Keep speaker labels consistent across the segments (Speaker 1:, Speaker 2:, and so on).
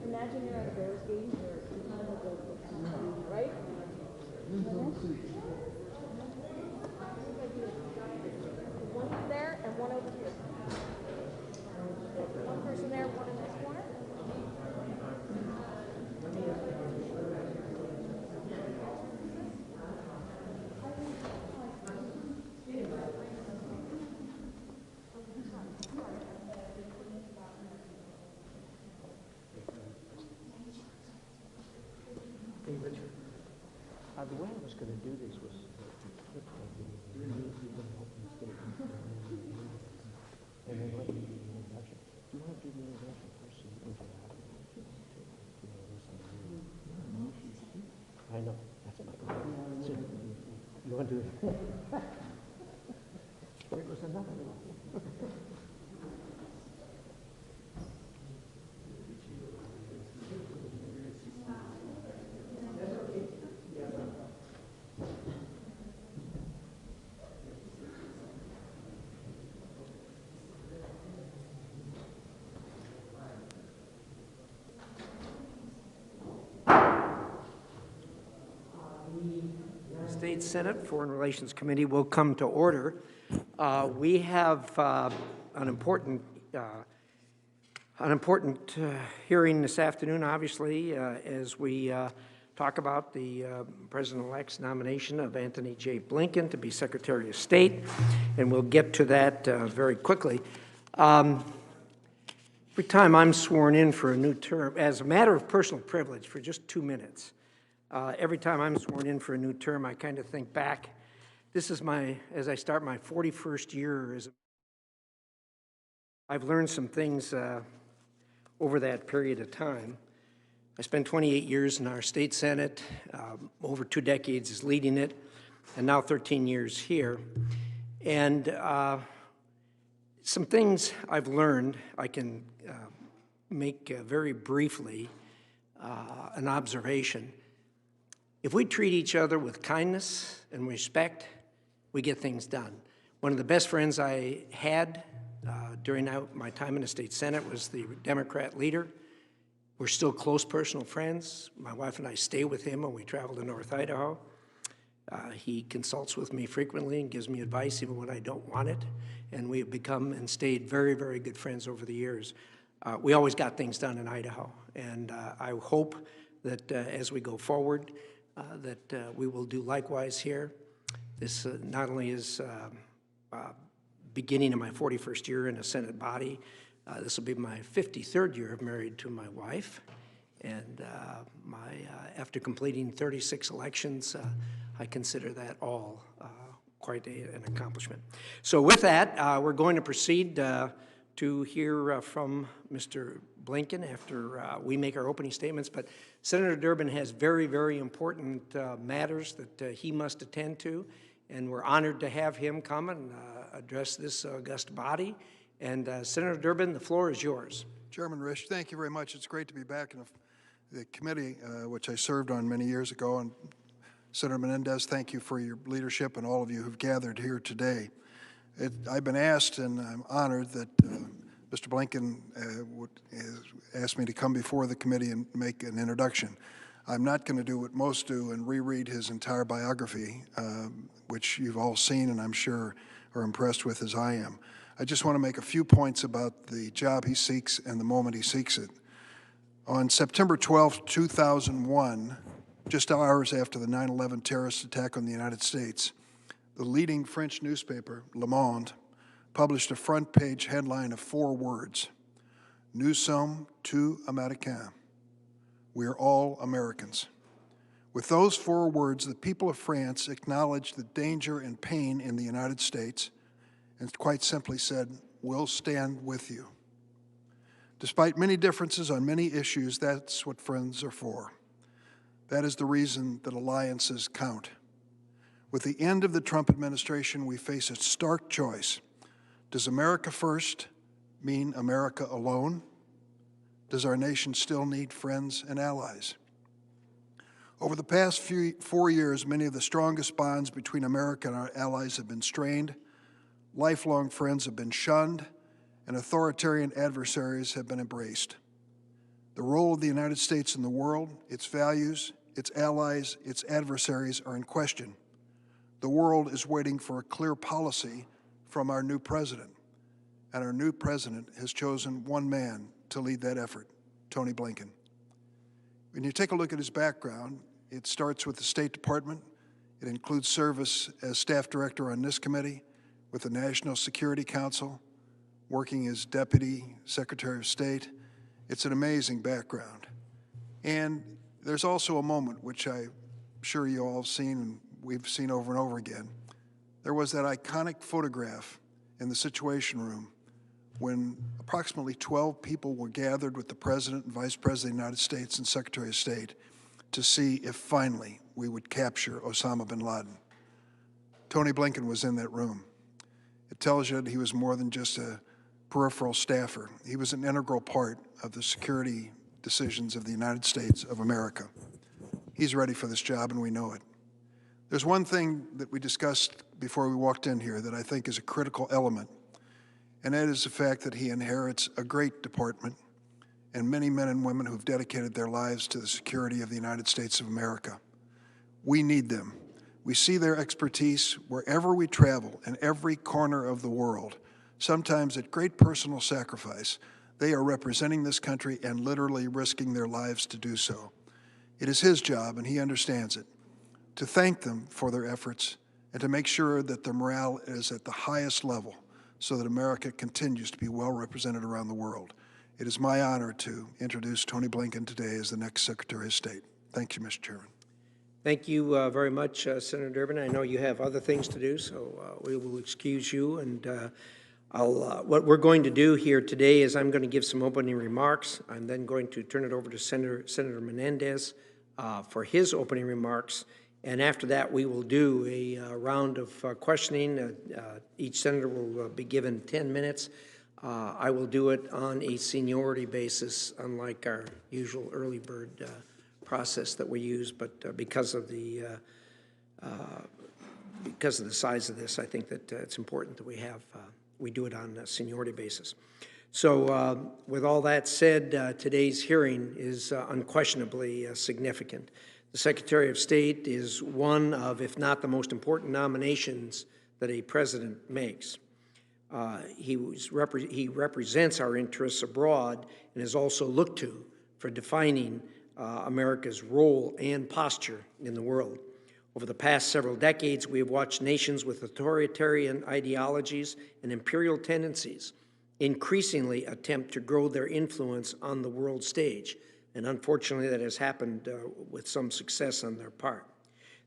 Speaker 1: Imagine you're at a Bears game where you kind of go, right? One there and one over here. One person there, one in this corner.
Speaker 2: Hey, Richard, the way I was going to do this was and then let me do the introduction. Do you want to do the introduction first? I know, that's my problem. So, you want to do it? There goes another one. State Senate Foreign Relations Committee will come to order. We have an important hearing this afternoon, obviously, as we talk about the President-elect's nomination of Antony J. Blinken to be Secretary of State, and we'll get to that very quickly. Every time I'm sworn in for a new term, as a matter of personal privilege for just 2 minutes, every time I'm sworn in for a new term, I kind of think back. This is as I start my 41st year, I've learned some things over that period of time. I spent 28 years in our state Senate, over 2 decades as leading it, and now 13 years here. And some things I've learned, I can make very briefly an observation. If we treat each other with kindness and respect, we get things done. One of the best friends I had during my time in the state Senate was the Democrat leader. We're still close personal friends. My wife and I stay with him when we travel to North Idaho. He consults with me frequently and gives me advice even when I don't want it. And we have become and stayed very, very good friends over the years. We always got things done in Idaho. And I hope that as we go forward, that we will do likewise here. This not only is beginning of my 41st year in a Senate body, this will be my 53rd year of married to my wife. And after completing 36 elections, I consider that all quite an accomplishment. So with that, we're going to proceed to hear from Mr. Blinken after we make our opening statements. But Senator Durbin has very, very important matters that he must attend to, and we're honored to have him come and address this august body. And Senator Durbin, the floor is yours.
Speaker 3: Chairman Risch, thank you very much. It's great to be back in the committee, which I served on many years ago. And Senator Menendez, thank you for your leadership and all of you who've gathered here today. I've been asked, and I'm honored that Mr. Blinken asked me to come before the committee and make an introduction. I'm not going to do what most do and reread his entire biography, which you've all seen and I'm sure are impressed with as I am. I just want to make a few points about the job he seeks and the moment he seeks it. On September 12, 2001, just hours after the 9/11 terrorist attack on the United States, the leading French newspaper, Le Monde, published a front-page headline of 4 words: "Nous sommes tous Américains." We are all Americans. With those 4 words, the people of France acknowledged the danger and pain in the United States and quite simply said, "We'll stand with you." Despite many differences on many issues, that's what friends are for. That is the reason that alliances count. With the end of the Trump administration, we face a stark choice. Does America first mean America alone? Does our nation still need friends and allies? Over the past 4 years, many of the strongest bonds between America and our allies have been strained, lifelong friends have been shunned, and authoritarian adversaries have been embraced. The role of the United States in the world, its values, its allies, its adversaries are in question. The world is waiting for a clear policy from our new president, and our new president has chosen one man to lead that effort, Tony Blinken. When you take a look at his background, it starts with the State Department. It includes service as staff director on this committee, with the National Security Council, working as Deputy Secretary of State. It's an amazing background. And there's also a moment, which I'm sure you all have seen and we've seen over and over again. There was that iconic photograph in the Situation Room when approximately 12 people were gathered with the President and Vice President of the United States and Secretary of State to see if finally we would capture Osama bin Laden. Tony Blinken was in that room. It tells you that he was more than just a peripheral staffer. He was an integral part of the security decisions of the United States of America. He's ready for this job, and we know it. There's one thing that we discussed before we walked in here that I think is a critical element, and that is the fact that he inherits a great department and many men and women who've dedicated their lives to the security of the United States of America. We need them. We see their expertise wherever we travel, in every corner of the world, sometimes at great personal sacrifice. They are representing this country and literally risking their lives to do so. It is his job, and he understands it, to thank them for their efforts and to make sure that their morale is at the highest level so that America continues to be well represented around the world. It is my honor to introduce Tony Blinken today as the next Secretary of State. Thank you, Mr. Chairman.
Speaker 2: Thank you very much, Senator Durbin. I know you have other things to do, so we will excuse you. And what we're going to do here today is I'm going to give some opening remarks. I'm then going to turn it over to Senator Menendez for his opening remarks. And after that, we will do a round of questioning. Each senator will be given 10 minutes. I will do it on a seniority basis, unlike our usual early bird process that we use. But because of the size of this, I think that it's important that we do it on a seniority basis. So with all that said, today's hearing is unquestionably significant. The Secretary of State is one of, if not the most important nominations that a president makes. He represents our interests abroad and is also looked to for defining America's role and posture in the world. Over the past several decades, we have watched nations with authoritarian ideologies and imperial tendencies increasingly attempt to grow their influence on the world stage. And unfortunately, that has happened with some success on their part.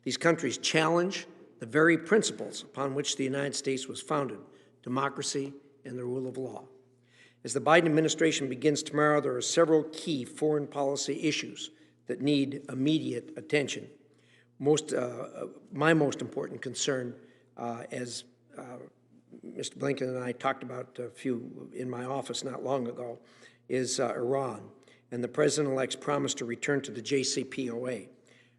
Speaker 2: These countries challenge the very principles upon which the United States was founded: democracy and the rule of law. As the Biden administration begins tomorrow, there are several key foreign policy issues that need immediate attention. My most important concern, as Mr. Blinken and I talked about a few in my office not long ago, is Iran and the President-elect's promise to return to the JCPOA.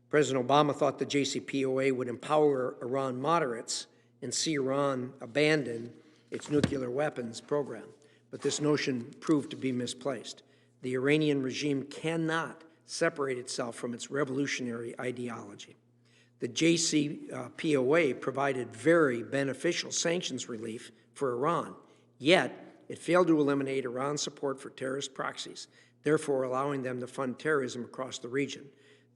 Speaker 2: President Obama thought the JCPOA would empower Iran moderates and see Iran abandon its nuclear weapons program. But this notion proved to be misplaced. The Iranian regime cannot separate itself from its revolutionary ideology. The JCPOA provided very beneficial sanctions relief for Iran, Yet, it failed to eliminate Iran's support for terrorist proxies, therefore allowing them to fund terrorism across the region.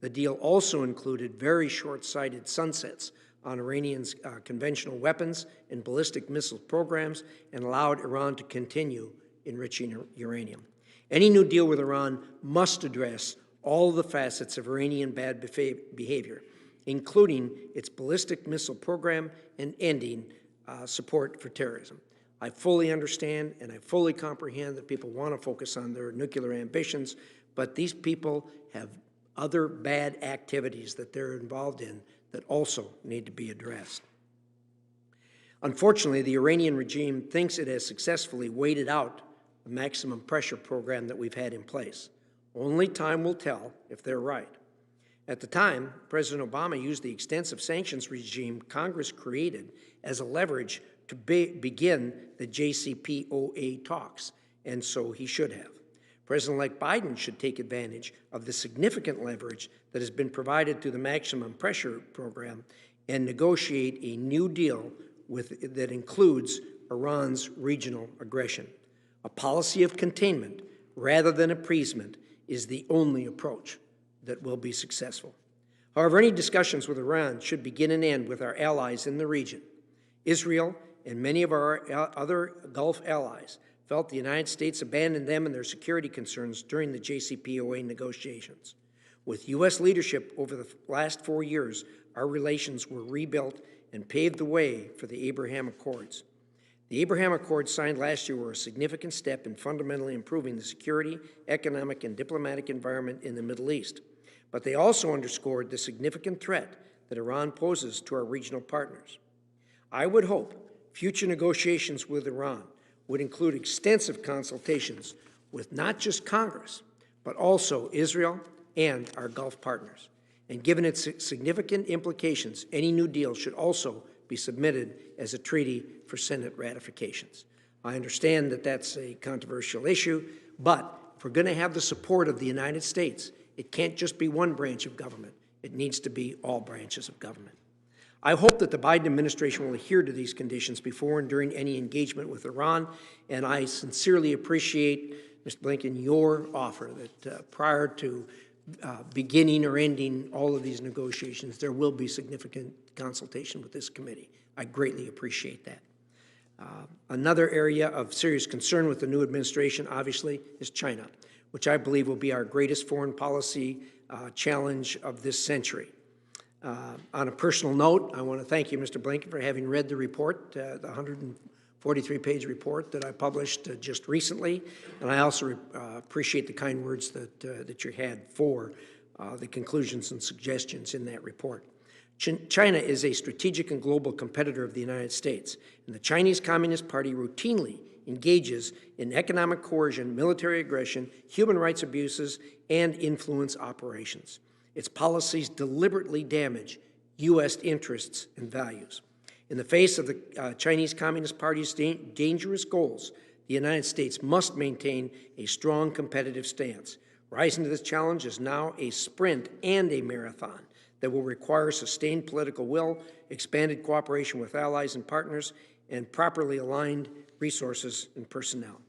Speaker 2: The deal also included very short-sighted sunsets on Iranians' conventional weapons and ballistic missile programs and allowed Iran to continue enriching uranium. Any new deal with Iran must address all the facets of Iranian bad behavior, including its ballistic missile program and ending support for terrorism. I fully understand and I fully comprehend that people want to focus on their nuclear ambitions, but these people have other bad activities that they're involved in that also need to be addressed. Unfortunately, the Iranian regime thinks it has successfully waited out the maximum pressure program that we've had in place. Only time will tell if they're right. At the time, President Obama used the extensive sanctions regime Congress created as a leverage to begin the JCPOA talks, and so he should have. President-elect Biden should take advantage of the significant leverage that has been provided through the maximum pressure program and negotiate a new deal that includes Iran's regional aggression. A policy of containment rather than appeasement is the only approach that will be successful. However, any discussions with Iran should begin and end with our allies in the region. Israel and many of our other Gulf allies felt the United States abandoned them and their security concerns during the JCPOA negotiations. With U.S. leadership over the last 4 years, our relations were rebuilt and paved the way for the Abraham Accords. The Abraham Accords signed last year were a significant step in fundamentally improving the security, economic, and diplomatic environment in the Middle East. But they also underscored the significant threat that Iran poses to our regional partners. I would hope future negotiations with Iran would include extensive consultations with not just Congress, but also Israel and our Gulf partners. And given its significant implications, any new deal should also be submitted as a treaty for Senate ratifications. I understand that that's a controversial issue, but if we're going to have the support of the United States, it can't just be one branch of government. It needs to be all branches of government. I hope that the Biden administration will adhere to these conditions before and during any engagement with Iran, and I sincerely appreciate, Mr. Blinken, your offer that prior to beginning or ending all of these negotiations, there will be significant consultation with this committee. I greatly appreciate that. Another area of serious concern with the new administration, obviously, is China, which I believe will be our greatest foreign policy challenge of this century. On a personal note, I want to thank you, Mr. Blinken, for having read the report, the 143-page report that I published just recently, and I also appreciate the kind words that you had for the conclusions and suggestions in that report. China is a strategic and global competitor of the United States, and the Chinese Communist Party routinely engages in economic coercion, military aggression, human rights abuses, and influence operations. Its policies deliberately damage U.S. interests and values. In the face of the Chinese Communist Party's dangerous goals, the United States must maintain a strong competitive stance. Rising to this challenge is now a sprint and a marathon that will require sustained political will, expanded cooperation with allies and partners, and properly aligned resources and personnel.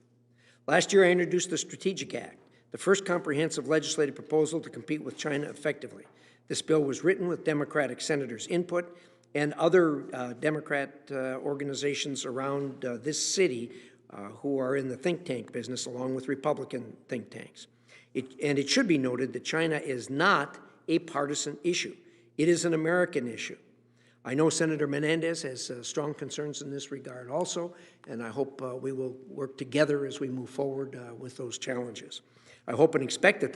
Speaker 2: Last year, I introduced the Strategic Act, the first comprehensive legislative proposal to compete with China effectively. This bill was written with Democratic senators' input and other Democrat organizations around this city who are in the think tank business, along with Republican think tanks. And it should be noted that China is not a partisan issue. It is an American issue. I know Senator Menendez has strong concerns in this regard also, and I hope we will work together as we move forward with those challenges. I hope and expect that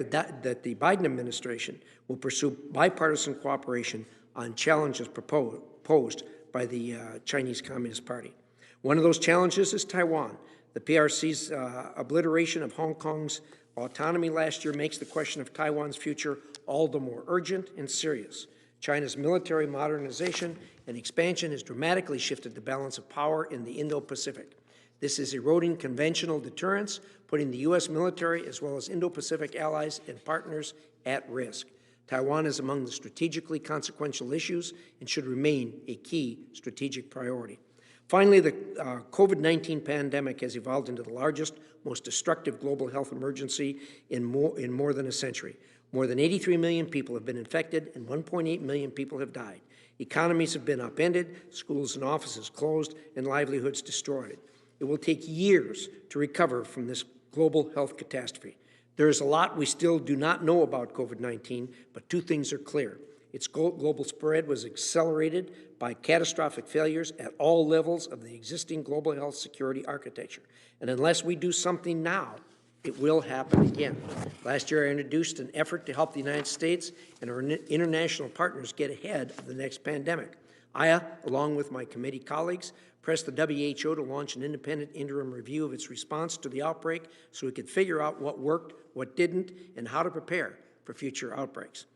Speaker 2: the Biden administration will pursue bipartisan cooperation on challenges posed by the Chinese Communist Party. One of those challenges is Taiwan. The PRC's obliteration of Hong Kong's autonomy last year makes the question of Taiwan's future all the more urgent and serious. China's military modernization and expansion has dramatically shifted the balance of power in the Indo-Pacific. This is eroding conventional deterrence, putting the U.S. military as well as Indo-Pacific allies and partners at risk. Taiwan is among the strategically consequential issues and should remain a key strategic priority. Finally, the COVID-19 pandemic has evolved into the largest, most destructive global health emergency in more than a century. More than 83 million people have been infected and 1.8 million people have died. Economies have been upended, schools and offices closed, and livelihoods destroyed. It will take years to recover from this global health catastrophe. There is a lot we still do not know about COVID-19, but two things are clear. Its global spread was accelerated by catastrophic failures at all levels of the existing global health security architecture. And unless we do something now, it will happen again. Last year, I introduced an effort to help the United States and our international partners get ahead of the next pandemic. I, along with my committee colleagues, pressed the WHO to launch an independent interim review of its response to the outbreak so we could figure out what worked, what didn't, and how to prepare for future outbreaks.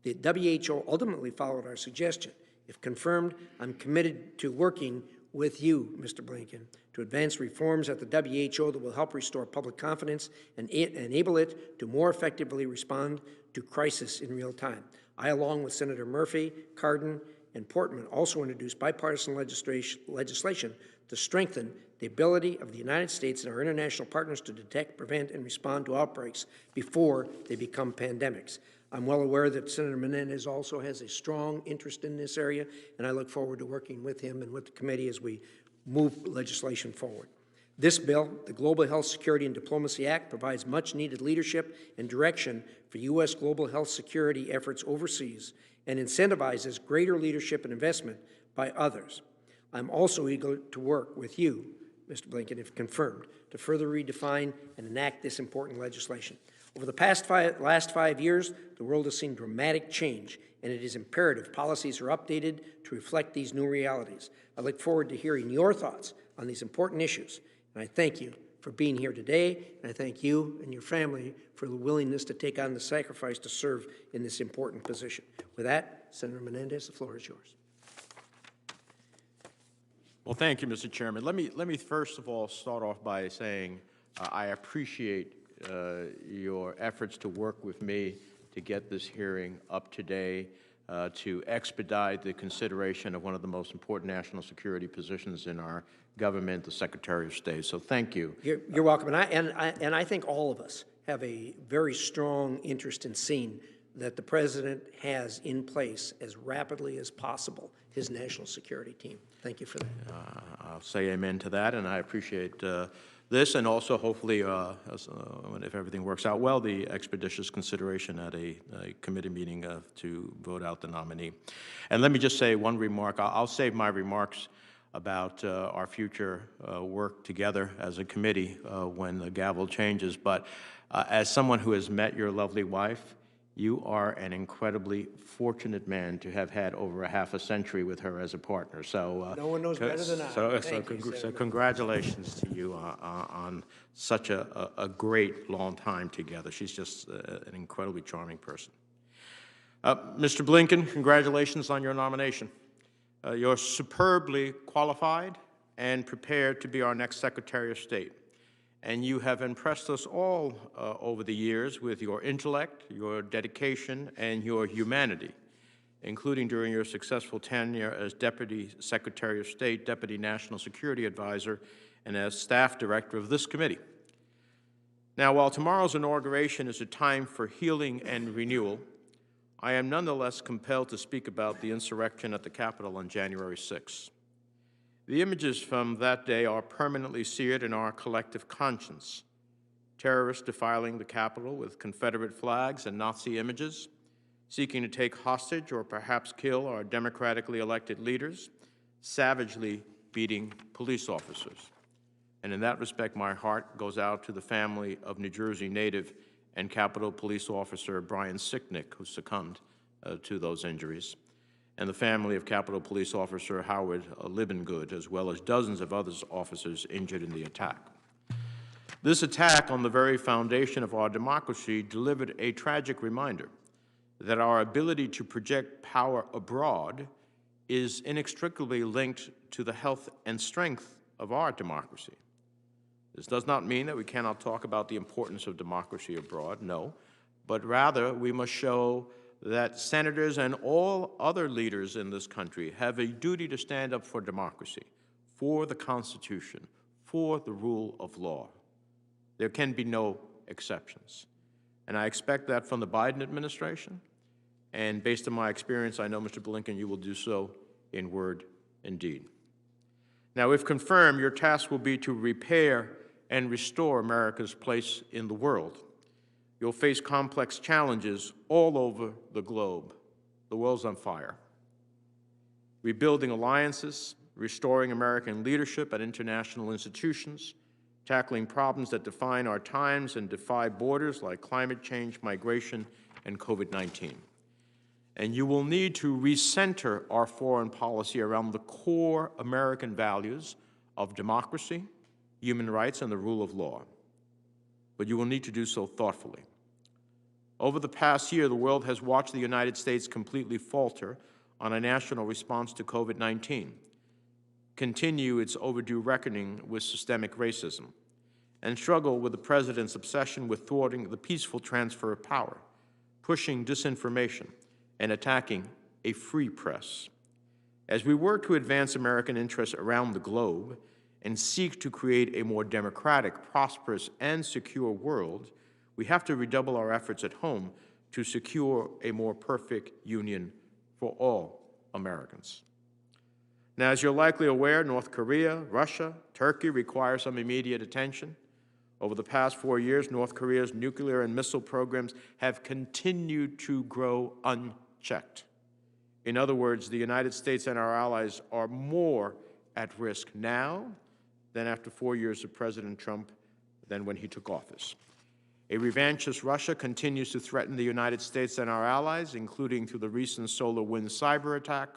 Speaker 2: The WHO ultimately followed our suggestion. If confirmed, I'm committed to working with you, Mr. Blinken, to advance reforms at the WHO that will help restore public confidence and enable it to more effectively respond to crisis in real time. I, along with Senator Murphy, Cardin, and Portman, also introduced bipartisan legislation to strengthen the ability of the United States and our international partners to detect, prevent, and respond to outbreaks before they become pandemics. I'm well aware that Senator Menendez also has a strong interest in this area, and I look forward to working with him and with the committee as we move legislation forward. This bill, the Global Health Security and Diplomacy Act, provides much-needed leadership and direction for U.S. global health security efforts overseas and incentivizes greater leadership and investment by others. I'm also eager to work with you, Mr. Blinken, if confirmed, to further redefine and enact this important legislation. Over the last 5 years, the world has seen dramatic change, and it is imperative policies are updated to reflect these new realities. I look forward to hearing your thoughts on these important issues, and I thank you for being here today, and I thank you and your family for the willingness to take on the sacrifice to serve in this important position. With that, Senator Menendez, the floor is yours.
Speaker 4: Well, thank you, Mr. Chairman. Let me first of all start off by saying I appreciate your efforts to work with me to get this hearing up today, to expedite the consideration of one of the most important national security positions in our government, the Secretary of State. So thank you.
Speaker 2: You're welcome. And I think all of us have a very strong interest in seeing that the President has in place as rapidly as possible his national security team. Thank you for that.
Speaker 4: I'll say amen to that, and I appreciate this, and also hopefully, if everything works out well, the expeditious consideration at a committee meeting to vote out the nominee. And let me just say one remark. I'll save my remarks about our future work together as a committee when the gavel changes, but as someone who has met your lovely wife, you are an incredibly fortunate man to have had over a half a century with her as a partner. So
Speaker 2: no one knows better than I.
Speaker 4: So congratulations to you on such a great long time together. She's just an incredibly charming person. Mr. Blinken, congratulations on your nomination. You're superbly qualified and prepared to be our next Secretary of State. And you have impressed us all over the years with your intellect, your dedication, and your humanity, including during your successful tenure as Deputy Secretary of State, Deputy National Security Advisor, and as Staff Director of this committee. Now, while tomorrow's inauguration is a time for healing and renewal, I am nonetheless compelled to speak about the insurrection at the Capitol on January 6th. The images from that day are permanently seared in our collective conscience. Terrorists defiling the Capitol with Confederate flags and Nazi images, seeking to take hostage or perhaps kill our democratically elected leaders, savagely beating police officers. And in that respect, my heart goes out to the family of New Jersey native and Capitol Police Officer Brian Sicknick, who succumbed to those injuries, and the family of Capitol Police Officer Howard Libengood, as well as dozens of other officers injured in the attack. This attack on the very foundation of our democracy delivered a tragic reminder that our ability to project power abroad is inextricably linked to the health and strength of our democracy. This does not mean that we cannot talk about the importance of democracy abroad, no, but rather we must show that senators and all other leaders in this country have a duty to stand up for democracy, for the Constitution, for the rule of law. There can be no exceptions. And I expect that from the Biden administration. And based on my experience, I know, Mr. Blinken, you will do so in word and deed. Now, if confirmed, your task will be to repair and restore America's place in the world. You'll face complex challenges all over the globe. The world's on fire. Rebuilding alliances, restoring American leadership at international institutions, tackling problems that define our times and defy borders like climate change, migration, and COVID-19. And you will need to recenter our foreign policy around the core American values of democracy, human rights, and the rule of law. But you will need to do so thoughtfully. Over the past year, the world has watched the United States completely falter on a national response to COVID-19, continue its overdue reckoning with systemic racism, and struggle with the President's obsession with thwarting the peaceful transfer of power, pushing disinformation, and attacking a free press. As we work to advance American interests around the globe and seek to create a more democratic, prosperous, and secure world, we have to redouble our efforts at home to secure a more perfect union for all Americans. Now, as you're likely aware, North Korea, Russia, Turkey require some immediate attention. Over the past 4 years, North Korea's nuclear and missile programs have continued to grow unchecked. In other words, the United States and our allies are more at risk now than after 4 years of President Trump than when he took office. A revanchist Russia continues to threaten the United States and our allies, including through the recent SolarWinds cyber attack,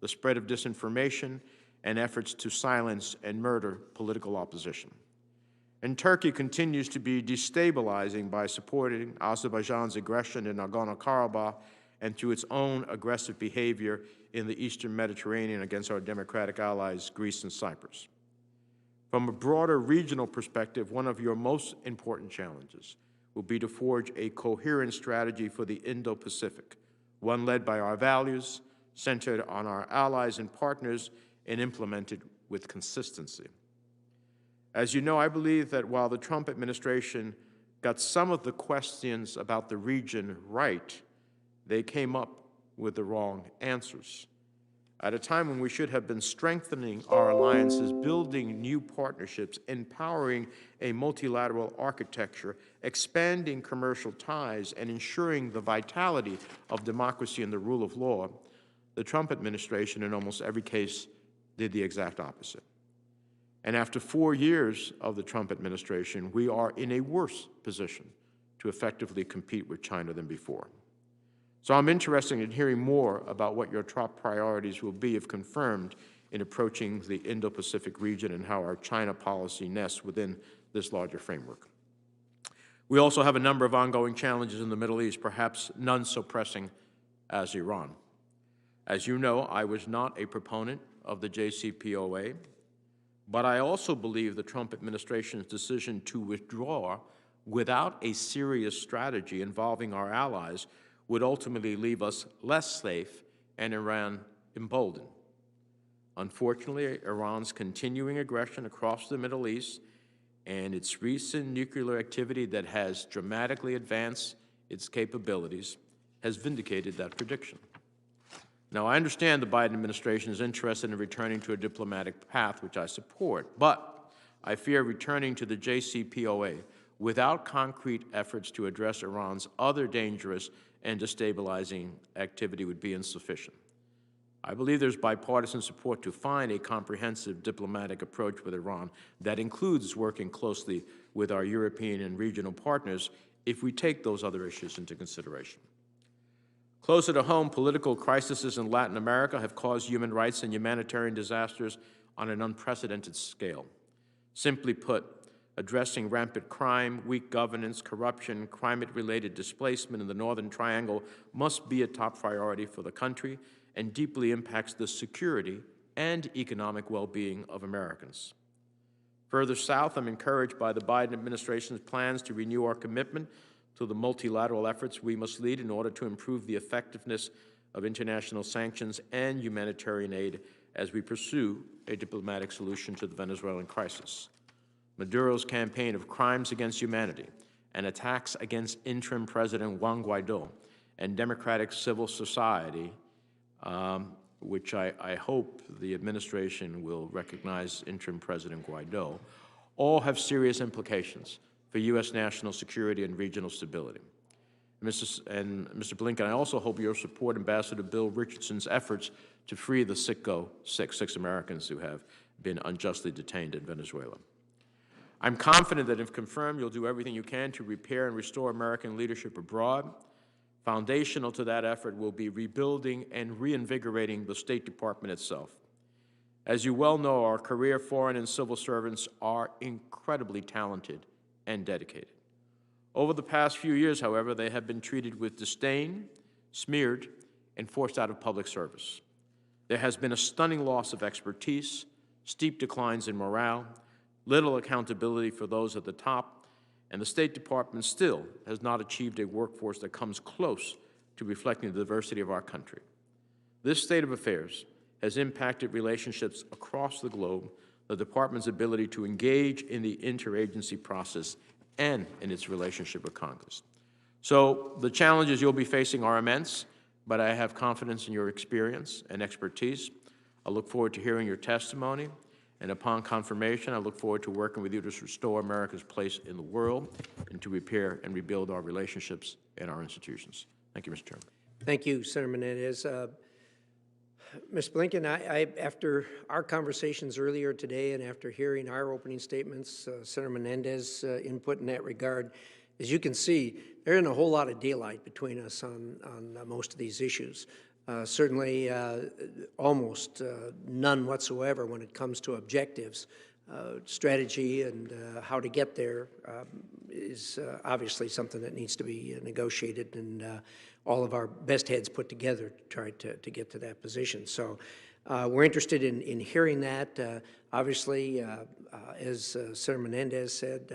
Speaker 4: the spread of disinformation, and efforts to silence and murder political opposition. And Turkey continues to be destabilizing by supporting Azerbaijan's aggression in Nagorno-Karabakh and through its own aggressive behavior in the Eastern Mediterranean against our democratic allies, Greece and Cyprus. From a broader regional perspective, one of your most important challenges will be to forge a coherent strategy for the Indo-Pacific, one led by our values, centered on our allies and partners, and implemented with consistency. As you know, I believe that while the Trump administration got some of the questions about the region right, they came up with the wrong answers. At a time when we should have been strengthening our alliances, building new partnerships, empowering a multilateral architecture, expanding commercial ties, and ensuring the vitality of democracy and the rule of law, the Trump administration, in almost every case, did the exact opposite. And after 4 years of the Trump administration, we are in a worse position to effectively compete with China than before. So I'm interested in hearing more about what your top priorities will be if confirmed in approaching the Indo-Pacific region and how our China policy nests within this larger framework. We also have a number of ongoing challenges in the Middle East, perhaps none so pressing as Iran. As you know, I was not a proponent of the JCPOA, but I also believe the Trump administration's decision to withdraw without a serious strategy involving our allies would ultimately leave us less safe and Iran emboldened. Unfortunately, Iran's continuing aggression across the Middle East and its recent nuclear activity that has dramatically advanced its capabilities has vindicated that prediction. Now, I understand the Biden administration is interested in returning to a diplomatic path, which I support, but I fear returning to the JCPOA without concrete efforts to address Iran's other dangerous and destabilizing activity would be insufficient. I believe there's bipartisan support to find a comprehensive diplomatic approach with Iran that includes working closely with our European and regional partners if we take those other issues into consideration. Closer to home, political crises in Latin America have caused human rights and humanitarian disasters on an unprecedented scale. Simply put, addressing rampant crime, weak governance, corruption, climate-related displacement in the Northern Triangle must be a top priority for the country and deeply impacts the security and economic well-being of Americans. Further south, I'm encouraged by the Biden administration's plans to renew our commitment to the multilateral efforts we must lead in order to improve the effectiveness of international sanctions and humanitarian aid as we pursue a diplomatic solution to the Venezuelan crisis. Maduro's campaign of crimes against humanity and attacks against interim President Juan Guaido and democratic civil society, which I hope the administration will recognize interim President Guaido, all have serious implications for U.S. national security and regional stability. Mr. Blinken, I also hope you'll support Ambassador Bill Richardson's efforts to free the six Americans who have been unjustly detained in Venezuela. I'm confident that if confirmed, you'll do everything you can to repair and restore American leadership abroad. Foundational to that effort will be rebuilding and reinvigorating the State Department itself. As you well know, our career foreign and civil servants are incredibly talented and dedicated. Over the past few years, however, they have been treated with disdain, smeared, and forced out of public service. There has been a stunning loss of expertise, steep declines in morale, little accountability for those at the top, and the State Department still has not achieved a workforce that comes close to reflecting the diversity of our country. This state of affairs has impacted relationships across the globe, the Department's ability to engage in the interagency process and in its relationship with Congress. So the challenges you'll be facing are immense, but I have confidence in your experience and expertise. I look forward to hearing your testimony, and upon confirmation, I look forward to working with you to restore America's place in the world and to repair and rebuild our relationships and our institutions. Thank you, Mr. Chairman.
Speaker 2: Thank you, Senator Menendez. Ms. Blinken, after our conversations earlier today and after hearing our opening statements, Senator Menendez input in that regard, as you can see, there isn't a whole lot of daylight between us on most of these issues. Certainly almost none whatsoever when it comes to objectives. Strategy and how to get there is obviously something that needs to be negotiated, and all of our best heads put together to try to get to that position. So we're interested in hearing that. Obviously, as Senator Menendez said,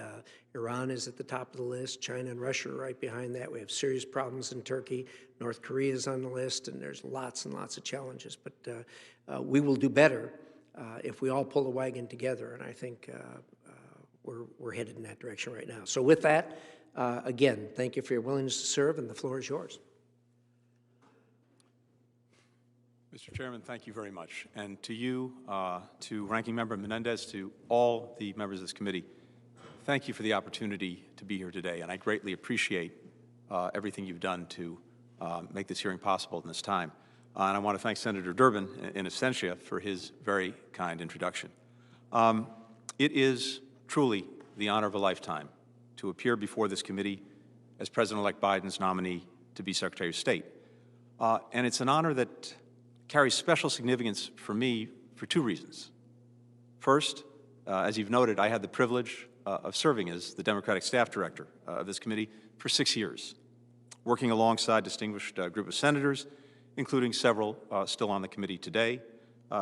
Speaker 2: Iran is at the top of the list. China and Russia are right behind that. We have serious problems in Turkey. North Korea is on the list, and there's lots and lots of challenges. But we will do better if we all pull the wagon together, and I think we're headed in that direction right now. So with that, again, thank you for your willingness to serve, and the floor is yours.
Speaker 5: Mr. Chairman, thank you very much. And to you, to Ranking Member Menendez, to all the members of this committee, thank you for the opportunity to be here today. And I greatly appreciate everything you've done to make this hearing possible in this time. And I want to thank Senator Durbin in absentia for his very kind introduction. It is truly the honor of a lifetime to appear before this committee as President-elect Biden's nominee to be Secretary of State. And it's an honor that carries special significance for me for two reasons. First, as you've noted, I had the privilege of serving as the Democratic Staff Director of this committee for 6 years, working alongside a distinguished group of senators, including several still on the committee today,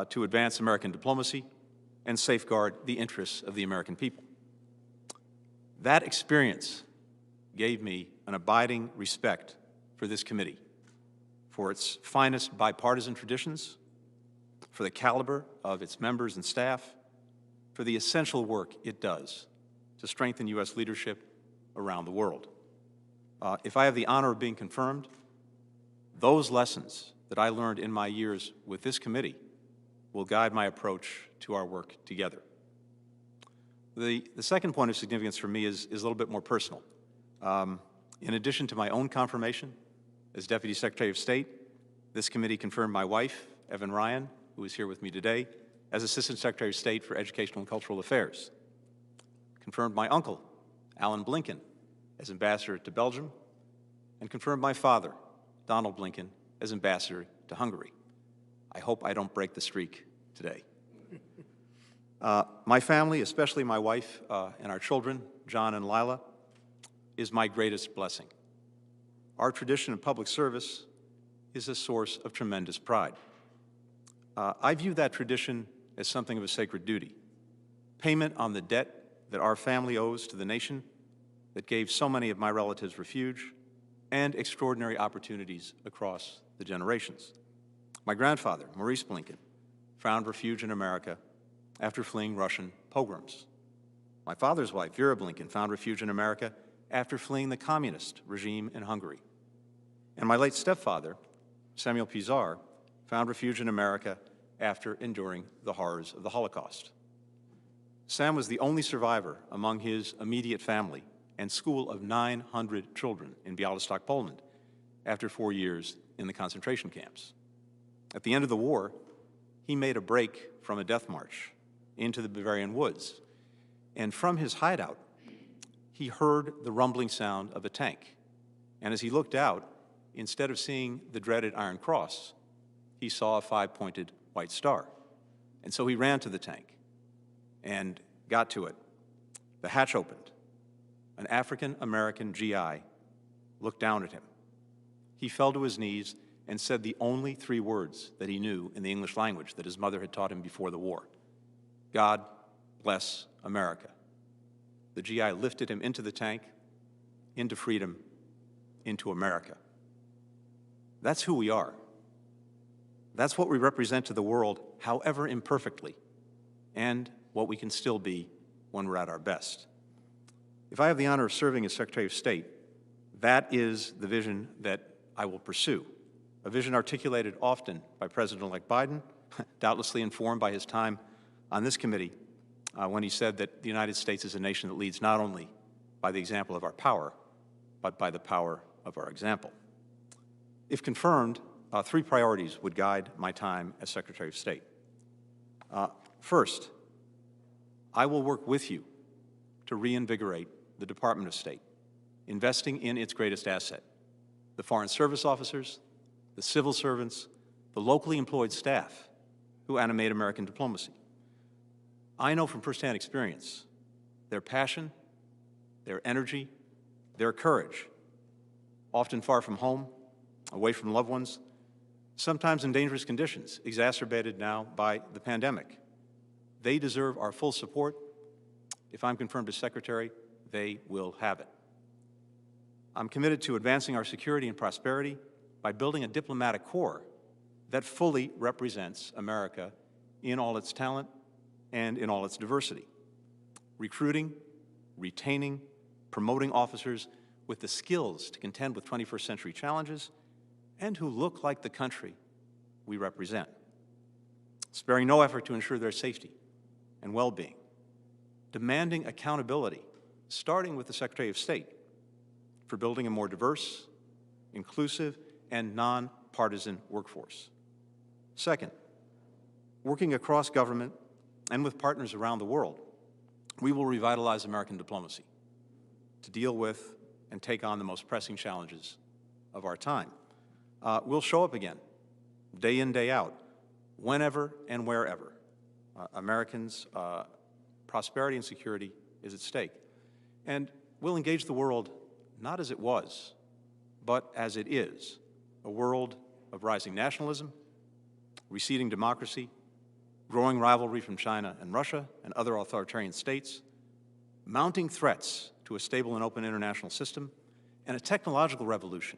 Speaker 5: to advance American diplomacy and safeguard the interests of the American people. That experience gave me an abiding respect for this committee, for its finest bipartisan traditions, for the caliber of its members and staff, for the essential work it does to strengthen U.S. leadership around the world. If I have the honor of being confirmed, those lessons that I learned in my years with this committee will guide my approach to our work together. The second point of significance for me is a little bit more personal. In addition to my own confirmation as Deputy Secretary of State, this committee confirmed my wife, Evan Ryan, who is here with me today, as Assistant Secretary of State for Educational and Cultural Affairs. Confirmed my uncle, Alan Blinken, as Ambassador to Belgium, and confirmed my father, Donald Blinken, as Ambassador to Hungary. I hope I don't break the streak today. My family, especially my wife and our children, John and Lila, is my greatest blessing. Our tradition of public service is a source of tremendous pride. I view that tradition as something of a sacred duty, payment on the debt that our family owes to the nation that gave so many of my relatives refuge and extraordinary opportunities across the generations. My grandfather, Maurice Blinken, found refuge in America after fleeing Russian pogroms. My father's wife, Vera Blinken, found refuge in America after fleeing the communist regime in Hungary. And my late stepfather, Samuel Pizar, found refuge in America after enduring the horrors of the Holocaust. Sam was the only survivor among his immediate family and school of 900 children in Białystok, Poland, after 4 years in the concentration camps. At the end of the war, he made a break from a death march into the Bavarian woods, and from his hideout, he heard the rumbling sound of a tank. And as he looked out, instead of seeing the dreaded Iron Cross, he saw a 5-pointed white star. And so he ran to the tank and got to it. The hatch opened. An African-American GI looked down at him. He fell to his knees and said the only 3 words that he knew in the English language that his mother had taught him before the war: God bless America. The GI lifted him into the tank, into freedom, into America. That's who we are. That's what we represent to the world, however imperfectly, and what we can still be when we're at our best. If I have the honor of serving as Secretary of State, that is the vision that I will pursue, a vision articulated often by President-elect Biden, doubtlessly informed by his time on this committee, when he said that the United States is a nation that leads not only by the example of our power, but by the power of our example. If confirmed, 3 priorities would guide my time as Secretary of State. First, I will work with you to reinvigorate the Department of State, investing in its greatest asset, the Foreign Service officers, the civil servants, the locally employed staff who animate American diplomacy. I know from firsthand experience their passion, their energy, their courage, often far from home, away from loved ones, sometimes in dangerous conditions, exacerbated now by the pandemic. They deserve our full support. If I'm confirmed as Secretary, they will have it. I'm committed to advancing our security and prosperity by building a diplomatic corps that fully represents America in all its talent and in all its diversity, recruiting, retaining, promoting officers with the skills to contend with 21st century challenges and who look like the country we represent, sparing no effort to ensure their safety and well-being, demanding accountability, starting with the Secretary of State, for building a more diverse, inclusive, and nonpartisan workforce. Second, working across government and with partners around the world, we will revitalize American diplomacy to deal with and take on the most pressing challenges of our time. We'll show up again, day in, day out, whenever and wherever Americans' prosperity and security is at stake. And we'll engage the world not as it was, but as it is, a world of rising nationalism, receding democracy, growing rivalry from China and Russia and other authoritarian states, mounting threats to a stable and open international system, and a technological revolution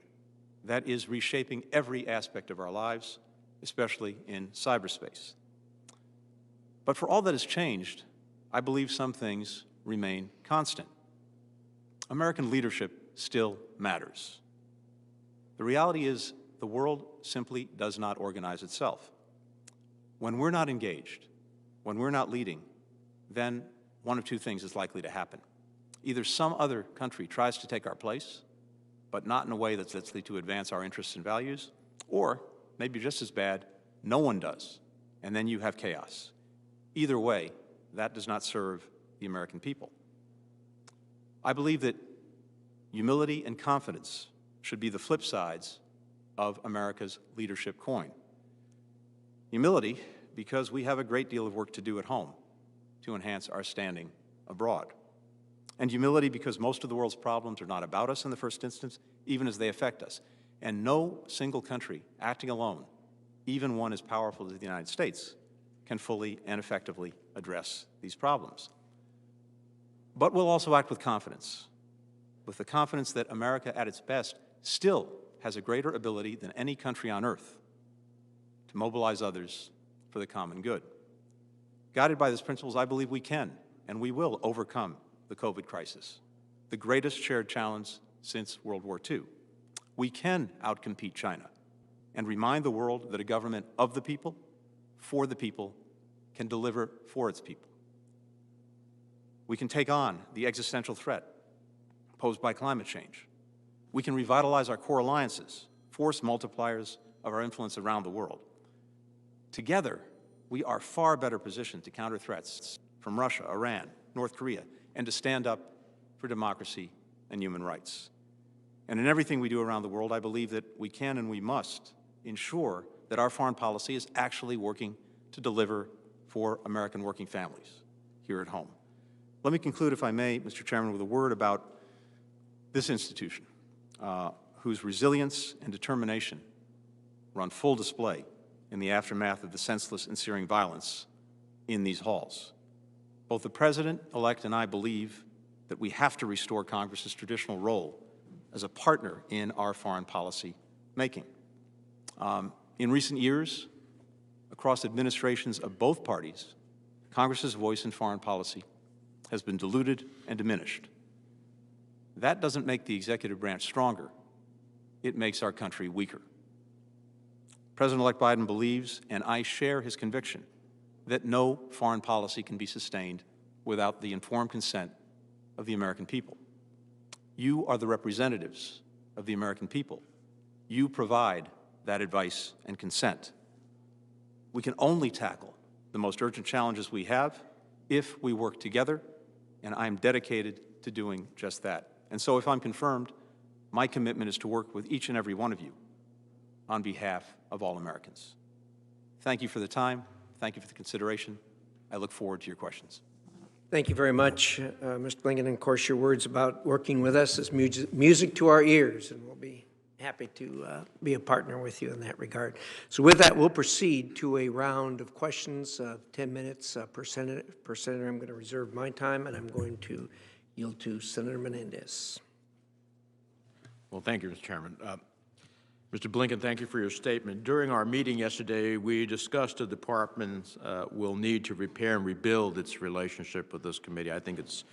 Speaker 5: that is reshaping every aspect of our lives, especially in cyberspace. But for all that has changed, I believe some things remain constant. American leadership still matters. The reality is the world simply does not organize itself. When we're not engaged, when we're not leading, then one of 2 things is likely to happen. Either some other country tries to take our place, but not in a way that's likely to advance our interests and values, or, maybe just as bad, no one does, and then you have chaos. Either way, that does not serve the American people. I believe that humility and confidence should be the flip sides of America's leadership coin. Humility, because we have a great deal of work to do at home to enhance our standing abroad. And humility, because most of the world's problems are not about us in the first instance, even as they affect us. And no single country acting alone, even one as powerful as the United States, can fully and effectively address these problems. But we'll also act with confidence, with the confidence that America at its best still has a greater ability than any country on earth to mobilize others for the common good. Guided by these principles, I believe we can and we will overcome the COVID crisis, the greatest shared challenge since World War II. We can outcompete China and remind the world that a government of the people, for the people, can deliver for its people. We can take on the existential threat posed by climate change. We can revitalize our core alliances, force multipliers of our influence around the world. Together, we are far better positioned to counter threats from Russia, Iran, North Korea, and to stand up for democracy and human rights. And in everything we do around the world, I believe that we can and we must ensure that our foreign policy is actually working to deliver for American working families here at home. Let me conclude, if I may, Mr. Chairman, with a word about this institution, whose resilience and determination were on full display in the aftermath of the senseless and searing violence in these halls. Both the President-elect and I believe that we have to restore Congress's traditional role as a partner in our foreign policy making. In recent years, across administrations of both parties, Congress's voice in foreign policy has been diluted and diminished. That doesn't make the executive branch stronger. It makes our country weaker. President-elect Biden believes, and I share his conviction, that no foreign policy can be sustained without the informed consent of the American people. You are the representatives of the American people. You provide that advice and consent. We can only tackle the most urgent challenges we have if we work together, and I am dedicated to doing just that. And so if I'm confirmed, my commitment is to work with each and every one of you on behalf of all Americans. Thank you for the time. Thank you for the consideration. I look forward to your questions.
Speaker 2: Thank you very much, Mr. Blinken. And of course, your words about working with us is music to our ears, and we'll be happy to be a partner with you in that regard. So with that, we'll proceed to a round of questions, 10 minutes per senator. I'm going to reserve my time, and I'm going to yield to Senator Menendez.
Speaker 4: Well, thank you, Mr. Chairman. Mr. Blinken, thank you for your statement. During our meeting yesterday, we discussed the department will need to repair and rebuild its relationship with this committee. I think it's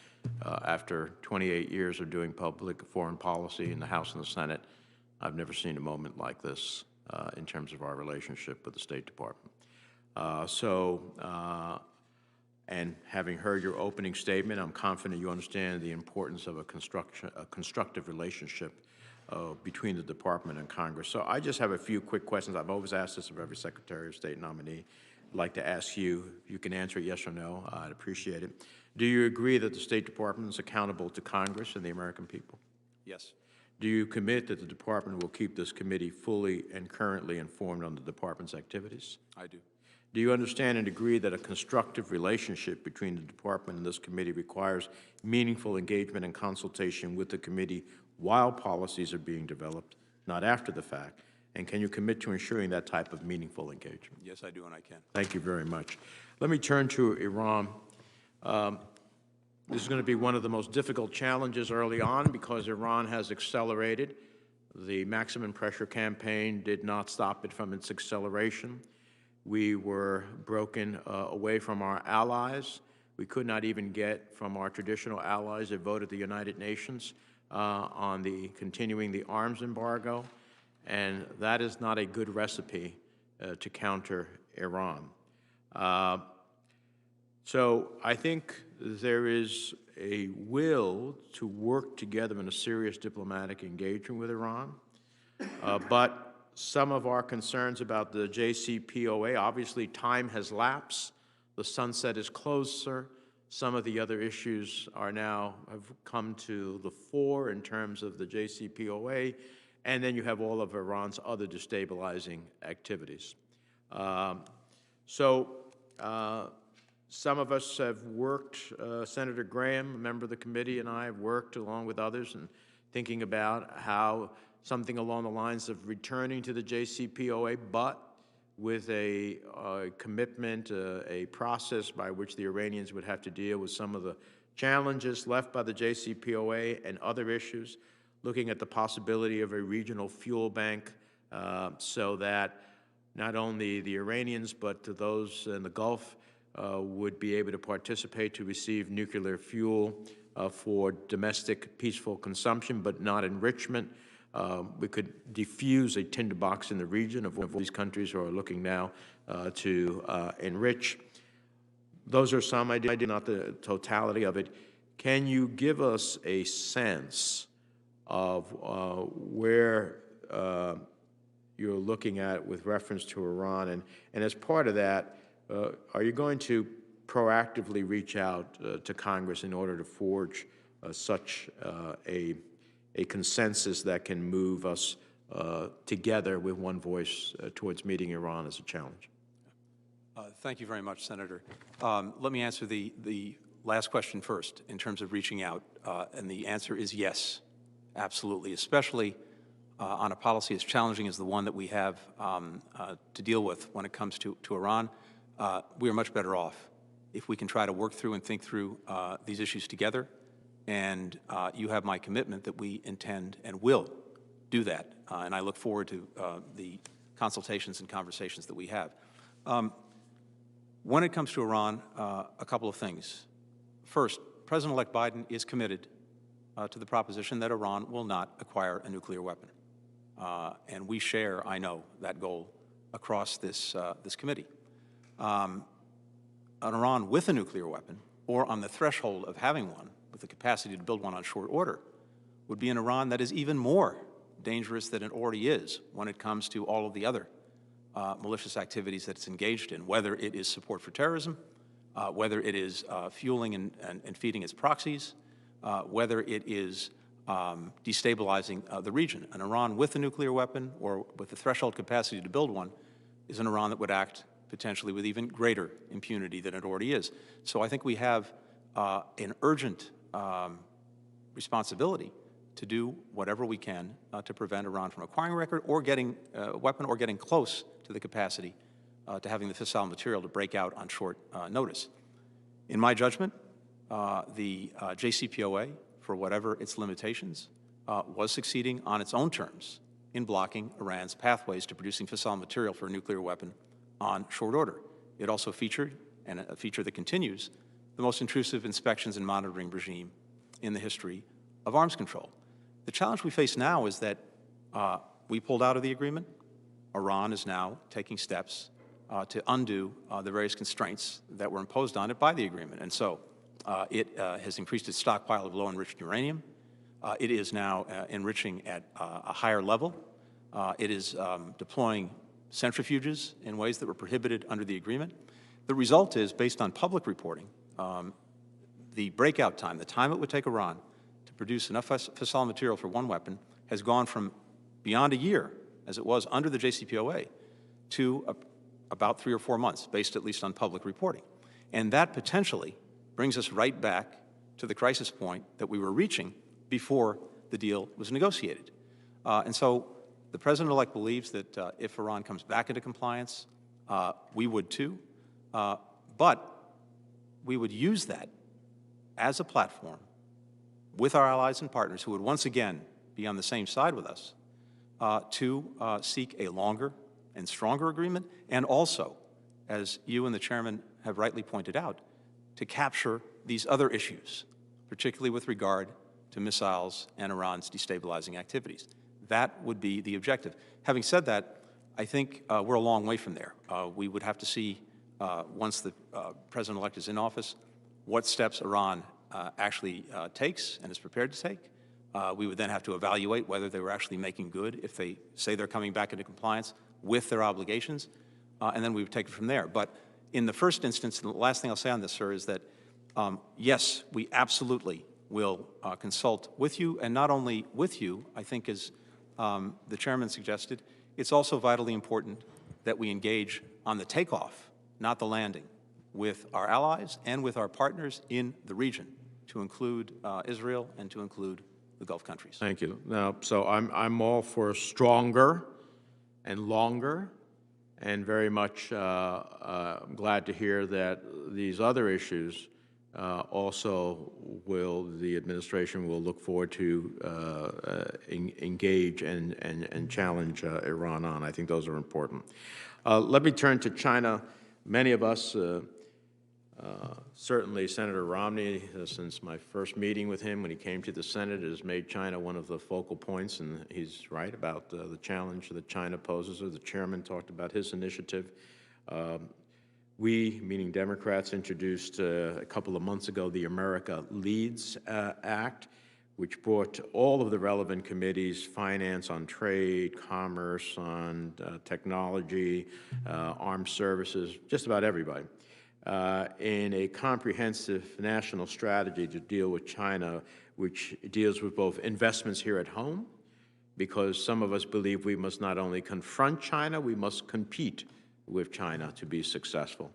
Speaker 4: after 28 years of doing public foreign policy in the House and the Senate, I've never seen a moment like this in terms of our relationship with the State Department. And having heard your opening statement, I'm confident you understand the importance of a constructive relationship between the Department and Congress. So I just have a few quick questions. I've always asked this of every Secretary of State nominee. I'd like to ask you, if you can answer it yes or no, I'd appreciate it. Do you agree that the State Department is accountable to Congress and the American people?
Speaker 5: Yes.
Speaker 4: Do you commit that the Department will keep this committee fully and currently informed on the Department's activities?
Speaker 5: I do.
Speaker 4: Do you understand and agree that a constructive relationship between the Department and this committee requires meaningful engagement and consultation with the committee while policies are being developed, not after the fact? And can you commit to ensuring that type of meaningful engagement?
Speaker 5: Yes, I do, and I can.
Speaker 4: Thank you very much. Let me turn to Iran. This is going to be one of the most difficult challenges early on because Iran has accelerated. The maximum pressure campaign did not stop it from its acceleration. We were broken away from our allies. We could not even get from our traditional allies a vote at the United Nations on continuing the arms embargo, and that is not a good recipe to counter Iran. So I think there is a will to work together in a serious diplomatic engagement with Iran, but some of our concerns about the JCPOA, obviously time has lapsed, the sunset is closer. Some of the other issues have come to the fore in terms of the JCPOA, and then you have all of Iran's other destabilizing activities. Some of us have worked, Senator Graham, a member of the committee, and I have worked along with others in thinking about how something along the lines of returning to the JCPOA, but with a commitment, a process by which the Iranians would have to deal with some of the challenges left by the JCPOA and other issues, looking at the possibility of a regional fuel bank so that not only the Iranians, but to those in the Gulf would be able to participate to receive nuclear fuel for domestic peaceful consumption, but not enrichment. We could defuse a tinderbox in the region of what these countries are looking now to enrich. Those are some ideas, not the totality of it. Can you give us a sense of where you're looking at with reference to Iran? And as part of that, are you going to proactively reach out to Congress in order to forge such a consensus that can move us together with one voice towards meeting Iran as a challenge?
Speaker 5: Thank you very much, Senator. Let me answer the last question first in terms of reaching out, and the answer is yes, absolutely, especially on a policy as challenging as the one that we have to deal with when it comes to Iran. We are much better off if we can try to work through and think through these issues together, and you have my commitment that we intend and will do that, and I look forward to the consultations and conversations that we have. When it comes to Iran, a couple of things. First, President-elect Biden is committed to the proposition that Iran will not acquire a nuclear weapon. And we share, I know, that goal across this committee. An Iran with a nuclear weapon, or on the threshold of having one, with the capacity to build one on short order, would be an Iran that is even more dangerous than it already is when it comes to all of the other malicious activities that it's engaged in, whether it is support for terrorism, whether it is fueling and feeding its proxies, whether it is destabilizing the region. An Iran with a nuclear weapon or with the threshold capacity to build one is an Iran that would act potentially with even greater impunity than it already is. So I think we have an urgent responsibility to do whatever we can to prevent Iran from acquiring a weapon or getting close to the capacity to having the fissile material to break out on short notice. In my judgment, the JCPOA, for whatever its limitations, was succeeding on its own terms in blocking Iran's pathways to producing fissile material for a nuclear weapon on short order. It also featured, and a feature that continues, the most intrusive inspections and monitoring regime in the history of arms control. The challenge we face now is that we pulled out of the agreement. Iran is now taking steps to undo the various constraints that were imposed on it by the agreement. And so it has increased its stockpile of low-enriched uranium. It is now enriching at a higher level. It is deploying centrifuges in ways that were prohibited under the agreement. The result is, based on public reporting, the breakout time, the time it would take Iran to produce enough fissile material for one weapon, has gone from beyond a year, as it was under the JCPOA, to about 3 or 4 months, based at least on public reporting. And that potentially brings us right back to the crisis point that we were reaching before the deal was negotiated. And so the President-elect believes that if Iran comes back into compliance, we would too. But we would use that as a platform with our allies and partners who would once again be on the same side with us to seek a longer and stronger agreement, and also, as you and the Chairman have rightly pointed out, to capture these other issues, particularly with regard to missiles and Iran's destabilizing activities. That would be the objective. Having said that, I think we're a long way from there. We would have to see, once the President-elect is in office, what steps Iran actually takes and is prepared to take. We would then have to evaluate whether they were actually making good if they say they're coming back into compliance with their obligations, and then we would take it from there. But in the first instance, and the last thing I'll say on this, sir, is that yes, we absolutely will consult with you, and not only with you, I think as the Chairman suggested, it's also vitally important that we engage on the takeoff, not the landing, with our allies and with our partners in the region, to include Israel and to include the Gulf countries.
Speaker 4: Thank you. Now, so I'm all for stronger and longer, and very much glad to hear that these other issues Also, the administration will look forward to engage and challenge Iran on. I think those are important. Let me turn to China. Many of us, certainly Senator Romney, since my first meeting with him when he came to the Senate, has made China one of the focal points, and he's right about the challenge that China poses. The chairman talked about his initiative. We, meaning Democrats, introduced a couple of months ago the America Leads Act, which brought all of the relevant committees, finance, on trade, commerce, on technology, armed services, just about everybody, in a comprehensive national strategy to deal with China, which deals with both investments here at home, because some of us believe we must not only confront China, we must compete with China to be successful.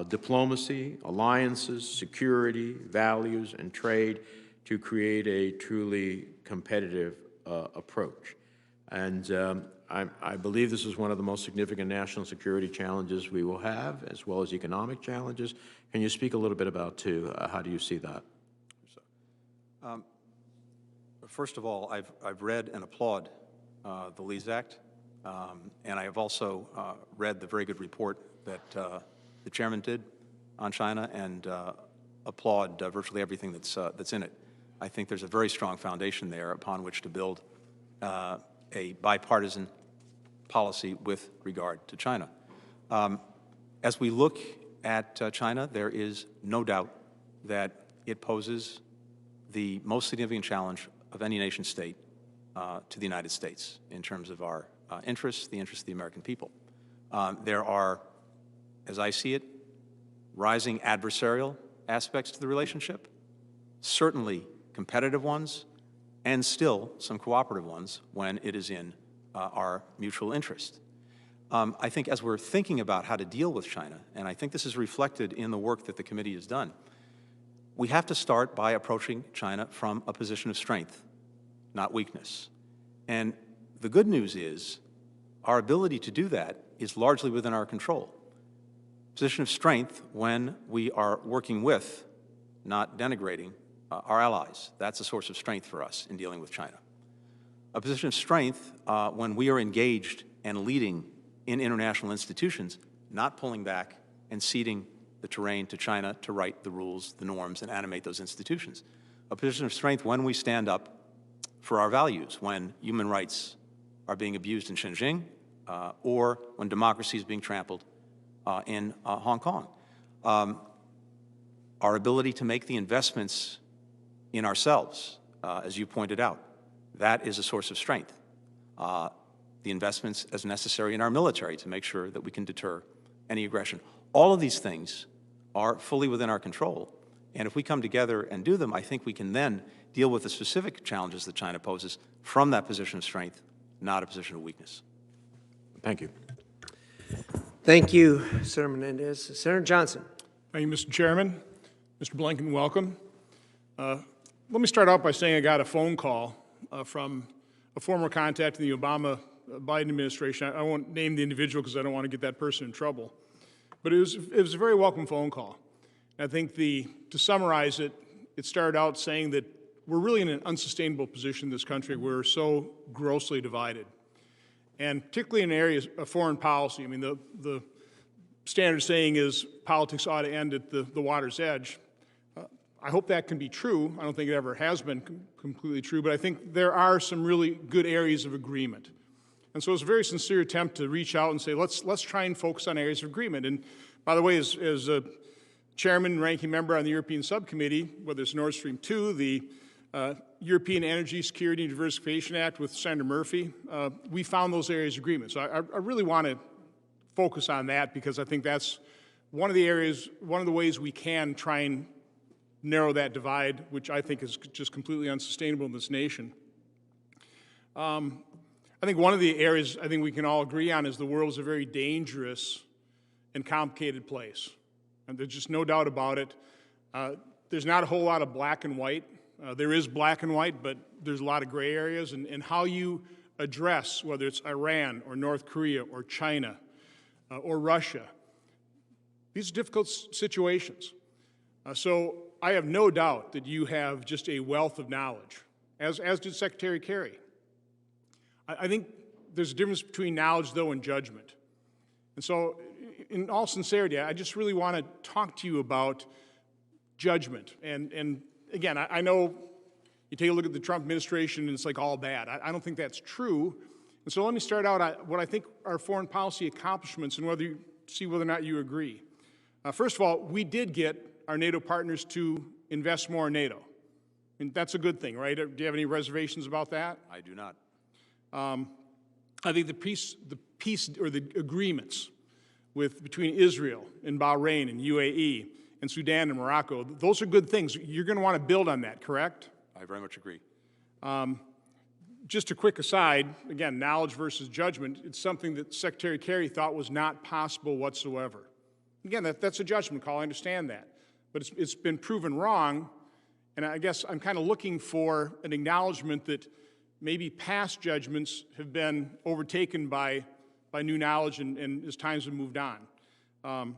Speaker 4: Diplomacy, alliances, security, values, and trade to create a truly competitive approach. And I believe this is one of the most significant national security challenges we will have, as well as economic challenges. Can you speak a little bit about, too, how do you see that?
Speaker 5: First of all, I've read and applaud the Leads Act. And I have also read the very good report that the chairman did on China, and applaud virtually everything that's in it. I think there's a very strong foundation there upon which to build a bipartisan policy with regard to China. As we look at China, there is no doubt that it poses the most significant challenge of any nation state to the United States in terms of our interests, the interests of the American people. There are, as I see it, rising adversarial aspects to the relationship, certainly competitive ones, and still some cooperative ones when it is in our mutual interest. I think as we're thinking about how to deal with China, and I think this is reflected in the work that the committee has done, we have to start by approaching China from a position of strength, not weakness. And the good news is our ability to do that is largely within our control. Position of strength when we are working with, not denigrating, our allies. That's a source of strength for us in dealing with China. A position of strength when we are engaged and leading in international institutions, not pulling back and ceding the terrain to China to write the rules, the norms, and animate those institutions. A position of strength when we stand up for our values, when human rights are being abused in Xinjiang, or when democracy is being trampled in Hong Kong. Our ability to make the investments in ourselves, as you pointed out, that is a source of strength. The investments as necessary in our military to make sure that we can deter any aggression. All of these things are fully within our control. And if we come together and do them, I think we can then deal with the specific challenges that China poses from that position of strength, not a position of weakness.
Speaker 4: Thank you.
Speaker 2: Thank you, Senator Menendez. Senator Johnson.
Speaker 6: Thank you, Mr. Chairman. Mr. Blinken, welcome. Let me start out by saying I got a phone call from a former contact in the Obama-Biden administration. I won't name the individual because I don't want to get that person in trouble. But it was a very welcome phone call. I think to summarize it, it started out saying that we're really in an unsustainable position in this country. We're so grossly divided. And particularly in areas of foreign policy, I mean, the standard saying is politics ought to end at the water's edge. I hope that can be true. I don't think it ever has been completely true, but I think there are some really good areas of agreement. And so it's a very sincere attempt to reach out and say, let's try and focus on areas of agreement. And by the way, as a chairman and ranking member on the European Subcommittee, whether it's Nord Stream 2, the European Energy Security and Diversification Act with Senator Murphy, we found those areas of agreement. So I really want to focus on that because I think that's one of the areas, one of the ways we can try and narrow that divide, which I think is just completely unsustainable in this nation. I think one of the areas I think we can all agree on is the world is a very dangerous and complicated place. And there's just no doubt about it. There's not a whole lot of black and white. There is black and white, but there's a lot of gray areas. And how you address, whether it's Iran or North Korea or China or Russia, these are difficult situations. So I have no doubt that you have just a wealth of knowledge, as did Secretary Kerry. I think there's a difference between knowledge, though, and judgment. And so, in all sincerity, I just really want to talk to you about judgment. And again, I know you take a look at the Trump administration and it's like all bad. I don't think that's true. And so let me start out what I think are foreign policy accomplishments and see whether or not you agree. First of all, we did get our NATO partners to invest more in NATO. And that's a good thing, right? Do you have any reservations about that?
Speaker 5: I do not.
Speaker 6: I think the peace or the agreements between Israel and Bahrain and UAE and Sudan and Morocco, those are good things. You're going to want to build on that, correct?
Speaker 5: I very much agree.
Speaker 6: Just a quick aside, again, knowledge versus judgment, it's something that Secretary Kerry thought was not possible whatsoever. Again, that's a judgment call, I understand that. But it's been proven wrong, and I guess I'm kind of looking for an acknowledgement that maybe past judgments have been overtaken by new knowledge and as times have moved on.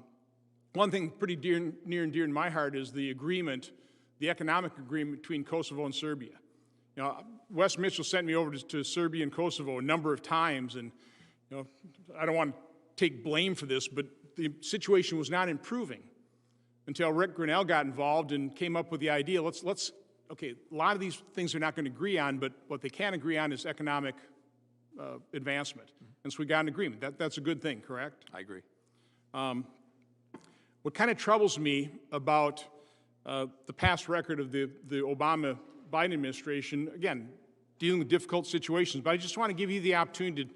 Speaker 6: One thing pretty near and dear to my heart is the agreement, the economic agreement between Kosovo and Serbia. You know, Wes Mitchell sent me over to Serbia and Kosovo a number of times, and you know, I don't want to take blame for this, but the situation was not improving until Rick Grinnell got involved and came up with the idea, okay, a lot of these things they're not going to agree on, but what they can agree on is economic advancement. And so we got an agreement. That's a good thing, correct?
Speaker 5: I agree.
Speaker 6: What kind of troubles me about the past record of the Obama-Biden administration, again, dealing with difficult situations, but I just want to give you the opportunity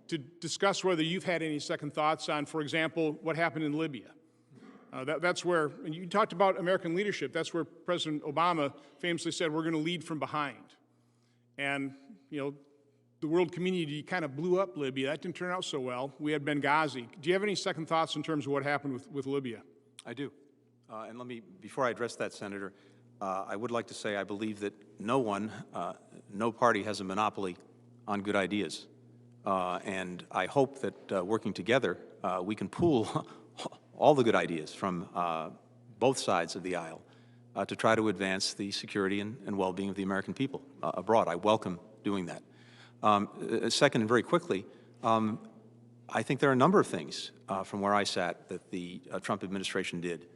Speaker 6: to discuss whether you've had any second thoughts on, for example, what happened in Libya. That's where, and you talked about American leadership, that's where President Obama famously said, we're going to lead from behind. And, you know, the world community kind of blew up Libya. That didn't turn out so well. We had Benghazi. Do you have any second thoughts in terms of what happened with Libya?
Speaker 5: I do. And let me, before I address that, Senator, I would like to say I believe that no party has a monopoly on good ideas. And I hope that working together, we can pool all the good ideas from both sides of the aisle to try to advance the security and well-being of the American people abroad. I welcome doing that. Second, and very quickly, I think there are a number of things from where I sat that the Trump administration did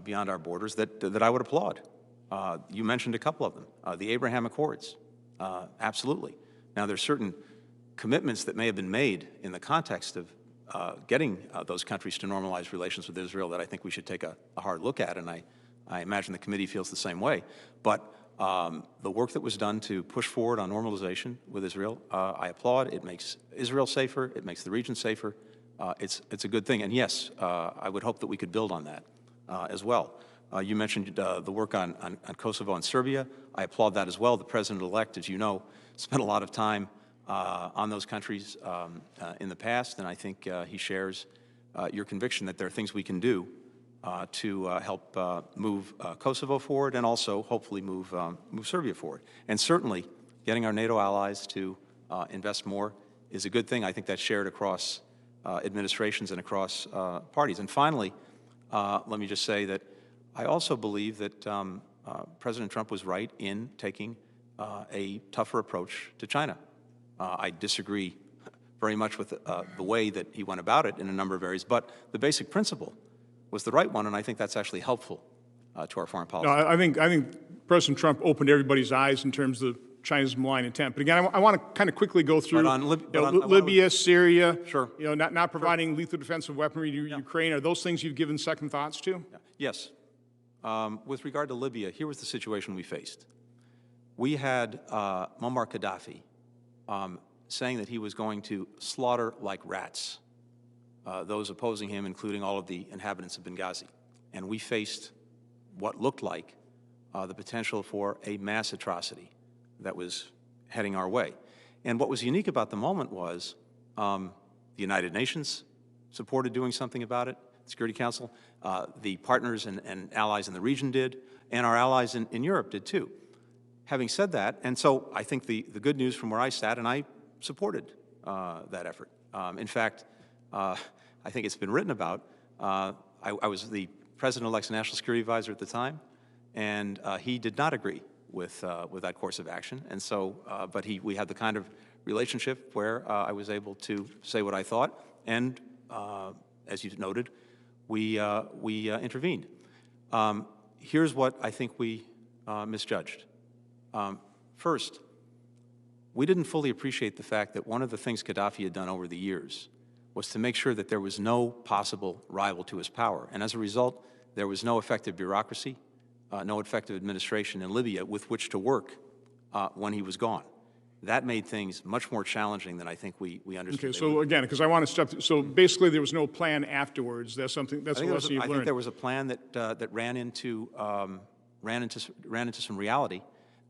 Speaker 5: beyond our borders that I would applaud. You mentioned a couple of them. The Abraham Accords, absolutely. Now, there's certain commitments that may have been made in the context of getting those countries to normalize relations with Israel that I think we should take a hard look at, and I imagine the committee feels the same way. But the work that was done to push forward on normalization with Israel, I applaud. It makes Israel safer. It makes the region safer. It's a good thing. And yes, I would hope that we could build on that as well. You mentioned the work on Kosovo and Serbia. I applaud that as well. The president-elect, as you know, spent a lot of time on those countries in the past, and I think he shares your conviction that there are things we can do to help move Kosovo forward and also hopefully move Serbia forward. And certainly getting our NATO allies to invest more is a good thing. I think that's shared across administrations and across parties. And finally, let me just say that I also believe that President Trump was right in taking a tougher approach to China. I disagree very much with the way that he went about it in a number of areas, but the basic principle was the right one, and I think that's actually helpful to our foreign policy.
Speaker 6: No, I think President Trump opened everybody's eyes in terms of China's malign intent. But again, I want to kind of quickly go through Libya, Syria,
Speaker 5: sure.
Speaker 6: Not providing lethal defensive weaponry to Ukraine. Are those things you've given second thoughts to?
Speaker 5: Yes. With regard to Libya, here was the situation we faced. We had Muammar Gaddafi saying that he was going to slaughter like rats those opposing him, including all of the inhabitants of Benghazi. And we faced what looked like the potential for a mass atrocity that was heading our way. And what was unique about the moment was the United Nations supported doing something about it, the Security Council, the partners and allies in the region did, and our allies in Europe did too. Having said that, and so I think the good news from where I sat, and I supported that effort. In fact, I think it's been written about, I was the President-elect's National Security Advisor at the time, and he did not agree with that course of action. And so, but we had the kind of relationship where I was able to say what I thought, and as you noted, we intervened. Here's what I think we misjudged. First, we didn't fully appreciate the fact that one of the things Gaddafi had done over the years was to make sure that there was no possible rival to his power. And as a result, there was no effective bureaucracy, no effective administration in Libya with which to work when he was gone. That made things much more challenging than I think we understood.
Speaker 6: Okay, so again, because I want to step, so basically there was no plan afterwards. That's something, that's a lesson you've learned.
Speaker 5: I think there was a plan that ran into some reality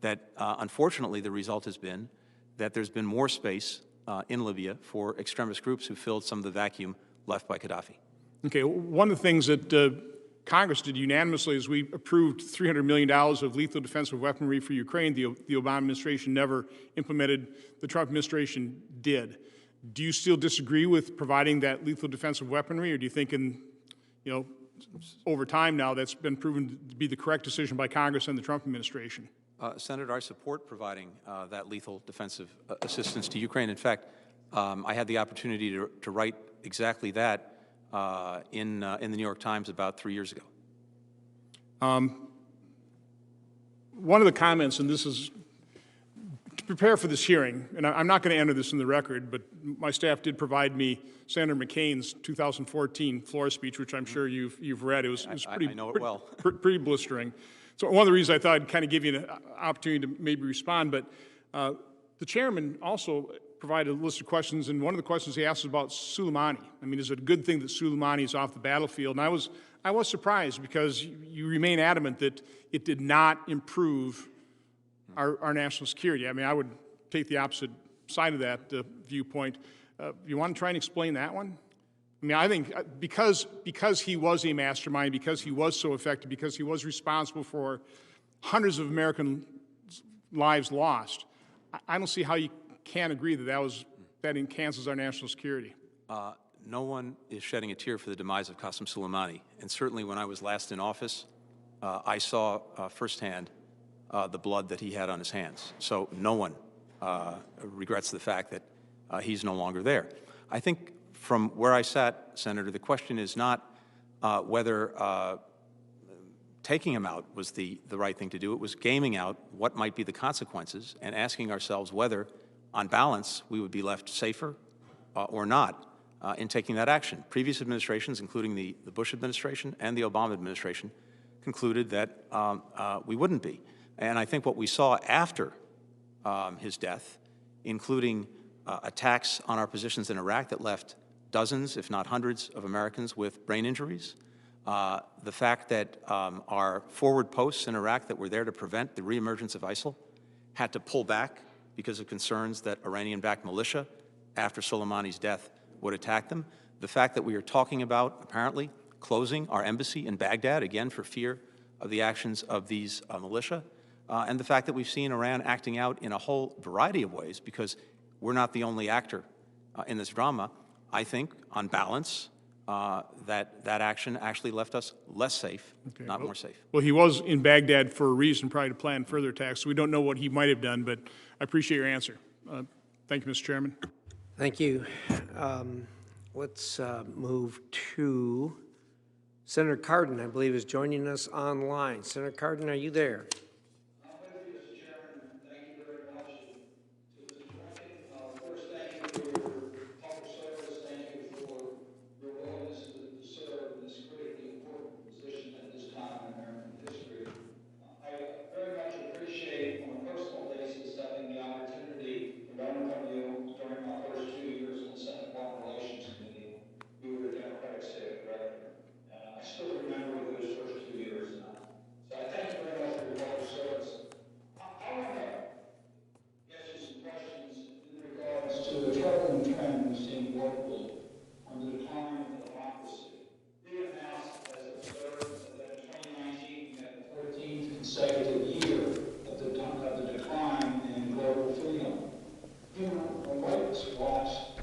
Speaker 5: that unfortunately the result has been that there's been more space in Libya for extremist groups who filled some of the vacuum left by Gaddafi.
Speaker 6: Okay, one of the things that Congress did unanimously is we approved $300 million of lethal defensive weaponry for Ukraine. The Obama administration never implemented. The Trump administration did. Do you still disagree with providing that lethal defensive weaponry, or do you think over time now that's been proven to be the correct decision by Congress and the Trump administration?
Speaker 5: Senator, I support providing that lethal defensive assistance to Ukraine. In fact, I had the opportunity to write exactly that in the New York Times about 3 years ago.
Speaker 6: One of the comments, and this is to prepare for this hearing, and I'm not going to enter this in the record, but my staff did provide me Senator McCain's 2014 floor speech, which I'm sure you've read. It was pretty,
Speaker 5: I know it well.
Speaker 6: pretty blistering. So one of the reasons I thought I'd kind of give you an opportunity to maybe respond, but the chairman also provided a list of questions, and one of the questions he asked was about Soleimani. I mean, is it a good thing that Soleimani is off the battlefield? And I was surprised because you remain adamant that it did not improve our national security. I mean, I would take the opposite side of that viewpoint. You want to try and explain that one? I mean, I think because he was a mastermind, because he was so effective, because he was responsible for hundreds of American lives lost, I don't see how you can agree that that enhances our national security.
Speaker 5: No one is shedding a tear for the demise of Qasem Soleimani, and certainly when I was last in office, I saw firsthand the blood that he had on his hands. So no one regrets the fact that he's no longer there. I think from where I sat, Senator, the question is not whether taking him out was the right thing to do. It was gaming out what might be the consequences and asking ourselves whether, on balance, we would be left safer or not in taking that action. Previous administrations, including the Bush administration and the Obama administration, concluded that we wouldn't be. And I think what we saw after his death, including attacks on our positions in Iraq that left dozens, if not hundreds, of Americans with brain injuries, the fact that our forward posts in Iraq that were there to prevent the reemergence of ISIL had to pull back because of concerns that Iranian-backed militia, after Soleimani's death, would attack them. The fact that we are talking about, apparently, closing our embassy in Baghdad, again, for fear of the actions of these militia, and the fact that we've seen Iran acting out in a whole variety of ways, because we're not the only actor in this drama. I think, on balance, that action actually left us less safe, not more safe.
Speaker 6: Well, he was in Baghdad for a reason, probably to plan further attacks. So we don't know what he might have done, but I appreciate your answer. Thank you, Mr. Chairman.
Speaker 2: Thank you. Let's move to Senator Cardin, I believe, is joining us online. Senator Cardin, are you there?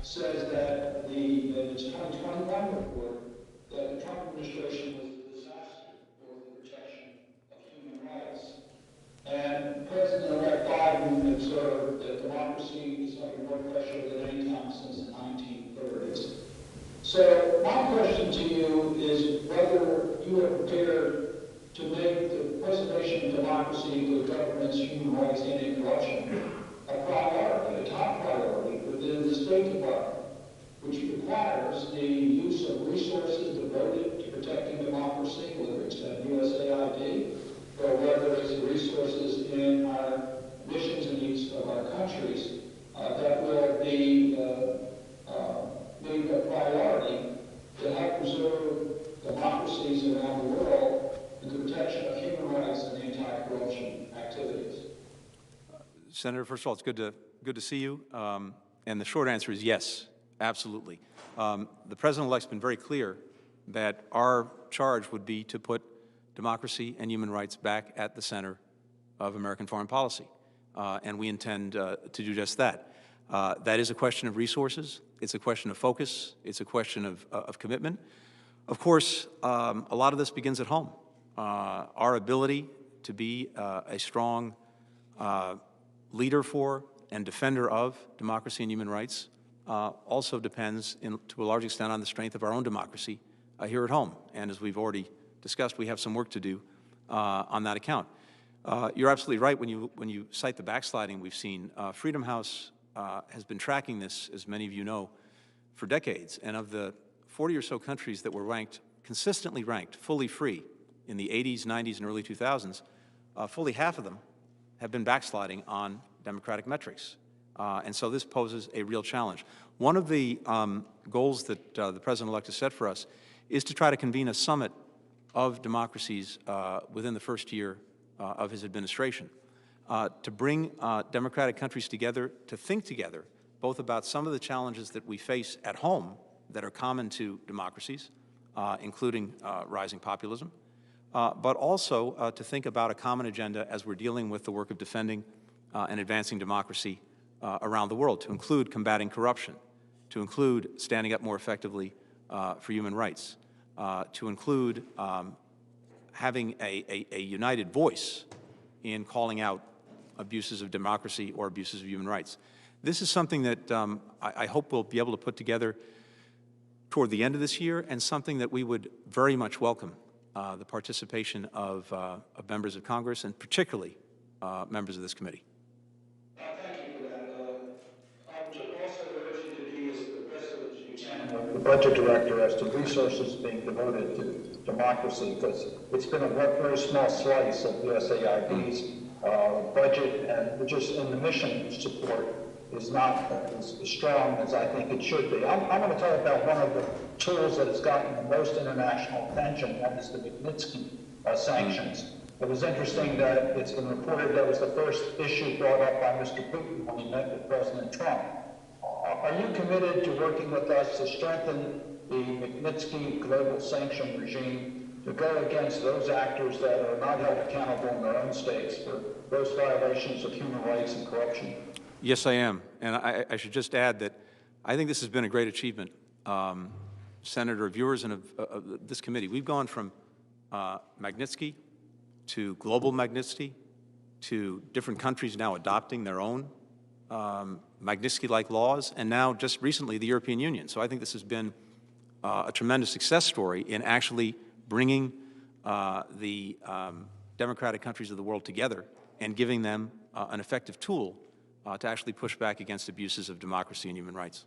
Speaker 7: Says that its 2021 report that the Trump administration was a disaster. democracy is under more pressure than any time since the 1930s. So my question to you is whether you are prepared to make the preservation of democracy, the government's human rights, anti-corruption a priority, a top priority within the State Department, which requires the use of resources devoted to protecting democracy, whether it's at USAID or whether it's the resources in our missions in each of our countries that will be made a priority to help preserve democracies around the world and the protection of human rights and anti-corruption activities.
Speaker 5: Senator, first of all, it's good to see you. And the short answer is yes, absolutely. The President-elect's been very clear that our charge would be to put democracy and human rights back at the center of American foreign policy. And we intend to do just that. That is a question of resources. It's a question of focus. It's a question of commitment. Of course, a lot of this begins at home. Our ability to be a strong leader for and defender of democracy and human rights also depends, to a large extent, on the strength of our own democracy here at home. And as we've already discussed, we have some work to do on that account. You're absolutely right when you cite the backsliding we've seen. Freedom House has been tracking this, as many of you know, for decades. And of the 40 or so countries that were consistently ranked fully free in the 80s, 90s, and early 2000s, fully half of them have been backsliding on democratic metrics. And so this poses a real challenge. One of the goals that the President-elect has set for us is to try to convene a summit of democracies within the first year of his administration, to bring democratic countries together, to think together, both about some of the challenges that we face at home that are common to democracies, including rising populism, but also to think about a common agenda as we're dealing with the work of defending and advancing democracy around the world, to include combating corruption, to include standing up more effectively for human rights, to include having a united voice in calling out abuses of democracy or abuses of human rights. This is something that I hope we'll be able to put together toward the end of this year, and something that we would very much welcome the participation of members of Congress, and particularly members of this committee.
Speaker 7: Thank you for that. I would also urge you to be as aggressive as you can with the budget director as to resources being devoted to democracy, because it's been a very small slice of USAID's budget, and just in the mission support is not as strong as I think it should be. I'm going to talk about one of the tools that has gotten the most international attention, that is the Magnitsky sanctions. It was interesting that it's been reported that was the first issue brought up by Mr. Putin when he met with President Trump. Are you committed to working with us to strengthen the Magnitsky global sanction regime to go against those actors that are not held accountable in their own states for those violations of human rights and corruption?
Speaker 5: Yes, I am. And I should just add that I think this has been a great achievement, Senator, of yours and of this committee. We've gone from Magnitsky to global Magnitsky to different countries now adopting their own Magnitsky-like laws, and now just recently the European Union. So I think this has been a tremendous success story in actually bringing the democratic countries of the world together and giving them an effective tool to actually push back against abuses of democracy and human rights.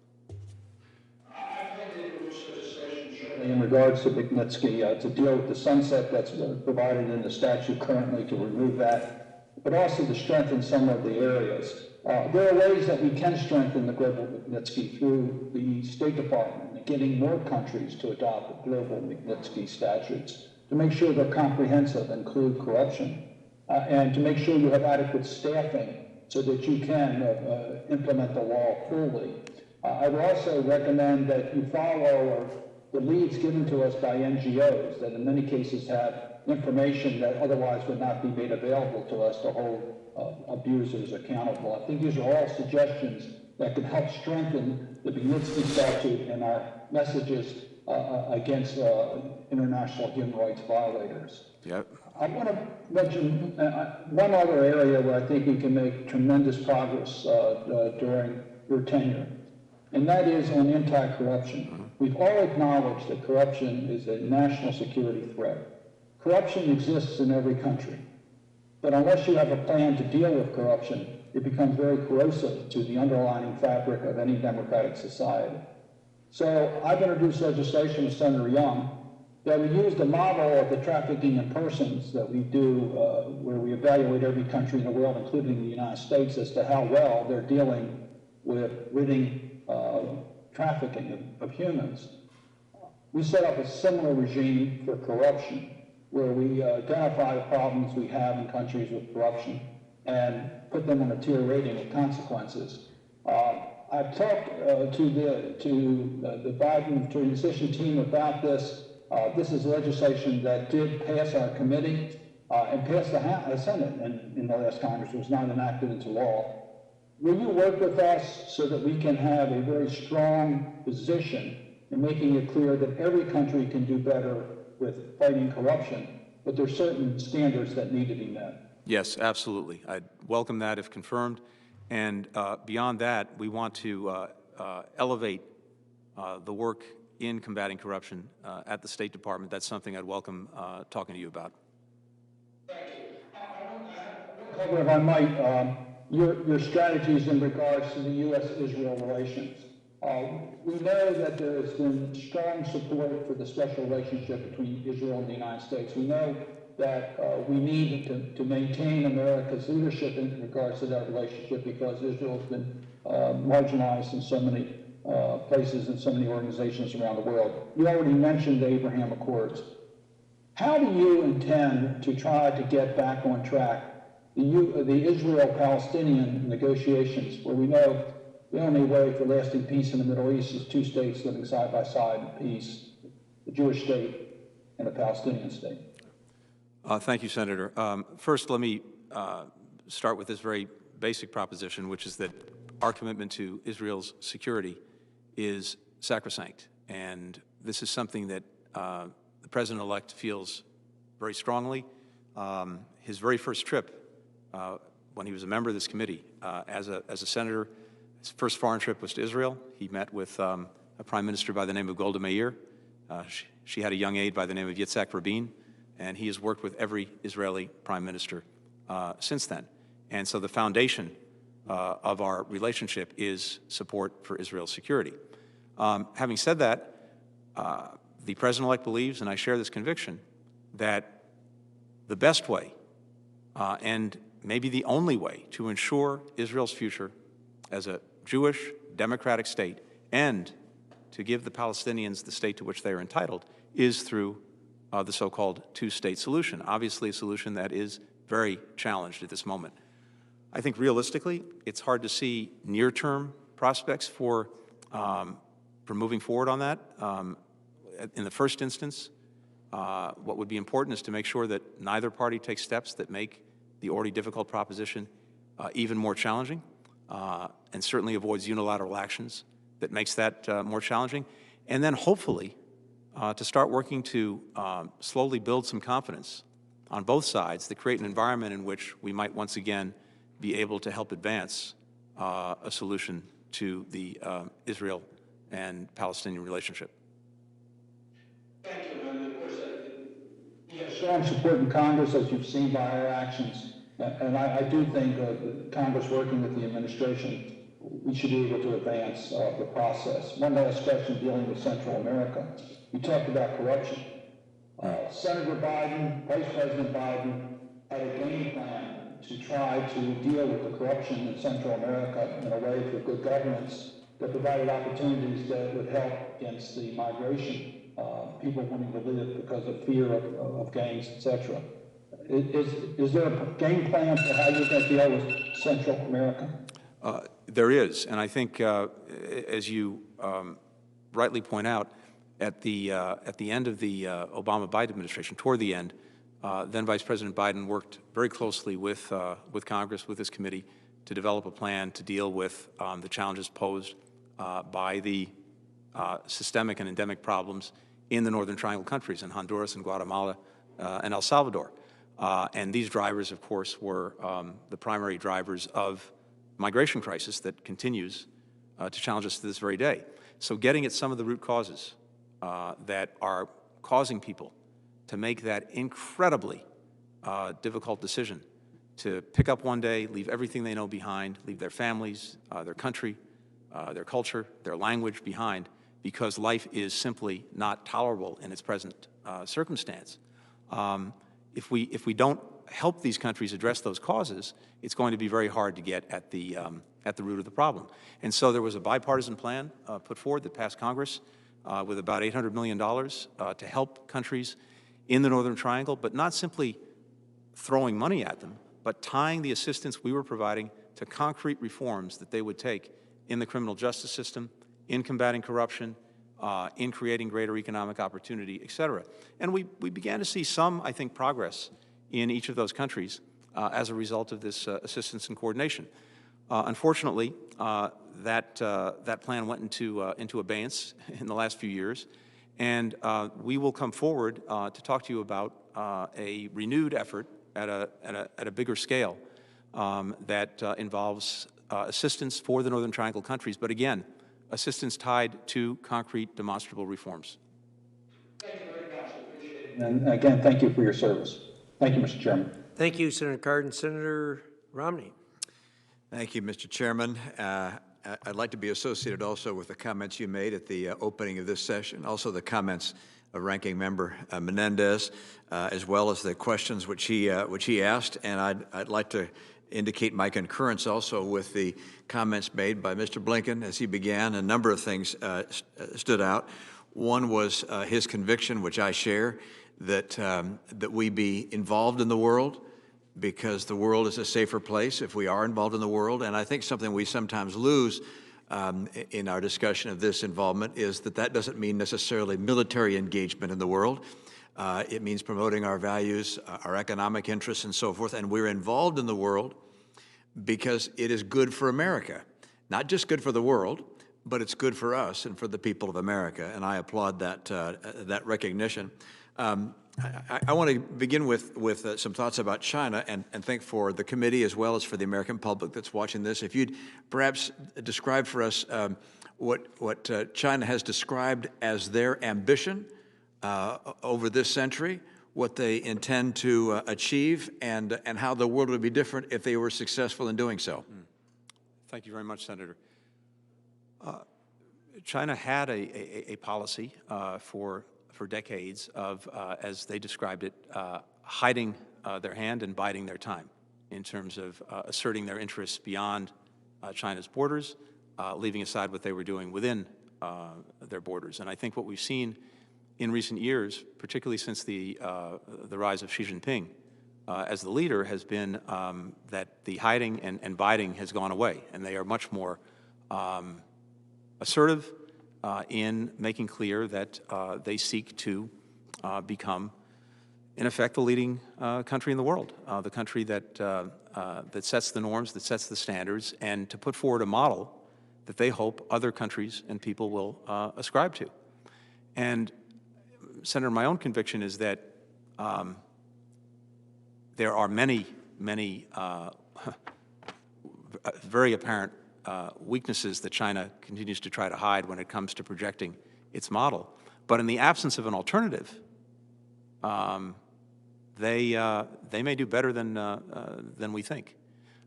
Speaker 8: In regards to Magnitsky, to deal with the sunset that's provided in the statute currently, to remove that, but also to strengthen some of the areas. There are ways that we can strengthen the global Magnitsky through the State Department, getting more countries to adopt global Magnitsky statutes, to make sure they're comprehensive, include corruption, and to make sure you have adequate staffing so that you can implement the law fully. I would also recommend that you follow the leads given to us by NGOs that in many cases have information that otherwise would not be made available to us to hold abusers accountable. I think these are all suggestions that can help strengthen the Magnitsky statute and our messages against international human rights violators.
Speaker 5: Yep.
Speaker 8: I want to mention one other area where I think we can make tremendous progress during your tenure, and that is on anti-corruption. We've all acknowledged that corruption is a national security threat. Corruption exists in every country, but unless you have a plan to deal with corruption, it becomes very corrosive to the underlying fabric of any democratic society. So I've introduced legislation with Senator Young that we use the model of the trafficking in persons that we do, where we evaluate every country in the world, including the United States, as to how well they're dealing with ridding trafficking of humans. We set up a similar regime for corruption, where we identify the problems we have in countries with corruption and put them on a tier rating of consequences. I've talked to the Biden transition team about this. This is legislation that did pass our committee and passed the Senate in the last Congress. It was not enacted into law. Will you work with us so that we can have a very strong position in making it clear that every country can do better with fighting corruption, but there are certain standards that need to be met?
Speaker 5: Yes, absolutely. I'd welcome that if confirmed. And beyond that, we want to elevate the work in combating corruption at the State Department. That's something I'd welcome talking to you about.
Speaker 8: Thank you. Cover, if I might, your strategies in regards to the U.S.-Israel relations. We know that there has been strong support for the special relationship between Israel and the United States. We know that we need to maintain America's leadership in regards to that relationship because Israel has been marginalized in so many places and so many organizations around the world. You already mentioned the Abraham Accords. How do you intend to try to get back on track the Israel-Palestinian negotiations, where we know the only way for lasting peace in the Middle East is two states living side by side in peace, the Jewish state and a Palestinian state?
Speaker 5: Thank you, Senator. First, let me start with this very basic proposition, which is that our commitment to Israel's security is sacrosanct. And this is something that the President-elect feels very strongly. His very first trip, when he was a member of this committee, as a senator, his first foreign trip was to Israel. He met with a prime minister by the name of Golda Meir. She had a young aide by the name of Yitzhak Rabin. And he has worked with every Israeli prime minister since then. And so the foundation of our relationship is support for Israel's security. Having said that, the President-elect believes, and I share this conviction, that the best way and maybe the only way to ensure Israel's future as a Jewish democratic state and to give the Palestinians the state to which they are entitled is through the so-called two-state solution, obviously a solution that is very challenged at this moment. I think realistically, it's hard to see near-term prospects for moving forward on that. In the first instance, what would be important is to make sure that neither party takes steps that make the already difficult proposition even more challenging, and certainly avoids unilateral actions that makes that more challenging. And then hopefully, to start working to slowly build some confidence on both sides to create an environment in which we might once again be able to help advance a solution to the Israel and Palestinian relationship.
Speaker 8: Thank you. And of course, we have strong support in Congress, as you've seen by our actions. And I do think Congress working with the administration, we should be able to advance the process. One last question dealing with Central America. You talked about corruption. Senator Biden, Vice President Biden, had a game plan to try to deal with the corruption in Central America in a way for good governance that provided opportunities that would help against the migration, people wanting to live because of fear of gangs, etc. Is there a game plan for how you're going to deal with Central America?
Speaker 5: There is, and I think, as you rightly point out, at the end of the Obama-Biden administration, toward the end, then Vice President Biden worked very closely with Congress, with this committee, to develop a plan to deal with the challenges posed by the systemic and endemic problems in the Northern Triangle countries, in Honduras and Guatemala and El Salvador. And these drivers, of course, were the primary drivers of migration crisis that continues to challenge us to this very day. So getting at some of the root causes that are causing people to make that incredibly difficult decision to pick up one day, leave everything they know behind, leave their families, their country, their culture, their language behind, because life is simply not tolerable in its present circumstance. If we don't help these countries address those causes, it's going to be very hard to get at the root of the problem. And so there was a bipartisan plan put forward that passed Congress with about $800 million to help countries in the Northern Triangle, but not simply throwing money at them, but tying the assistance we were providing to concrete reforms that they would take in the criminal justice system, in combating corruption, in creating greater economic opportunity, et cetera. And we began to see some, I think, progress in each of those countries as a result of this assistance and coordination. Unfortunately, that plan went into abeyance in the last few years, and we will come forward to talk to you about a renewed effort at a bigger scale that involves assistance for the Northern Triangle countries, but again, assistance tied to concrete, demonstrable reforms.
Speaker 7: Thank you very much. Appreciate it.
Speaker 8: And again, thank you for your service. Thank you, Mr. Chairman.
Speaker 2: Thank you, Senator Cardin. Senator Romney.
Speaker 9: Thank you, Mr. Chairman. I'd like to be associated also with the comments you made at the opening of this session, also the comments of Ranking Member Menendez, as well as the questions which he asked. And I'd like to indicate my concurrence also with the comments made by Mr. Blinken as he began. A number of things stood out. One was his conviction, which I share, that we be involved in the world, because the world is a safer place if we are involved in the world. And I think something we sometimes lose in our discussion of this involvement is that doesn't mean necessarily military engagement in the world. It means promoting our values, our economic interests, and so forth. And we're involved in the world because it is good for America. Not just good for the world, but it's good for us and for the people of America. And I applaud that recognition. I want to begin with some thoughts about China and think for the committee as well as for the American public that's watching this. If you'd perhaps describe for us what China has described as their ambition over this century, what they intend to achieve, and how the world would be different if they were successful in doing so.
Speaker 5: Thank you very much, Senator. China had a policy for decades of, as they described it, hiding their hand and biding their time in terms of asserting their interests beyond China's borders, leaving aside what they were doing within their borders. And I think what we've seen in recent years, particularly since the rise of Xi Jinping as the leader, has been that the hiding and biding has gone away, and they are much more assertive in making clear that they seek to become, in effect, the leading country in the world, the country that sets the norms, that sets the standards, and to put forward a model that they hope other countries and people will ascribe to. And, Senator, my own conviction is that there are many very apparent weaknesses that China continues to try to hide when it comes to projecting its model. But in the absence of an alternative, they may do better than we think.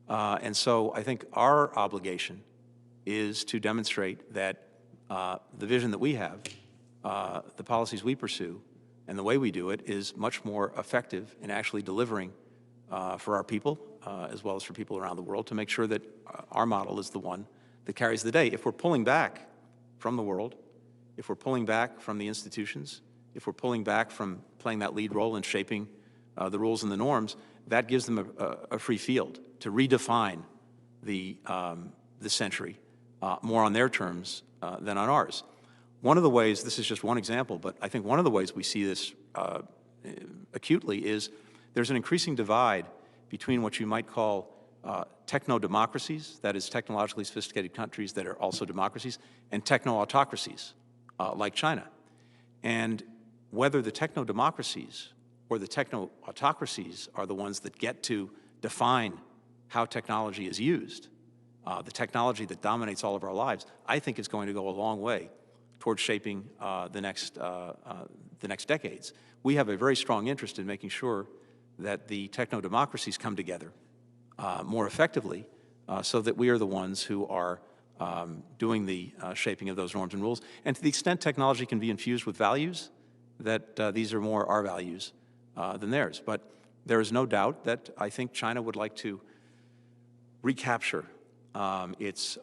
Speaker 5: And so I think our obligation is to demonstrate that the vision that we have, the policies we pursue, and the way we do it is much more effective in actually delivering for our people, as well as for people around the world, to make sure that our model is the one that carries the day. If we're pulling back from the world, if we're pulling back from the institutions, if we're pulling back from playing that lead role in shaping the rules and the norms, that gives them a free field to redefine the century more on their terms than on ours. One of the ways, this is just one example, but I think one of the ways we see this acutely is there's an increasing divide between what you might call techno-democracies, that is technologically sophisticated countries that are also democracies, and techno-autocracies like China. And whether the techno-democracies or the techno-autocracies are the ones that get to define how technology is used, the technology that dominates all of our lives, I think is going to go a long way towards shaping the next decades. We have a very strong interest in making sure that the techno-democracies come together more effectively so that we are the ones who are doing the shaping of those norms and rules. And to the extent technology can be infused with values, that these are more our values than theirs. But there is no doubt that I think China would like to recapture its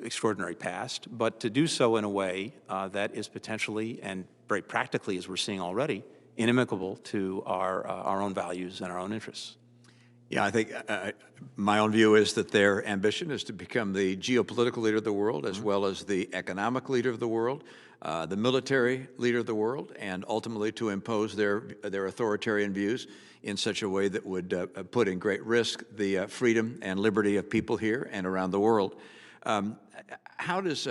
Speaker 5: extraordinary past, but to do so in a way that is potentially and very practically, as we're seeing already, inimical to our own values and our own interests.
Speaker 9: Yeah, I think my own view is that their ambition is to become the geopolitical leader of the world, as well as the economic leader of the world, the military leader of the world, and ultimately to impose their authoritarian views in such a way that would put in great risk the freedom and liberty of people here and around the world. How does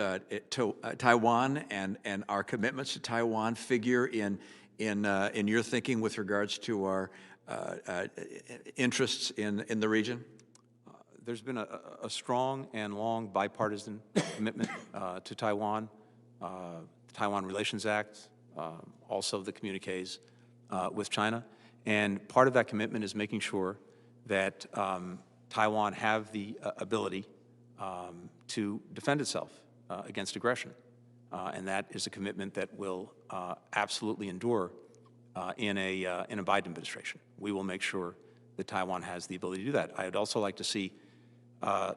Speaker 9: Taiwan and our commitments to Taiwan figure in your thinking with regards to our interests in the region?
Speaker 5: There's been a strong and long bipartisan commitment to Taiwan, the Taiwan Relations Act, also the communiques with China. And part of that commitment is making sure that Taiwan have the ability to defend itself against aggression. And that is a commitment that will absolutely endure in a Biden administration. We will make sure that Taiwan has the ability to do that. I'd also like to see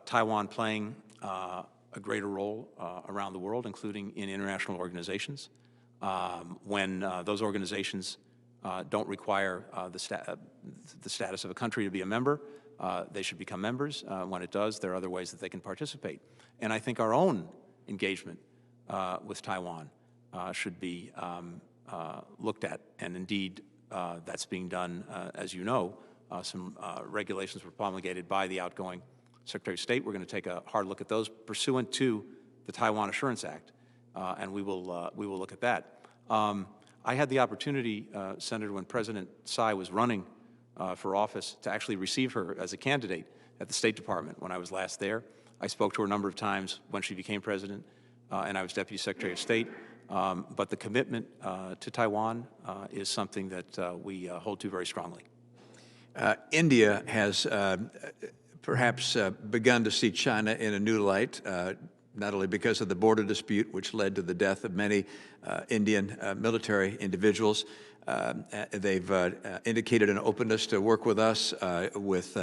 Speaker 5: Taiwan playing a greater role around the world, including in international organizations. When those organizations don't require the status of a country to be a member, they should become members. When it does, there are other ways that they can participate. And I think our own engagement with Taiwan should be looked at, and indeed that's being done, as you know. Some regulations were promulgated by the outgoing Secretary of State. We're going to take a hard look at those pursuant to the Taiwan Assurance Act, and we will look at that. I had the opportunity, Senator, when President Tsai was running for office, to actually receive her as a candidate at the State Department when I was last there. I spoke to her a number of times when she became president, and I was Deputy Secretary of State. But the commitment to Taiwan is something that we hold to very strongly.
Speaker 9: India has perhaps begun to see China in a new light, not only because of the border dispute, which led to the death of many Indian military individuals. They've indicated an openness to work with us with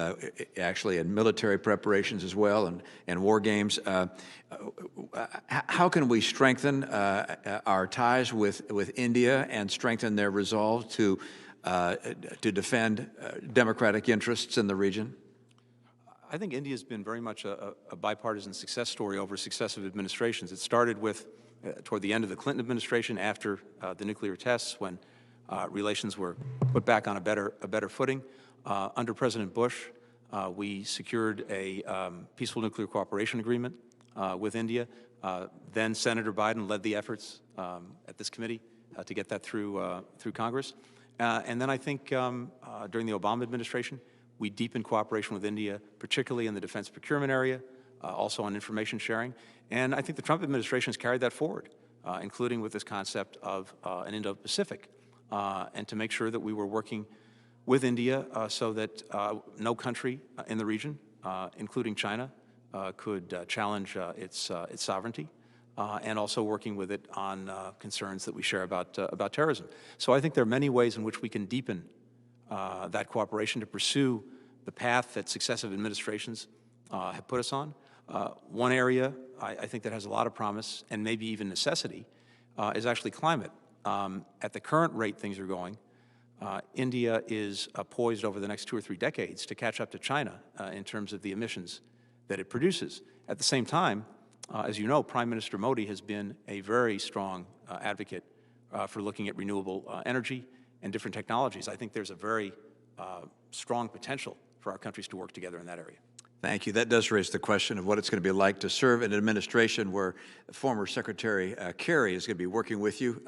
Speaker 9: actually in military preparations as well and war games. How can we strengthen our ties with India and strengthen their resolve to defend democratic interests in the region?
Speaker 5: I think India has been very much a bipartisan success story over successive administrations. It started with, toward the end of the Clinton administration, after the nuclear tests, when relations were put back on a better footing. Under President Bush, we secured a peaceful nuclear cooperation agreement with India. Then Senator Biden led the efforts at this committee to get that through Congress. And then I think during the Obama administration, we deepened cooperation with India, particularly in the defense procurement area, also on information sharing. And I think the Trump administration has carried that forward, including with this concept of an Indo-Pacific, and to make sure that we were working with India so that no country in the region, including China, could challenge its sovereignty, and also working with it on concerns that we share about terrorism. So I think there are many ways in which we can deepen that cooperation to pursue the path that successive administrations have put us on. One area I think that has a lot of promise and maybe even necessity is actually climate. At the current rate things are going, India is poised over the next 2 or 3 decades to catch up to China in terms of the emissions that it produces. At the same time, as you know, Prime Minister Modi has been a very strong advocate for looking at renewable energy and different technologies. I think there's a very strong potential for our countries to work together in that area.
Speaker 9: Thank you. That does raise the question of what it's going to be like to serve in an administration where former Secretary Kerry is going to be working with you.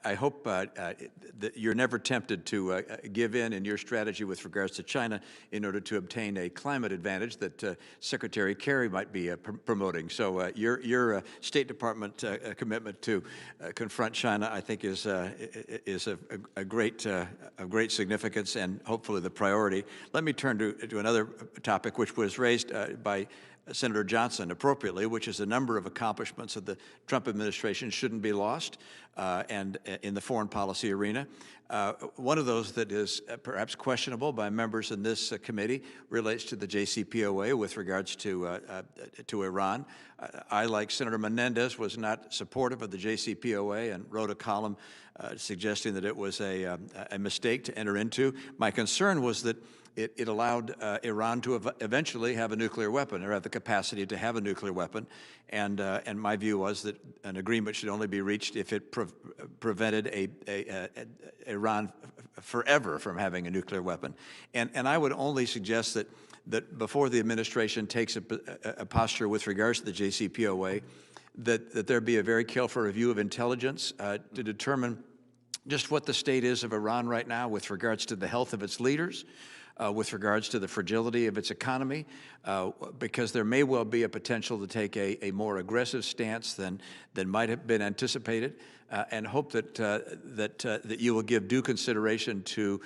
Speaker 9: I hope that you're never tempted to give in your strategy with regards to China in order to obtain a climate advantage that Secretary Kerry might be promoting. So your State Department commitment to confront China, I think, is a great significance and hopefully the priority. Let me turn to another topic which was raised by Senator Johnson appropriately, which is a number of accomplishments of the Trump administration shouldn't be lost and in the foreign policy arena. One of those that is perhaps questionable by members in this committee relates to the JCPOA with regards to Iran. I, like Senator Menendez, was not supportive of the JCPOA and wrote a column suggesting that it was a mistake to enter into. My concern was that it allowed Iran to eventually have a nuclear weapon, or have the capacity to have a nuclear weapon. And my view was that an agreement should only be reached if it prevented Iran forever from having a nuclear weapon. And I would only suggest that before the administration takes a posture with regards to the JCPOA, that there be a very careful review of intelligence to determine just what the state is of Iran right now with regards to the health of its leaders, with regards to the fragility of its economy, because there may well be a potential to take a more aggressive stance than might have been anticipated, and hope that you will give due consideration to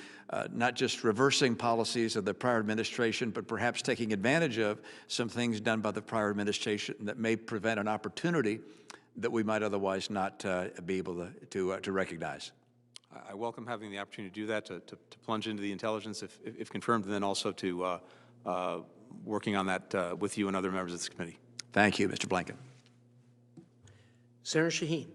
Speaker 9: not just reversing policies of the prior administration, but perhaps taking advantage of some things done by the prior administration that may prevent an opportunity that we might otherwise not be able to recognize.
Speaker 5: I welcome having the opportunity to do that, to plunge into the intelligence if confirmed, and then also to working on that with you and other members of this committee.
Speaker 9: Thank you, Mr. Blinken.
Speaker 2: Senator Shaheen.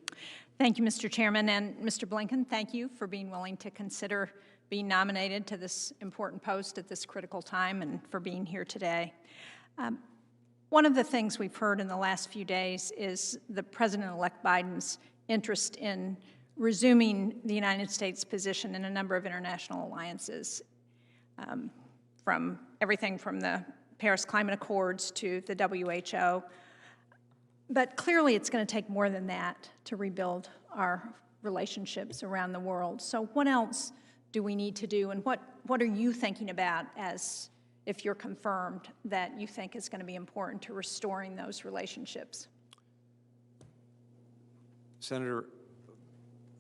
Speaker 10: Thank you, Mr. Chairman. And Mr. Blinken, thank you for being willing to consider being nominated to this important post at this critical time and for being here today. One of the things we've heard in the last few days is the President-elect Biden's interest in resuming the United States' position in a number of international alliances, from everything from the Paris Climate Accords to the WHO. But clearly it's going to take more than that to rebuild our relationships around the world. So what else do we need to do, and what are you thinking about as, if you're confirmed, that you think is going to be important to restoring those relationships?
Speaker 5: Senator,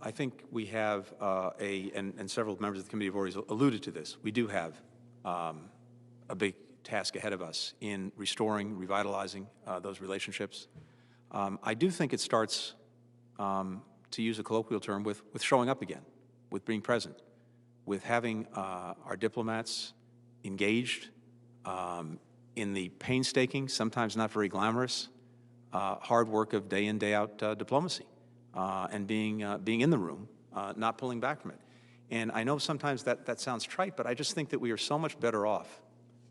Speaker 5: I think we have and several members of the committee have already alluded to this, we do have a big task ahead of us in restoring, revitalizing those relationships. I do think it starts, to use a colloquial term, with showing up again, with being present, with having our diplomats engaged in the painstaking, sometimes not very glamorous, hard work of day in, day out diplomacy. And being in the room, not pulling back from it. And I know sometimes that sounds trite, but I just think that we are so much better off,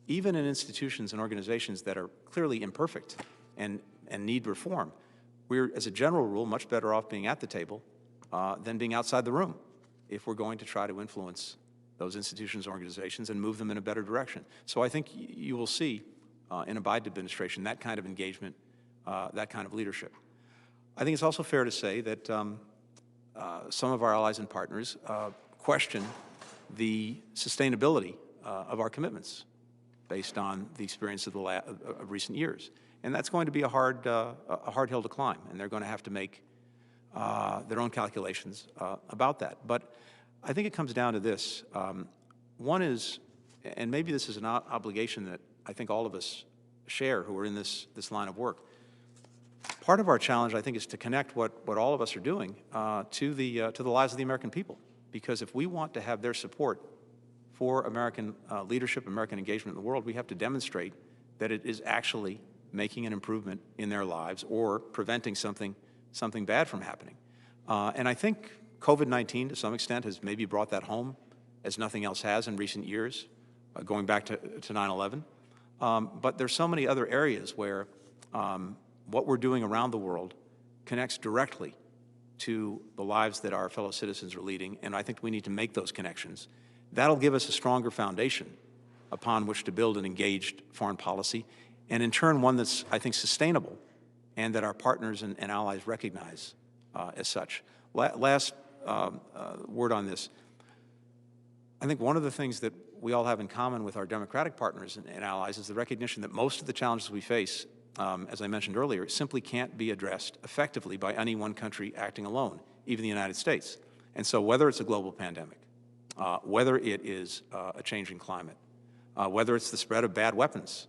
Speaker 5: even in institutions and organizations that are clearly imperfect and need reform. We're, as a general rule, much better off being at the table than being outside the room if we're going to try to influence those institutions and organizations and move them in a better direction. So I think you will see in a Biden administration that kind of engagement, that kind of leadership. I think it's also fair to say that some of our allies and partners question the sustainability of our commitments based on the experience of of recent years. And that's going to be a hard hill to climb, and they're going to have to make their own calculations about that. But I think it comes down to this. One is, and maybe this is an obligation that I think all of us share who are in this line of work, part of our challenge, I think, is to connect what all of us are doing to the lives of the American people. Because if we want to have their support for American leadership, American engagement in the world, we have to demonstrate that it is actually making an improvement in their lives or preventing something bad from happening. And I think COVID-19, to some extent, has maybe brought that home as nothing else has in recent years, going back to 9/11. But there's so many other areas where what we're doing around the world connects directly to the lives that our fellow citizens are leading, and I think we need to make those connections. That'll give us a stronger foundation upon which to build an engaged foreign policy, and in turn one that's, I think, sustainable and that our partners and allies recognize as such. Last word on this. I think one of the things that we all have in common with our democratic partners and allies is the recognition that most of the challenges we face, as I mentioned earlier, simply can't be addressed effectively by any one country acting alone, even the United States. And so whether it's a global pandemic, whether it is a changing climate, whether it's the spread of bad weapons,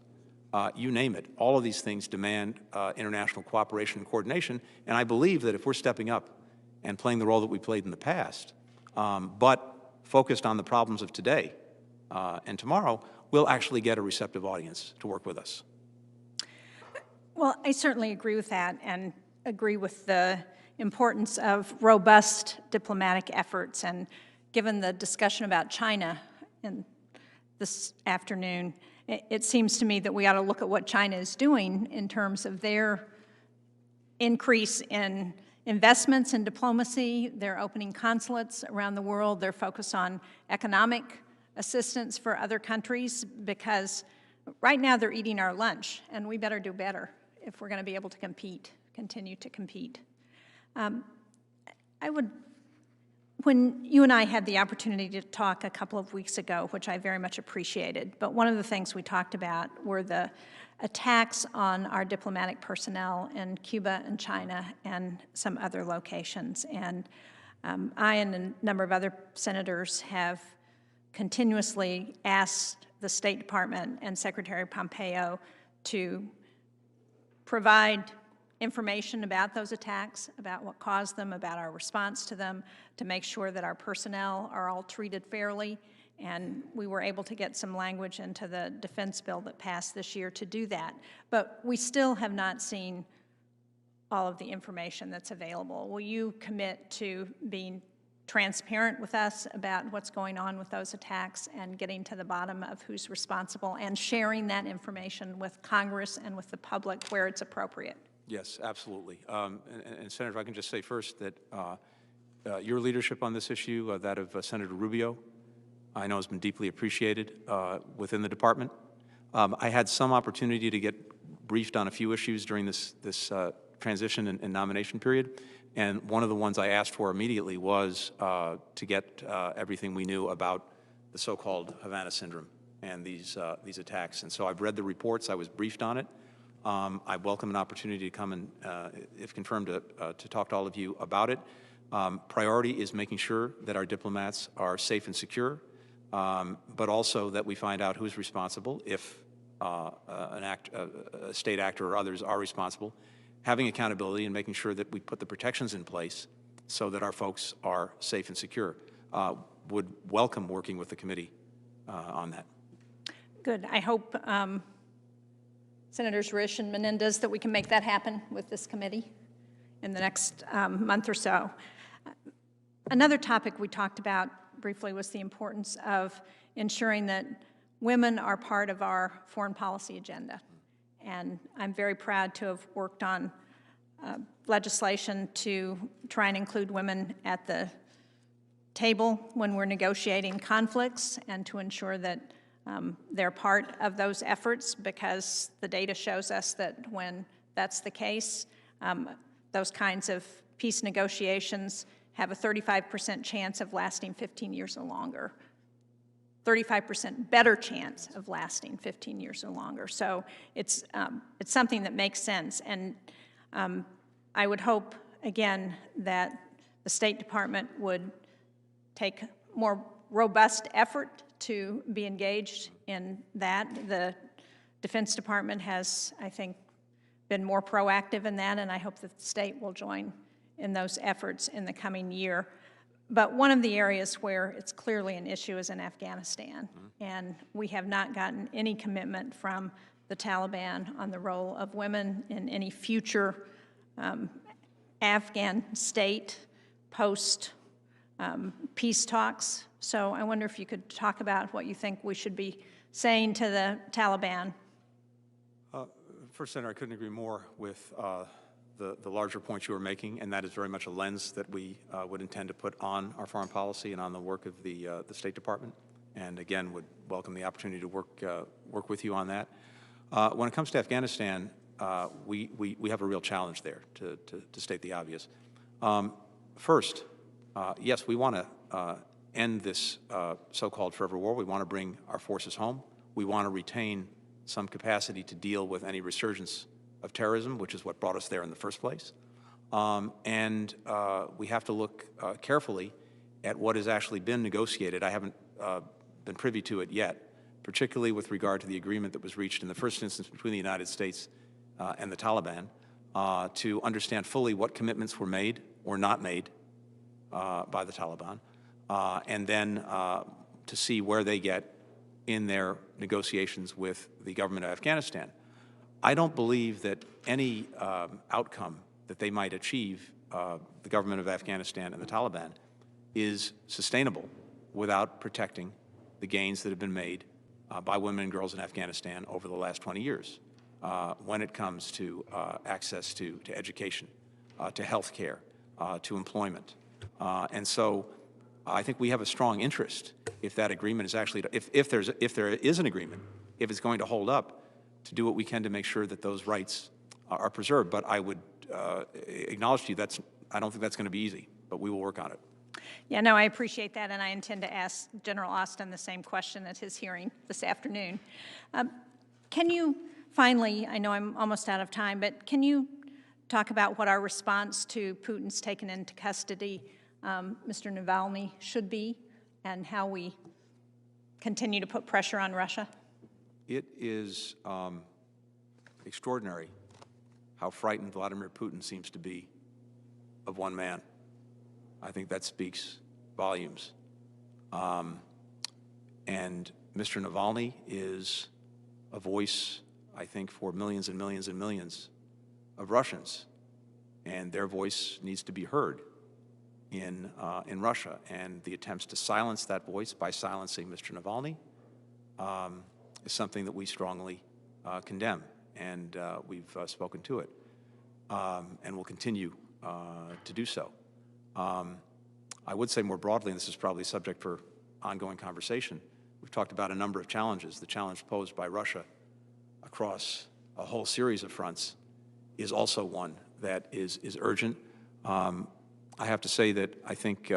Speaker 5: you name it, all of these things demand international cooperation and coordination. And I believe that if we're stepping up and playing the role that we played in the past, but focused on the problems of today and tomorrow, we'll actually get a receptive audience to work with us.
Speaker 10: Well, I certainly agree with that and agree with the importance of robust diplomatic efforts. And given the discussion about China this afternoon, it seems to me that we ought to look at what China is doing in terms of their increase in investments in diplomacy, their opening consulates around the world, their focus on economic assistance for other countries, because right now they're eating our lunch, and we better do better if we're going to be able to continue to compete. When you and I had the opportunity to talk a couple of weeks ago, which I very much appreciated, but one of the things we talked about were the attacks on our diplomatic personnel in Cuba and China and some other locations. And I and a number of other senators have continuously asked the State Department and Secretary Pompeo to provide information about those attacks, about what caused them, about our response to them, to make sure that our personnel are all treated fairly. And we were able to get some language into the defense bill that passed this year to do that. But we still have not seen all of the information that's available. Will you commit to being transparent with us about what's going on with those attacks and getting to the bottom of who's responsible and sharing that information with Congress and with the public where it's appropriate?
Speaker 5: Yes, absolutely. And Senator, if I can just say first that your leadership on this issue, that of Senator Rubio, I know has been deeply appreciated within the department. I had some opportunity to get briefed on a few issues during this transition and nomination period, and one of the ones I asked for immediately was to get everything we knew about the so-called Havana syndrome and these attacks. And so I've read the reports. I was briefed on it. I welcome an opportunity to come and, if confirmed, to talk to all of you about it. Priority is making sure that our diplomats are safe and secure, but also that we find out who's responsible if a state actor or others are responsible, having accountability and making sure that we put the protections in place so that our folks are safe and secure. Would welcome working with the committee on that.
Speaker 10: Good. I hope Senators Risch and Menendez that we can make that happen with this committee in the next month or so. Another topic we talked about briefly was the importance of ensuring that women are part of our foreign policy agenda. And I'm very proud to have worked on legislation to try and include women at the table when we're negotiating conflicts and to ensure that they're part of those efforts, because the data shows us that when that's the case, those kinds of peace negotiations have a 35% chance of lasting 15 years or longer. 35% better chance of lasting 15 years or longer. So it's something that makes sense. And I would hope, again, that the State Department would take more robust effort to be engaged in that. The Defense Department has, I think, been more proactive in that, and I hope that the state will join in those efforts in the coming year. But one of the areas where it's clearly an issue is in Afghanistan, and we have not gotten any commitment from the Taliban on the role of women in any future Afghan state post-peace talks. So I wonder if you could talk about what you think we should be saying to the Taliban.
Speaker 5: First, Senator, I couldn't agree more with the larger points you were making, and that is very much a lens that we would intend to put on our foreign policy and on the work of the State Department. and again, would welcome the opportunity to work with you on that. When it comes to Afghanistan, we have a real challenge there, to state the obvious. First, yes, we want to end this so-called forever war. We want to bring our forces home. We want to retain some capacity to deal with any resurgence of terrorism, which is what brought us there in the first place. And we have to look carefully at what has actually been negotiated. I haven't been privy to it yet, particularly with regard to the agreement that was reached in the first instance between the United States and the Taliban, to understand fully what commitments were made or not made by the Taliban, and then to see where they get in their negotiations with the government of Afghanistan. I don't believe that any outcome that they might achieve, the government of Afghanistan and the Taliban, is sustainable without protecting the gains that have been made by women and girls in Afghanistan over the last 20 years when it comes to access to education, to health care, to employment. And so I think we have a strong interest, if that agreement is actually, if there is an agreement, if it's going to hold up, to do what we can to make sure that those rights are preserved. But I would acknowledge to you I don't think that's going to be easy, but we will work on it.
Speaker 10: Yeah, no, I appreciate that, and I intend to ask General Austin the same question at his hearing this afternoon. Can you finally, I know I'm almost out of time, but can you talk about what our response to Putin's taken into custody Mr. Navalny should be, and how we continue to put pressure on Russia?
Speaker 5: It is extraordinary how frightened Vladimir Putin seems to be of one man. I think that speaks volumes. And Mr. Navalny is a voice, I think, for millions and millions and millions of Russians, and their voice needs to be heard in Russia. And the attempts to silence that voice by silencing Mr. Navalny is something that we strongly condemn, and we've spoken to it, and will continue to do so. I would say more broadly, and this is probably a subject for ongoing conversation, we've talked about a number of challenges. The challenge posed by Russia across a whole series of fronts is also one that is urgent. I have to say that I think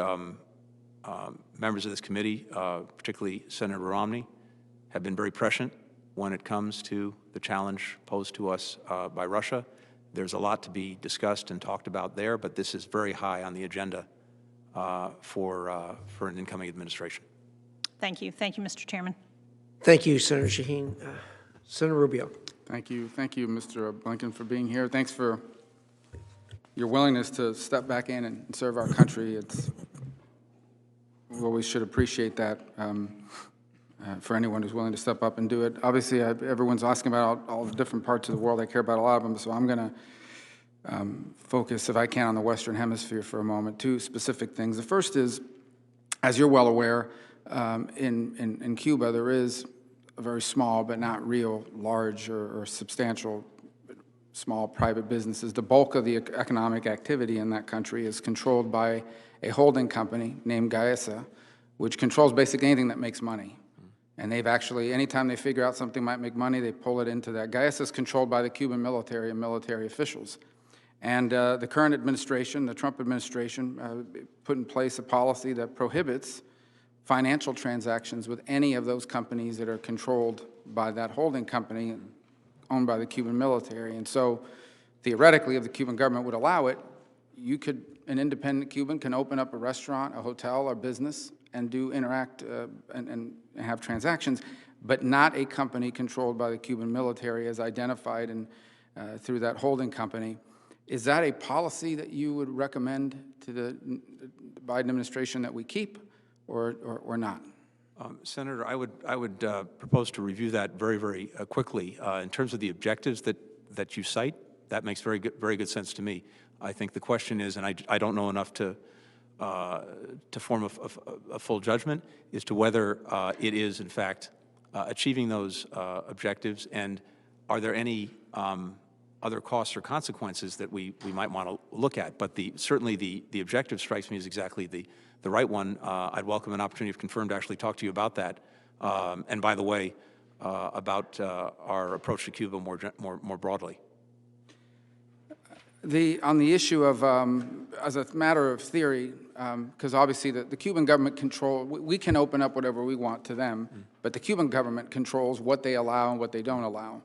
Speaker 5: members of this committee, particularly Senator Romney, have been very prescient when it comes to the challenge posed to us by Russia. There's a lot to be discussed and talked about there, but this is very high on the agenda for an incoming administration.
Speaker 10: Thank you. Thank you, Mr. Chairman.
Speaker 2: Thank you, Senator Shaheen. Senator Rubio.
Speaker 11: Thank you. Thank you, Mr. Blinken, for being here. Thanks for your willingness to step back in and serve our country. We always should appreciate that for anyone who's willing to step up and do it. Obviously, everyone's asking about all the different parts of the world. I care about a lot of them, so I'm going to focus, if I can, on the Western Hemisphere for a moment. Two specific things. The first is, as you're well aware, in Cuba, there is a very small but not real large or substantial small private businesses. The bulk of the economic activity in that country is controlled by a holding company named Gaesa, which controls basically anything that makes money. And they've actually, anytime they figure out something might make money, they pull it into that. Gaesa is controlled by the Cuban military and military officials. And the current administration, the Trump administration, put in place a policy that prohibits financial transactions with any of those companies that are controlled by that holding company owned by the Cuban military. And so, theoretically, if the Cuban government would allow it, an independent Cuban can open up a restaurant, a hotel, or business and interact and have transactions, but not a company controlled by the Cuban military as identified through that holding company. Is that a policy that you would recommend to the Biden administration that we keep, or not?
Speaker 5: Senator, I would propose to review that very, very quickly. In terms of the objectives that you cite, that makes very good sense to me. I think the question is, and I don't know enough to form a full judgment as to whether it is, in fact, achieving those objectives, and are there any other costs or consequences that we might want to look at. But certainly the objective strikes me as exactly the right one. I'd welcome an opportunity, if confirmed, to actually talk to you about that. And by the way, about our approach to Cuba more broadly.
Speaker 11: On the issue of, as a matter of theory, because obviously the Cuban government we can open up whatever we want to them, but the Cuban government controls what they allow and what they don't allow.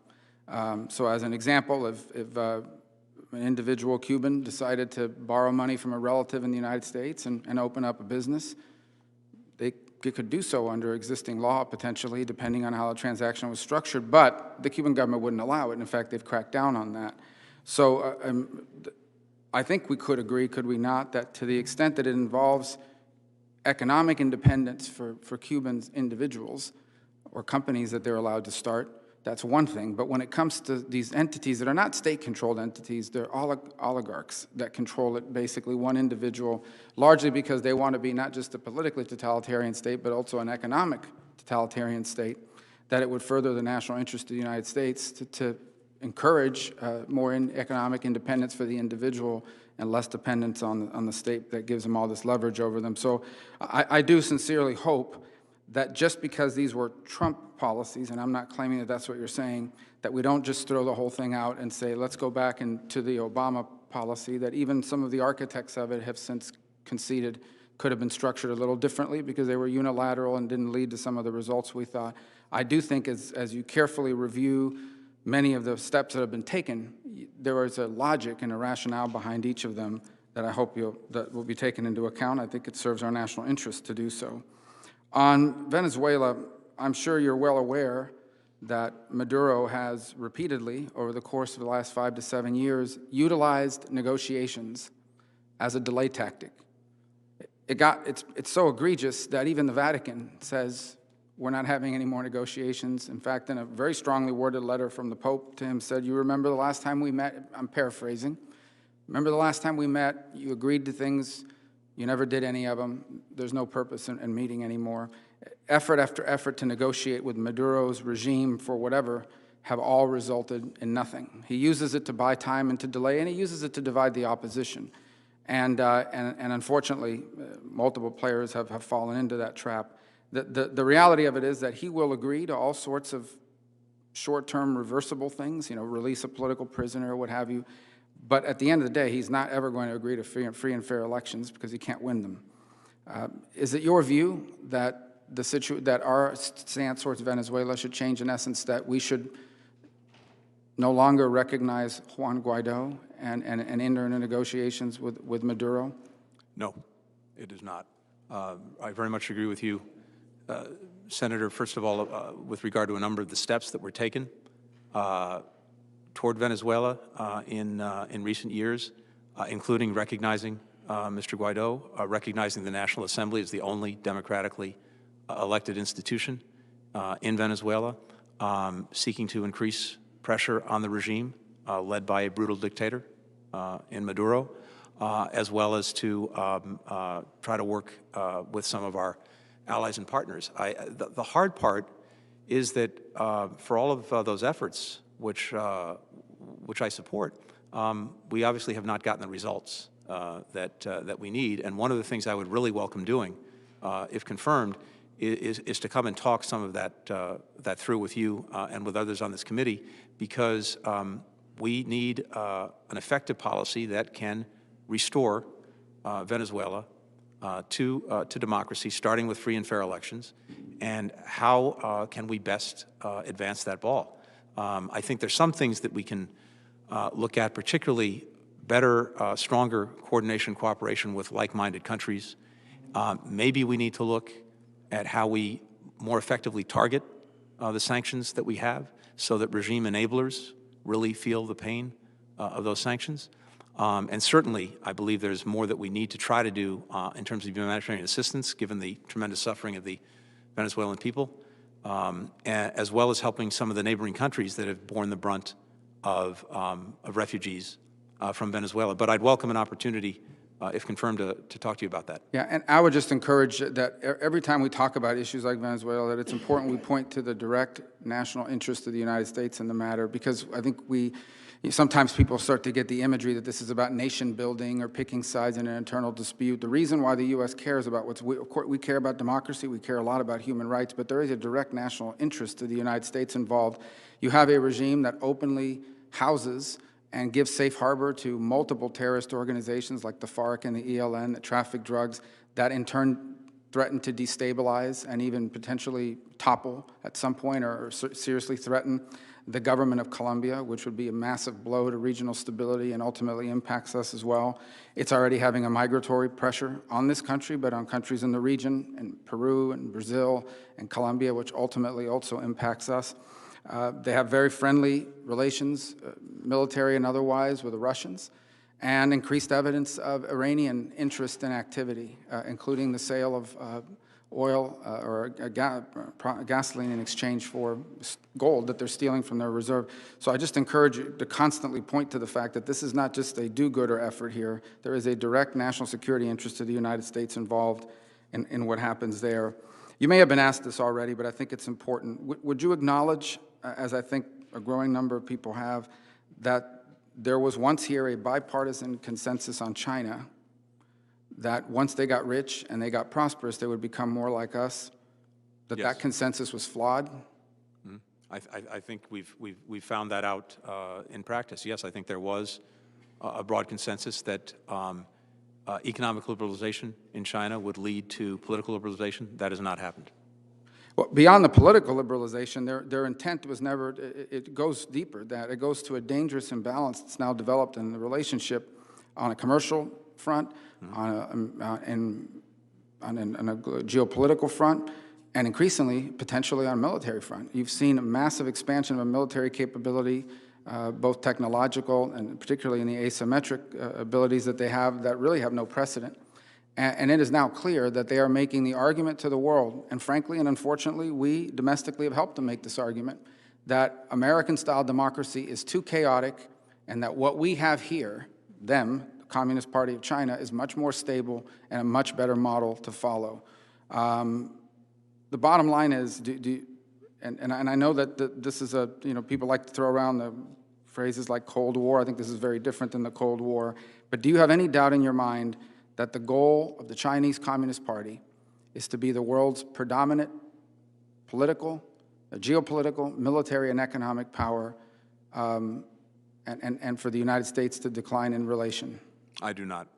Speaker 11: So as an example, if an individual Cuban decided to borrow money from a relative in the United States and open up a business, they could do so under existing law, potentially, depending on how the transaction was structured, but the Cuban government wouldn't allow it. In fact, they've cracked down on that. So I think we could agree, could we not, that to the extent that it involves economic independence for Cubans individuals or companies that they're allowed to start, that's one thing. But when it comes to these entities that are not state-controlled entities, they're oligarchs that control it, basically one individual, largely because they want to be not just a politically totalitarian state, but also an economic totalitarian state, that it would further the national interest of the United States to encourage more economic independence for the individual and less dependence on the state that gives them all this leverage over them. So I do sincerely hope that just because these were Trump policies, and I'm not claiming that that's what you're saying, that we don't just throw the whole thing out and say, let's go back into the Obama policy, that even some of the architects of it have since conceded could have been structured a little differently because they were unilateral and didn't lead to some of the results we thought. I do think as you carefully review many of the steps that have been taken, there is a logic and a rationale behind each of them that I hope that will be taken into account. I think it serves our national interest to do so. On Venezuela, I'm sure you're well aware that Maduro has repeatedly, over the course of the last 5 to 7 years, utilized negotiations as a delay tactic. It's so egregious that even the Vatican says we're not having any more negotiations. In fact, in a very strongly worded letter from the Pope to him said, you remember the last time we met, I'm paraphrasing, remember the last time we met, you agreed to things, you never did any of them, there's no purpose in meeting anymore. Effort after effort to negotiate with Maduro's regime for whatever have all resulted in nothing. He uses it to buy time and to delay, and he uses it to divide the opposition. And unfortunately, multiple players have fallen into that trap. The reality of it is that he will agree to all sorts of short-term reversible things, release a political prisoner or what have you. But at the end of the day, he's not ever going to agree to free and fair elections because he can't win them. Is it your view that that our stance towards Venezuela should change, in essence, that we should no longer recognize Juan Guaido and enter into negotiations with Maduro?
Speaker 5: No, it is not. I very much agree with you, Senator, first of all, with regard to a number of the steps that were taken toward Venezuela in recent years, including recognizing Mr. Guaido, recognizing the National Assembly as the only democratically elected institution in Venezuela, seeking to increase pressure on the regime led by a brutal dictator in Maduro, as well as to try to work with some of our allies and partners. The hard part is that for all of those efforts, which I support, we obviously have not gotten the results that we need. And one of the things I would really welcome doing, if confirmed, is to come and talk some of that through with you and with others on this committee, because we need an effective policy that can restore Venezuela to democracy, starting with free and fair elections. And how can we best advance that ball? I think there's some things that we can look at, particularly better, stronger coordination, cooperation with like-minded countries. Maybe we need to look at how we more effectively target the sanctions that we have so that regime enablers really feel the pain of those sanctions. And certainly, I believe there's more that we need to try to do in terms of humanitarian assistance, given the tremendous suffering of the Venezuelan people, as well as helping some of the neighboring countries that have borne the brunt of refugees from Venezuela. But I'd welcome an opportunity, if confirmed, to talk to you about that.
Speaker 11: Yeah, and I would just encourage that every time we talk about issues like Venezuela, that it's important we point to the direct national interest of the United States in the matter, because I think Sometimes people start to get the imagery that this is about nation building or picking sides in an internal dispute. The reason why the U.S. cares about of course, we care about democracy, we care a lot about human rights, but there is a direct national interest to the United States involved. You have a regime that openly houses and gives safe harbor to multiple terrorist organizations like the FARC and the ELN that traffic drugs, that in turn threaten to destabilize and even potentially topple at some point or seriously threaten the government of Colombia, which would be a massive blow to regional stability and ultimately impacts us as well. It's already having a migratory pressure on this country, but on countries in the region, in Peru and Brazil and Colombia, which ultimately also impacts us. They have very friendly relations, military and otherwise, with the Russians, and increased evidence of Iranian interest and activity, including the sale of oil or gasoline in exchange for gold that they're stealing from their reserve. So I just encourage you to constantly point to the fact that this is not just a do-gooder effort here. There is a direct national security interest to the United States involved in what happens there. You may have been asked this already, but I think it's important. Would you acknowledge, as I think a growing number of people have, that there was once here a bipartisan consensus on China that once they got rich and they got prosperous, they would become more like us, that
Speaker 5: Yes.
Speaker 11: that consensus was flawed?
Speaker 5: I think we've found that out in practice. Yes, I think there was a broad consensus that economic liberalization in China would lead to political liberalization. That has not happened.
Speaker 11: Well, beyond the political liberalization, their intent was never, it goes deeper, that it goes to a dangerous imbalance that's now developed in the relationship on a commercial front, on a geopolitical front, and increasingly, potentially on a military front. You've seen a massive expansion of a military capability, both technological and particularly in the asymmetric abilities that they have that really have no precedent. And it is now clear that they are making the argument to the world, and frankly and unfortunately, we domestically have helped them make this argument, that American-style democracy is too chaotic and that what we have here, them, the Communist Party of China, is much more stable and a much better model to follow. The bottom line is, and I know that this is people like to throw around the phrases like Cold War. I think this is very different than the Cold War. But do you have any doubt in your mind that the goal of the Chinese Communist Party is to be the world's predominant political, geopolitical, military, and economic power, and for the United States to decline in relation?
Speaker 5: I do not.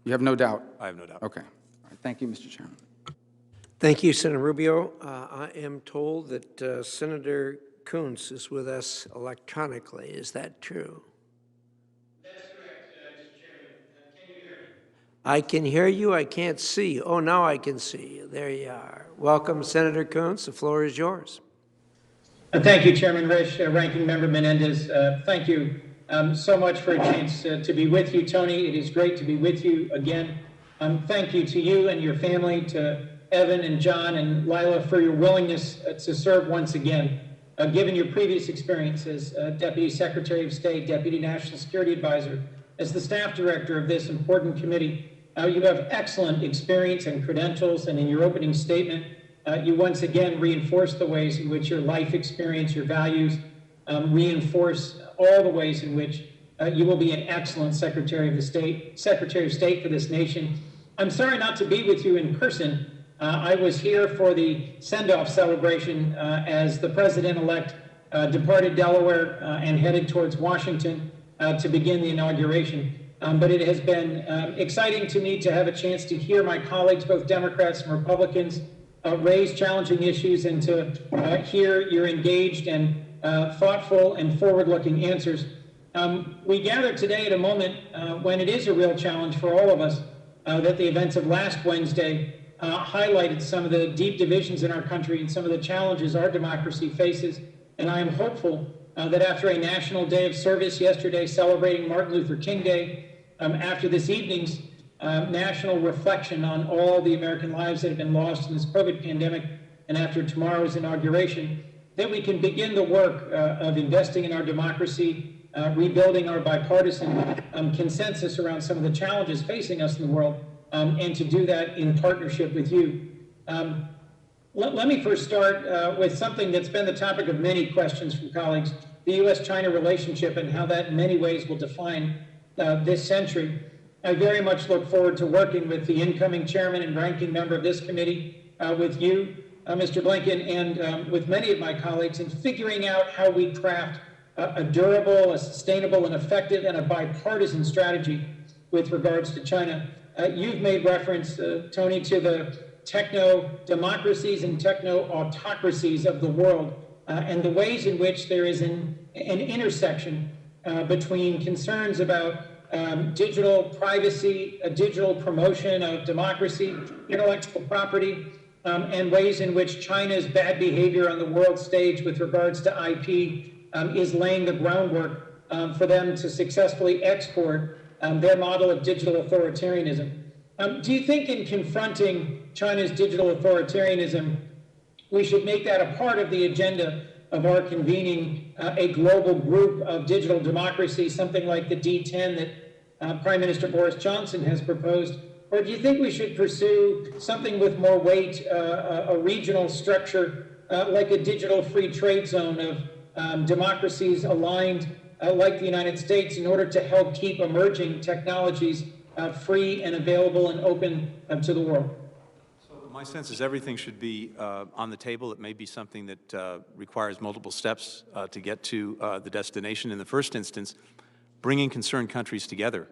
Speaker 11: You have no doubt?
Speaker 5: I have no doubt.
Speaker 11: Okay. All right. Thank you, Mr. Chairman.
Speaker 2: Thank you, Senator Rubio. I am told that Senator Kuntz is with us electronically. Is that true?
Speaker 12: That's correct, Mr. Chairman. Can you hear me?
Speaker 2: I can hear you. I can't see you. Oh, now I can see you. There you are. Welcome, Senator Kuntz. The floor is yours.
Speaker 12: Thank you, Chairman Risch, Ranking Member Menendez. Thank you so much for a chance to be with you, Tony. It is great to be with you again. Thank you to you and your family, to Evan and John and Lila for your willingness to serve once again. Given your previous experience as Deputy Secretary of State, Deputy National Security Advisor, as the staff director of this important committee, you have excellent experience and credentials, and in your opening statement, you once again reinforced the ways in which your life experience, your values, reinforce all the ways in which you will be an excellent Secretary of State for this nation. I'm sorry not to be with you in person. I was here for the send-off celebration as the President-elect departed Delaware and headed towards Washington to begin the inauguration. But it has been exciting to me to have a chance to hear my colleagues, both Democrats and Republicans, raise challenging issues and to hear your engaged and thoughtful and forward-looking answers. We gather today at a moment when it is a real challenge for all of us that the events of last Wednesday highlighted some of the deep divisions in our country and some of the challenges our democracy faces. And I am hopeful that after a national day of service yesterday celebrating Martin Luther King Day, after this evening's national reflection on all the American lives that have been lost in this COVID pandemic, and after tomorrow's inauguration, that we can begin the work of investing in our democracy, rebuilding our bipartisan consensus around some of the challenges facing us in the world, and to do that in partnership with you. Let me first start with something that's been the topic of many questions from colleagues. the U.S.-China relationship and how that in many ways will define this century. I very much look forward to working with the incoming chairman and ranking member of this committee, with you, Mr. Blinken, and with many of my colleagues in figuring out how we craft a durable, a sustainable, and effective, and a bipartisan strategy with regards to China. You've made reference, Tony, to the techno-democracies and techno-autocracies of the world, and the ways in which there is an intersection between concerns about digital privacy, digital promotion of democracy, intellectual property, and ways in which China's bad behavior on the world stage with regards to IP is laying the groundwork for them to successfully export their model of digital authoritarianism. Do you think in confronting China's digital authoritarianism, we should make that a part of the agenda of our convening a global group of digital democracy, something like the D10 that Prime Minister Boris Johnson has proposed? Or do you think we should pursue something with more weight, a regional structure, like a digital free trade zone of democracies aligned like the United States in order to help keep emerging technologies free and available and open to the world?
Speaker 5: My sense is everything should be on the table. It may be something that requires multiple steps to get to the destination. In the first instance, bringing concerned countries together,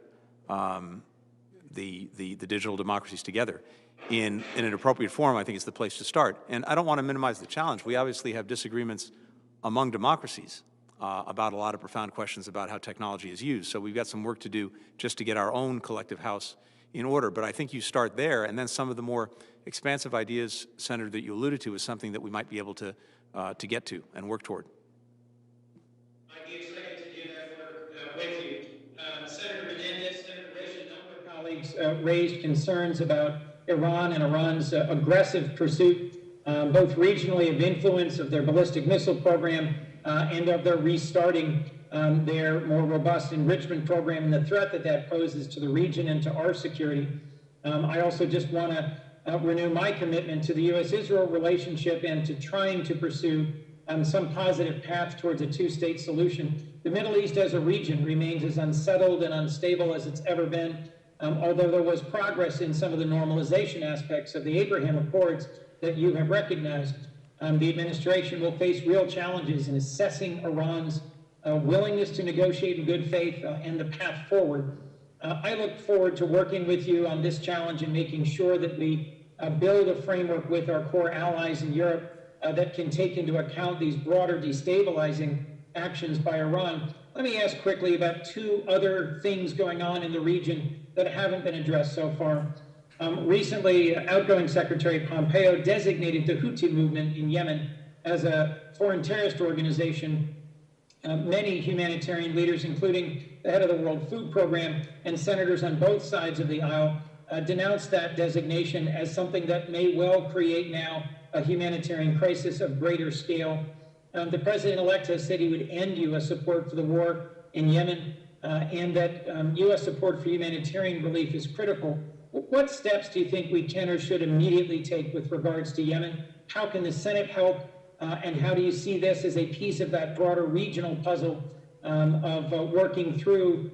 Speaker 5: the digital democracies together in an appropriate forum, I think is the place to start. And I don't want to minimize the challenge. We obviously have disagreements among democracies about a lot of profound questions about how technology is used. So we've got some work to do just to get our own collective house in order. But I think you start there, and then some of the more expansive ideas, Senator, that you alluded to is something that we might be able to get to and work toward.
Speaker 12: I'd be excited to do that work with you. Senator Menendez, Senator Risch, a number of colleagues raised concerns about Iran and Iran's aggressive pursuit, both regionally of influence of their ballistic missile program and of their restarting their more robust enrichment program and the threat that that poses to the region and to our security. I also just want to renew my commitment to the U.S.-Israel relationship and to trying to pursue some positive path towards a two-state solution. The Middle East as a region remains as unsettled and unstable as it's ever been, although there was progress in some of the normalization aspects of the Abraham Accords that you have recognized. The administration will face real challenges in assessing Iran's willingness to negotiate in good faith and the path forward. I look forward to working with you on this challenge and making sure that we build a framework with our core allies in Europe that can take into account these broader destabilizing actions by Iran. Let me ask quickly about two other things going on in the region that haven't been addressed so far. Recently, outgoing Secretary Pompeo designated the Houthi movement in Yemen as a foreign terrorist organization. Many humanitarian leaders, including the head of the World Food Program and senators on both sides of the aisle, denounced that designation as something that may well create now a humanitarian crisis of greater scale. The president-elect has said he would end U.S. support for the war in Yemen and that U.S. support for humanitarian relief is critical. What steps do you think we can or should immediately take with regards to Yemen? How can the Senate help? And how do you see this as a piece of that broader regional puzzle of working through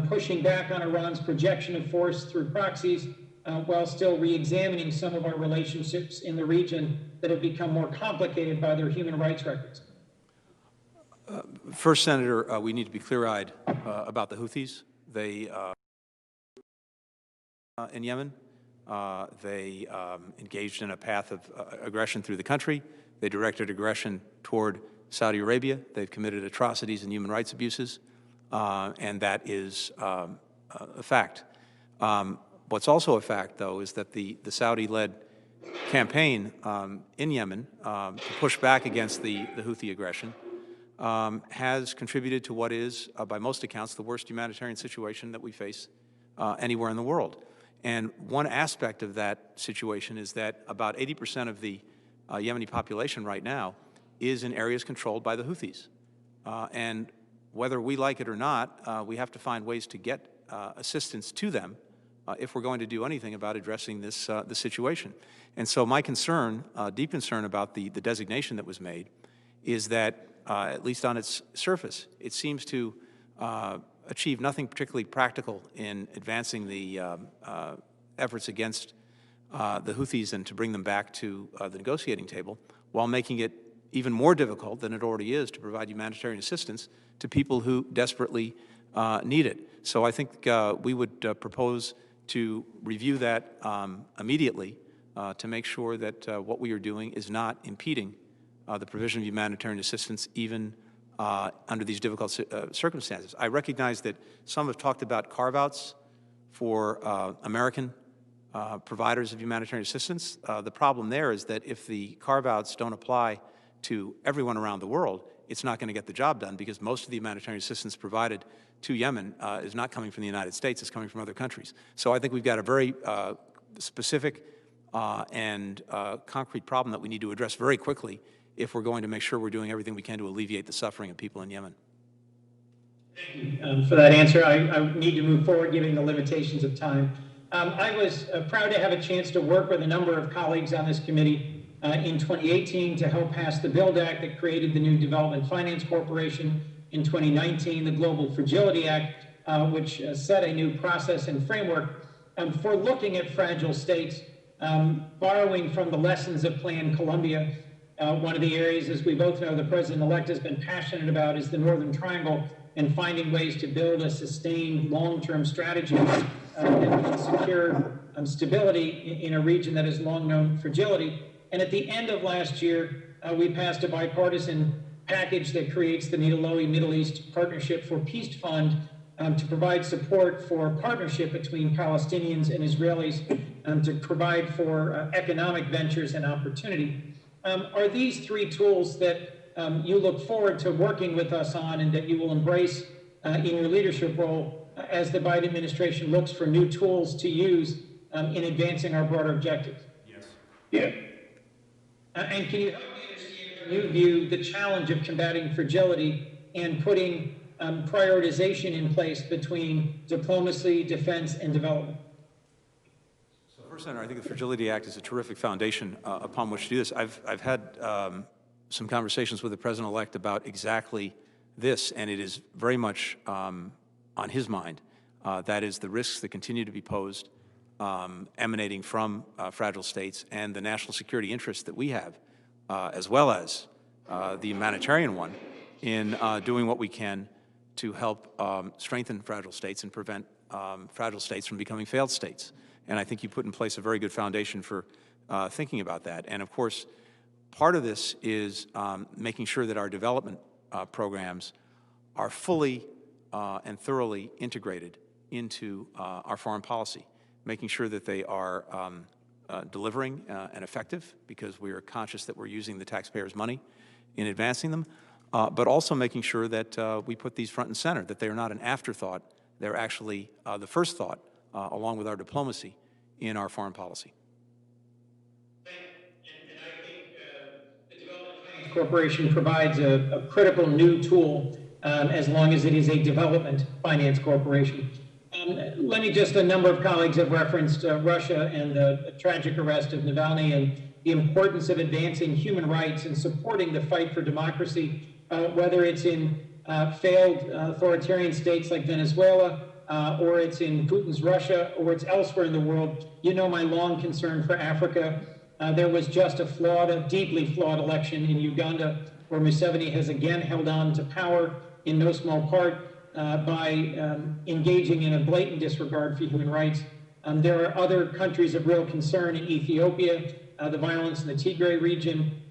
Speaker 12: pushing back on Iran's projection of force through proxies while still re-examining some of our relationships in the region that have become more complicated by their human rights records?
Speaker 5: First, Senator, we need to be clear-eyed about the Houthis. They in Yemen, they engaged in a path of aggression through the country. They directed aggression toward Saudi Arabia. They've committed atrocities and human rights abuses, and that is a fact. What's also a fact, though, is that the Saudi-led campaign in Yemen to push back against the Houthi aggression has contributed to what is, by most accounts, the worst humanitarian situation that we face anywhere in the world. And one aspect of that situation is that about 80% of the Yemeni population right now is in areas controlled by the Houthis. And whether we like it or not, we have to find ways to get assistance to them if we're going to do anything about addressing this situation. And so my concern, deep concern about the designation that was made is that at least on its surface, it seems to achieve nothing particularly practical in advancing the efforts against the Houthis and to bring them back to the negotiating table, while making it even more difficult than it already is to provide humanitarian assistance to people who desperately need it. So I think we would propose to review that immediately to make sure that what we are doing is not impeding the provision of humanitarian assistance even under these difficult circumstances. I recognize that some have talked about carve-outs for American providers of humanitarian assistance. The problem there is that if the carve-outs don't apply to everyone around the world, it's not going to get the job done, because most of the humanitarian assistance provided to Yemen is not coming from the United States, it's coming from other countries. So I think we've got a very specific and concrete problem that we need to address very quickly if we're going to make sure we're doing everything we can to alleviate the suffering of people in Yemen.
Speaker 12: Thank you for that answer. I need to move forward given the limitations of time. I was proud to have a chance to work with a number of colleagues on this committee in 2018 to help pass the BUILD Act that created the new Development Finance Corporation. In 2019, the Global Fragility Act, which set a new process and framework for looking at fragile states, borrowing from the lessons of Plan Colombia. One of the areas, as we both know, the president-elect has been passionate about is the Northern Triangle and finding ways to build a sustained long-term strategy that can secure stability in a region that has long known fragility. And at the end of last year, we passed a bipartisan package that creates the Nidalowi Middle East Partnership for Peace Fund to provide support for partnership between Palestinians and Israelis to provide for economic ventures and opportunity. Are these three tools that you look forward to working with us on and that you will embrace in your leadership role as the Biden administration looks for new tools to use in advancing our broader objectives?
Speaker 5: Yes.
Speaker 12: Yeah. And can you help me understand how you view the challenge of combating fragility and putting prioritization in place between diplomacy, defense, and development?
Speaker 5: So first, Senator, I think the Fragility Act is a terrific foundation upon which to do this. I've had some conversations with the President-elect about exactly this, and it is very much on his mind. That is the risks that continue to be posed emanating from fragile states and the national security interests that we have, as well as the humanitarian one, in doing what we can to help strengthen fragile states and prevent fragile states from becoming failed states. And I think you put in place a very good foundation for thinking about that. And of course, part of this is making sure that our development programs are fully and thoroughly integrated into our foreign policy, making sure that they are delivering and effective, because we are conscious that we're using the taxpayers' money in advancing them, but also making sure that we put these front and center, that they are not an afterthought, they're actually the first thought, along with our diplomacy, in our foreign policy.
Speaker 12: And I think the Development Finance Corporation provides a critical new tool as long as it is a development finance corporation. Let me just, a number of colleagues have referenced Russia and the tragic arrest of Navalny and the importance of advancing human rights and supporting the fight for democracy, whether it's in failed authoritarian states like Venezuela, or it's in Putin's Russia, or it's elsewhere in the world. You know my long concern for Africa. There was just a deeply flawed election in Uganda, where Museveni has again held on to power in no small part by engaging in a blatant disregard for human rights. There are other countries of real concern in Ethiopia, the violence in the Tigray region,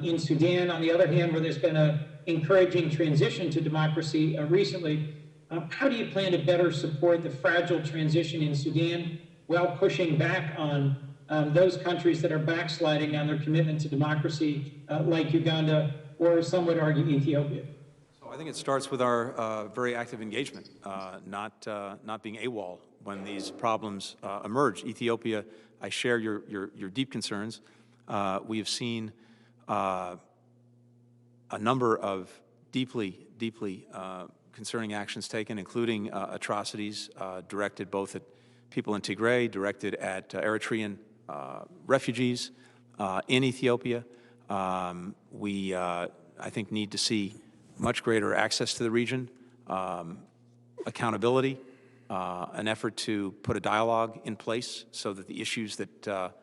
Speaker 12: in Sudan, on the other hand, where there's been an encouraging transition to democracy recently. How do you plan to better support the fragile transition in Sudan while pushing back on those countries that are backsliding on their commitment to democracy, like Uganda, or some would argue Ethiopia?
Speaker 5: I think it starts with our very active engagement, not being AWOL when these problems emerge. Ethiopia, I share your deep concerns. We have seen a number of deeply concerning actions taken, including atrocities directed both at people in Tigray, directed at Eritrean refugees in Ethiopia. We, I think, need to see much greater access to the region, accountability, an effort to put a dialogue in place so that the issues that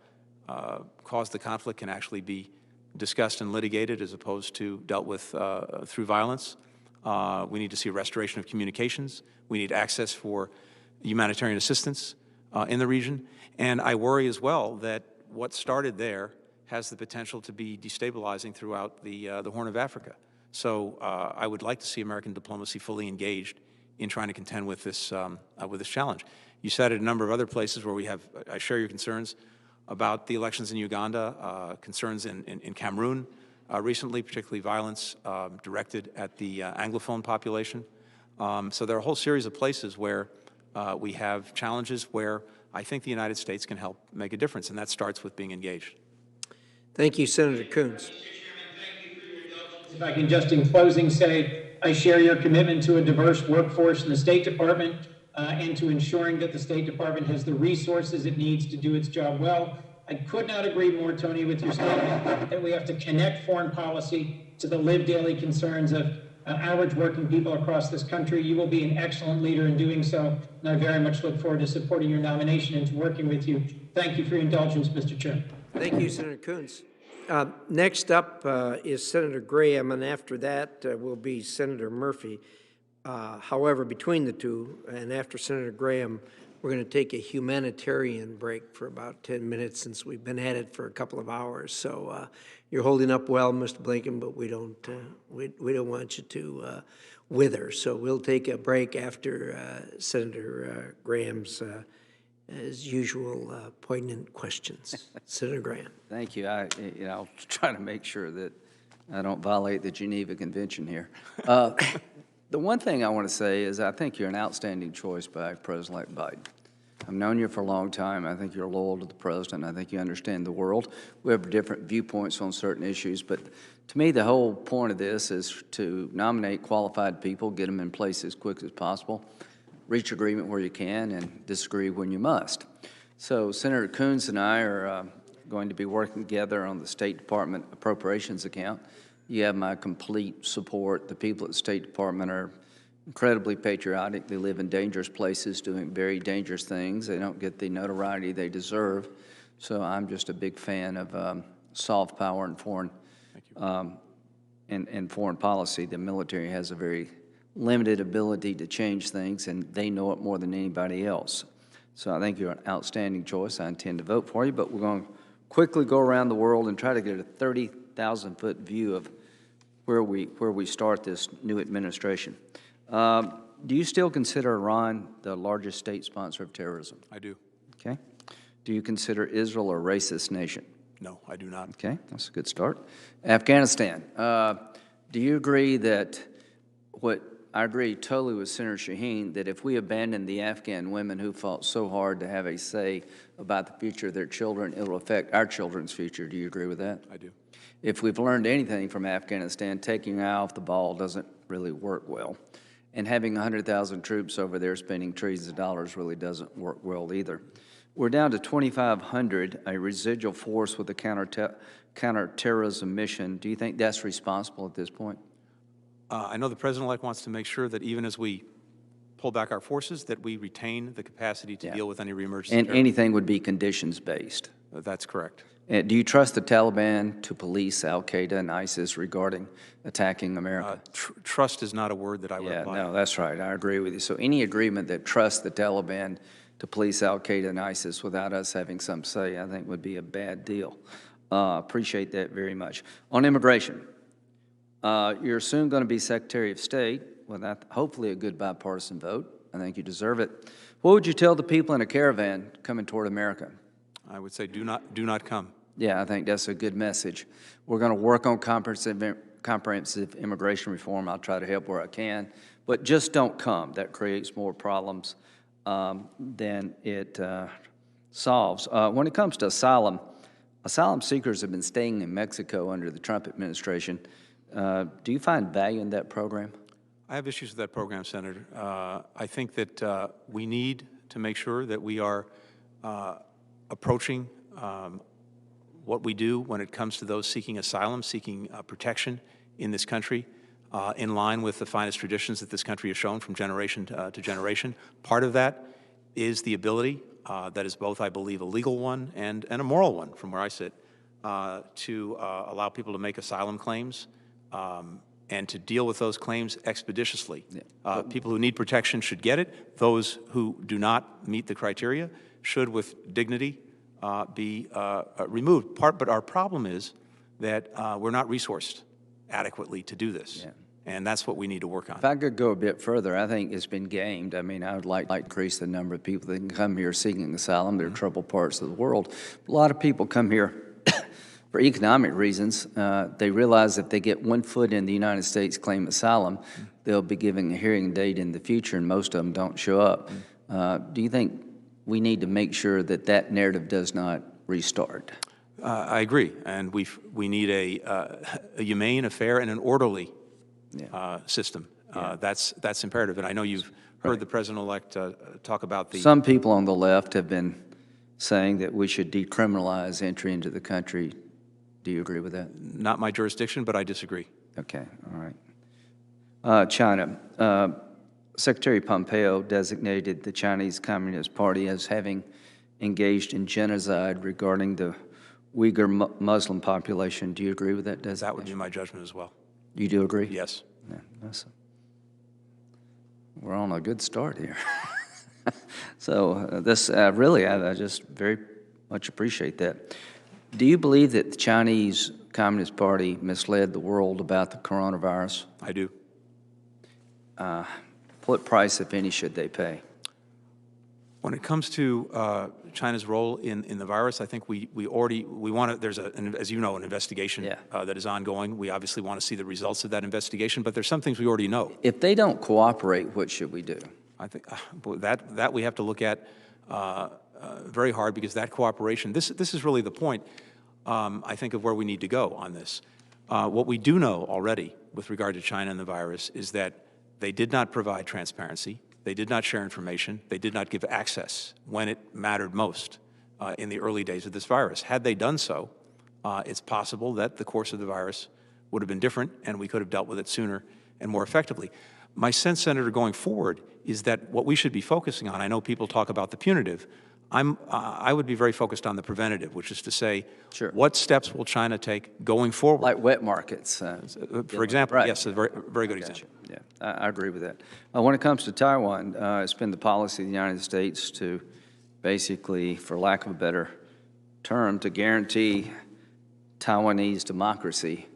Speaker 5: cause the conflict can actually be discussed and litigated as opposed to dealt with through violence. We need to see a restoration of communications. We need access for humanitarian assistance in the region. And I worry as well that what started there has the potential to be destabilizing throughout the Horn of Africa. So I would like to see American diplomacy fully engaged in trying to contend with this challenge. You cited a number of other places where we have, I share your concerns about the elections in Uganda, concerns in Cameroon recently, particularly violence directed at the Anglophone population. So there are a whole series of places where we have challenges where I think the United States can help make a difference, and that starts with being engaged.
Speaker 2: Thank you, Senator Coons.
Speaker 12: If I can just in closing say, I share your commitment to a diverse workforce in the State Department and to ensuring that the State Department has the resources it needs to do its job well. I could not agree more, Tony, with your statement that we have to connect foreign policy to the lived daily concerns of average working people across this country. You will be an excellent leader in doing so, and I very much look forward to supporting your nomination and to working with you. Thank you for your indulgence, Mr. Chairman.
Speaker 2: Thank you, Senator Coons. Next up is Senator Graham, and after that will be Senator Murphy. However, between the two, and after Senator Graham, we're going to take a humanitarian break for about 10 minutes since we've been at it for a couple of hours. So you're holding up well, Mr. Blinken, but we don't want you to wither. So we'll take a break after Senator Graham's, as usual, poignant questions. Senator Graham.
Speaker 13: Thank you. I'll try to make sure that I don't violate the Geneva Convention here. The one thing I want to say is I think you're an outstanding choice by President-elect Biden. I've known you for a long time. I think you're loyal to the president. I think you understand the world. We have different viewpoints on certain issues, but to me, the whole point of this is to nominate qualified people, get them in place as quick as possible, reach agreement where you can, and disagree when you must. So Senator Coons and I are going to be working together on the State Department appropriations account. You have my complete support. The people at the State Department are incredibly patriotic. They live in dangerous places doing very dangerous things. They don't get the notoriety they deserve. So I'm just a big fan of soft power and foreign foreign policy. The military has a very limited ability to change things, and they know it more than anybody else. So I think you're an outstanding choice. I intend to vote for you, but we're going to quickly go around the world and try to get a 30,000-foot view of where we start this new administration. Do you still consider Iran the largest state sponsor of terrorism?
Speaker 5: I do.
Speaker 13: Okay. Do you consider Israel a racist nation?
Speaker 5: No, I do not.
Speaker 13: Okay, that's a good start. Afghanistan. Do you agree that I agree totally with Senator Shaheen that if we abandon the Afghan women who fought so hard to have a say about the future of their children, it will affect our children's future. Do you agree with that?
Speaker 5: I do.
Speaker 13: If we've learned anything from Afghanistan, taking our eye off the ball doesn't really work well. And having 100,000 troops over there spending trillions of dollars really doesn't work well either. We're down to 2,500, a residual force with a counterterrorism mission. Do you think that's responsible at this point?
Speaker 5: I know the President-elect wants to make sure that even as we pull back our forces, that we retain the capacity to deal with any reemergence.
Speaker 13: And anything would be conditions-based.
Speaker 5: That's correct.
Speaker 13: Do you trust the Taliban to police al-Qaeda and ISIS regarding attacking America?
Speaker 5: Trust is not a word that I would apply.
Speaker 13: No, that's right. I agree with you. So any agreement that trusts the Taliban to police al-Qaeda and ISIS without us having some say, I think would be a bad deal. Appreciate that very much. On immigration, you're soon going to be Secretary of State with hopefully a good bipartisan vote. I think you deserve it. What would you tell the people in a caravan coming toward America?
Speaker 5: I would say do not come.
Speaker 13: Yeah, I think that's a good message. We're going to work on comprehensive immigration reform. I'll try to help where I can, but just don't come. That creates more problems than it solves. When it comes to asylum seekers have been staying in Mexico under the Trump administration. Do you find value in that program?
Speaker 5: I have issues with that program, Senator. I think that we need to make sure that we are approaching what we do when it comes to those seeking asylum, seeking protection in this country in line with the finest traditions that this country has shown from generation to generation. Part of that is the ability that is both, I believe, a legal one and a moral one from where I sit, to allow people to make asylum claims and to deal with those claims expeditiously. Yeah. People who need protection should get it. Those who do not meet the criteria should, with dignity, be removed. But our problem is that we're not resourced adequately to do this. Yeah. And that's what we need to work on.
Speaker 13: If I could go a bit further, I think it's been gamed. I mean, I would like to increase the number of people that can come here seeking asylum. There are troubled parts of the world. A lot of people come here for economic reasons. They realize if they get 1 foot in the United States, claim asylum, they'll be giving a hearing date in the future, and most of them don't show up. Do you think we need to make sure that that narrative does not restart?
Speaker 5: I agree, and we need a humane, a fair, and an orderly system. That's imperative, and I know you've heard the President-elect talk about the...
Speaker 13: Some people on the left have been saying that we should decriminalize entry into the country. Do you agree with that?
Speaker 5: Not my jurisdiction, but I disagree.
Speaker 13: Okay, all right. China. Secretary Pompeo designated the Chinese Communist Party as having engaged in genocide regarding the Uyghur Muslim population. Do you agree with that designation?
Speaker 5: That would be my judgment as well.
Speaker 13: You do agree?
Speaker 5: Yes.
Speaker 13: Yeah, we're on a good start here. So this really, I just very much appreciate that. Do you believe that the Chinese Communist Party misled the world about the coronavirus?
Speaker 5: I do.
Speaker 13: What price, if any, should they pay?
Speaker 5: When it comes to China's role in the virus, I think we want to, there's, as you know, an investigation that is ongoing. We obviously want to see the results of that investigation, but there's some things we already know.
Speaker 13: If they don't cooperate, what should we do?
Speaker 5: I think that we have to look at very hard, because that cooperation, this is really the point, I think, of where we need to go on this. What we do know already with regard to China and the virus is that they did not provide transparency. They did not share information. They did not give access when it mattered most in the early days of this virus. Had they done so, it's possible that the course of the virus would have been different, and we could have dealt with it sooner and more effectively. My sense, Senator, going forward, is that what we should be focusing on, I know people talk about the punitive, I would be very focused on the preventative, which is to say, what steps will China take going forward?
Speaker 13: Like wet markets.
Speaker 5: For example,
Speaker 13: right.
Speaker 5: Yes, a very good example.
Speaker 13: Yeah, I agree with that. When it comes to Taiwan, it's been the policy of the United States to basically, for lack of a better term, to guarantee Taiwanese democracy.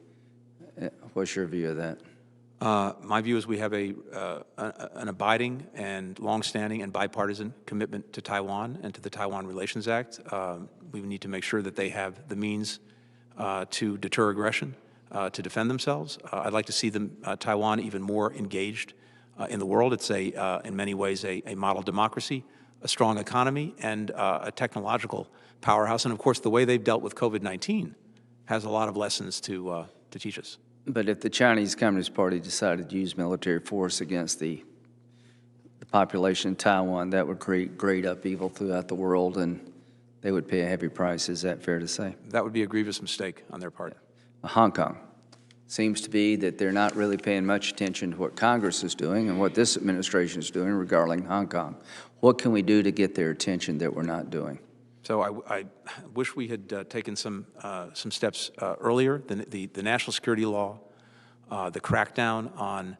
Speaker 13: What's your view of that?
Speaker 5: My view is we have an abiding and longstanding and bipartisan commitment to Taiwan and to the Taiwan Relations Act. We need to make sure that they have the means to deter aggression, to defend themselves. I'd like to see Taiwan even more engaged in the world. It's in many ways a model democracy, a strong economy, and a technological powerhouse. And of course, the way they've dealt with COVID-19 has a lot of lessons to teach us.
Speaker 13: But if the Chinese Communist Party decided to use military force against the population of Taiwan, that would create great upheaval throughout the world, and they would pay a heavy price. Is that fair to say?
Speaker 5: That would be a grievous mistake on their part.
Speaker 13: Yeah. Hong Kong. Seems to be that they're not really paying much attention to what Congress is doing and what this administration is doing regarding Hong Kong. What can we do to get their attention that we're not doing?
Speaker 5: So I wish we had taken some steps earlier. The national security law, the crackdown on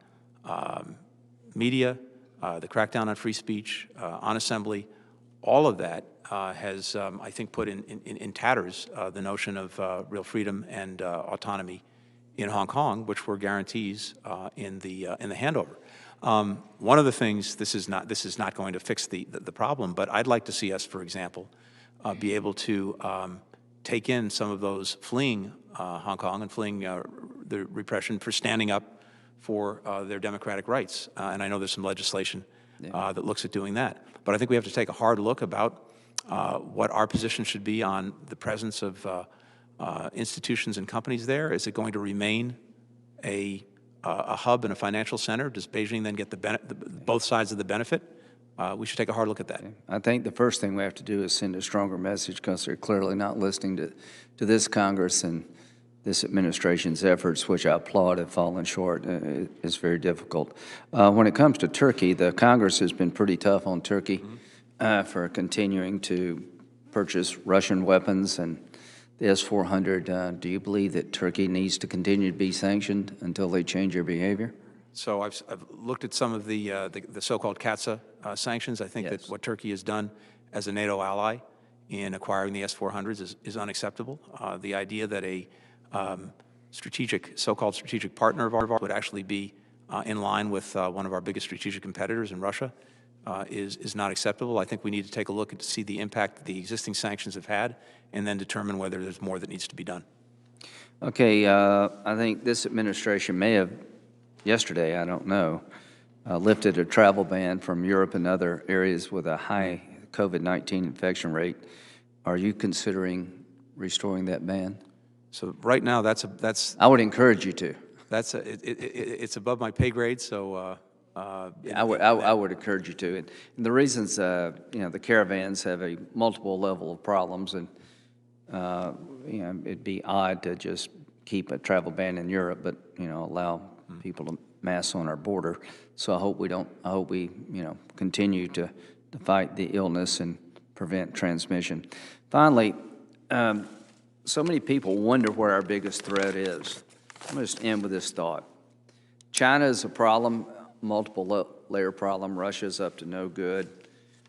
Speaker 5: media, the crackdown on free speech, on assembly, all of that has, I think, put in tatters the notion of real freedom and autonomy in Hong Kong, which were guarantees in the handover. One of the things, this is not going to fix the problem, but I'd like to see us, for example, be able to take in some of those fleeing Hong Kong and fleeing the repression for standing up for their democratic rights. And I know there's some legislation that looks at doing that. But I think we have to take a hard look about what our position should be on the presence of institutions and companies there. Is it going to remain a hub and a financial center? Does Beijing then get both sides of the benefit? We should take a hard look at that.
Speaker 13: I think the first thing we have to do is send a stronger message, because they're clearly not listening to this Congress and this administration's efforts, which I applaud, have fallen short. It's very difficult. When it comes to Turkey, the Congress has been pretty tough on Turkey for continuing to purchase Russian weapons and the S-400. Do you believe that Turkey needs to continue to be sanctioned until they change their behavior?
Speaker 5: So I've looked at some of the so-called CATSA sanctions. I think that what Turkey has done as a NATO ally in acquiring the S-400s is unacceptable. The idea that a so-called strategic partner of ours would actually be in line with one of our biggest strategic competitors in Russia is not acceptable. I think we need to take a look to see the impact that the existing sanctions have had and then determine whether there's more that needs to be done.
Speaker 13: Okay, I think this administration may have, yesterday, I don't know, lifted a travel ban from Europe and other areas with a high COVID-19 infection rate. Are you considering restoring that ban?
Speaker 5: So right now, that's
Speaker 13: I would encourage you to.
Speaker 5: It's above my pay grade, so
Speaker 13: I would encourage you to. And the reasons, you know, the caravans have a multiple level of problems, and you know, it'd be odd to just keep a travel ban in Europe, but you know, allow people to mass on our border. So I hope we don't. I hope we, you know, continue to fight the illness and prevent transmission. Finally, so many people wonder where our biggest threat is. I'm going to just end with this thought. China is a problem, multiple layer problem. Russia's up to no good.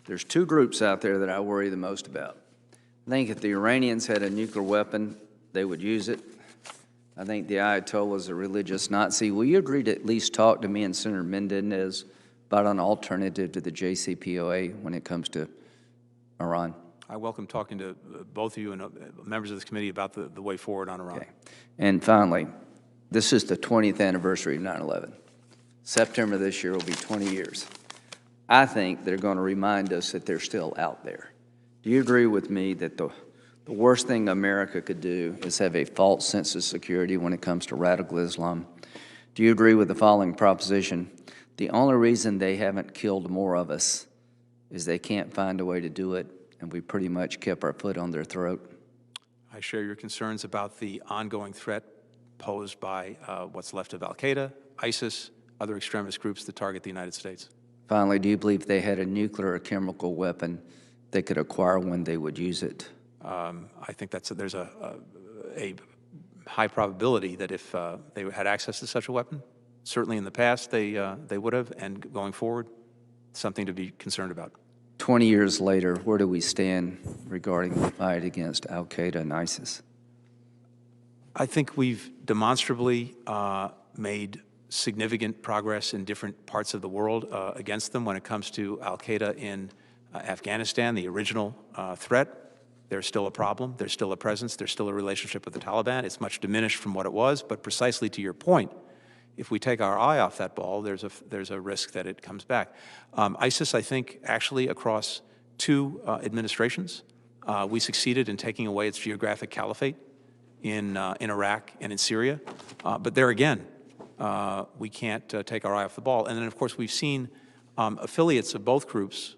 Speaker 13: There's two groups out there that I worry the most about. I think if the Iranians had a nuclear weapon, they would use it. I think the Ayatollah is a religious Nazi. Will you agree to at least talk to me and Senator Menendez about an alternative to the JCPOA when it comes to Iran?
Speaker 5: I welcome talking to both of you and members of this committee about the way forward on Iran.
Speaker 13: Okay. And finally, this is the 20th anniversary of 9/11. September this year will be 20 years. I think they're going to remind us that they're still out there. Do you agree with me that the worst thing America could do is have a false sense of security when it comes to radical Islam? Do you agree with the following proposition? The only reason they haven't killed more of us is they can't find a way to do it, and we pretty much kept our foot on their throat.
Speaker 5: I share your concerns about the ongoing threat posed by what's left of al-Qaeda, ISIS, other extremist groups that target the United States.
Speaker 13: Finally, do you believe they had a nuclear or chemical weapon they could acquire when they would use it?
Speaker 5: I think there's a high probability that if they had access to such a weapon, certainly in the past they would have, and going forward, something to be concerned about.
Speaker 13: 20 years later, where do we stand regarding the fight against al-Qaeda and ISIS?
Speaker 5: I think we've demonstrably made significant progress in different parts of the world against them. When it comes to al-Qaeda in Afghanistan, the original threat, there's still a problem, there's still a presence, there's still a relationship with the Taliban. It's much diminished from what it was, but precisely to your point, if we take our eye off that ball, there's a risk that it comes back. ISIS, I think, actually across two administrations, we succeeded in taking away its geographic caliphate in Iraq and in Syria. But there again, we can't take our eye off the ball. And then, of course, we've seen affiliates of both groups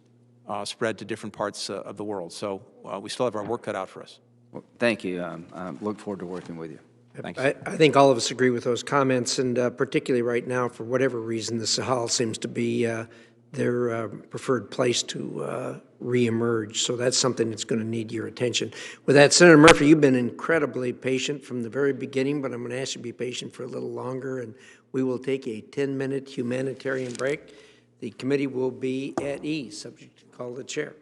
Speaker 5: spread to different parts of the world. So we still have our work cut out for us.
Speaker 13: Well, thank you. I look forward to working with you.
Speaker 5: Thanks.
Speaker 2: I think all of us agree with those comments, and particularly right now, for whatever reason, the Sahel seems to be their preferred place to reemerge. So that's something that's going to need your attention. With that, Senator Murphy, you've been incredibly patient from the very beginning, but I'm going to ask you to be patient for a little longer, and we will take a 10-minute humanitarian break. The committee will be at ease, subject to call of the chair.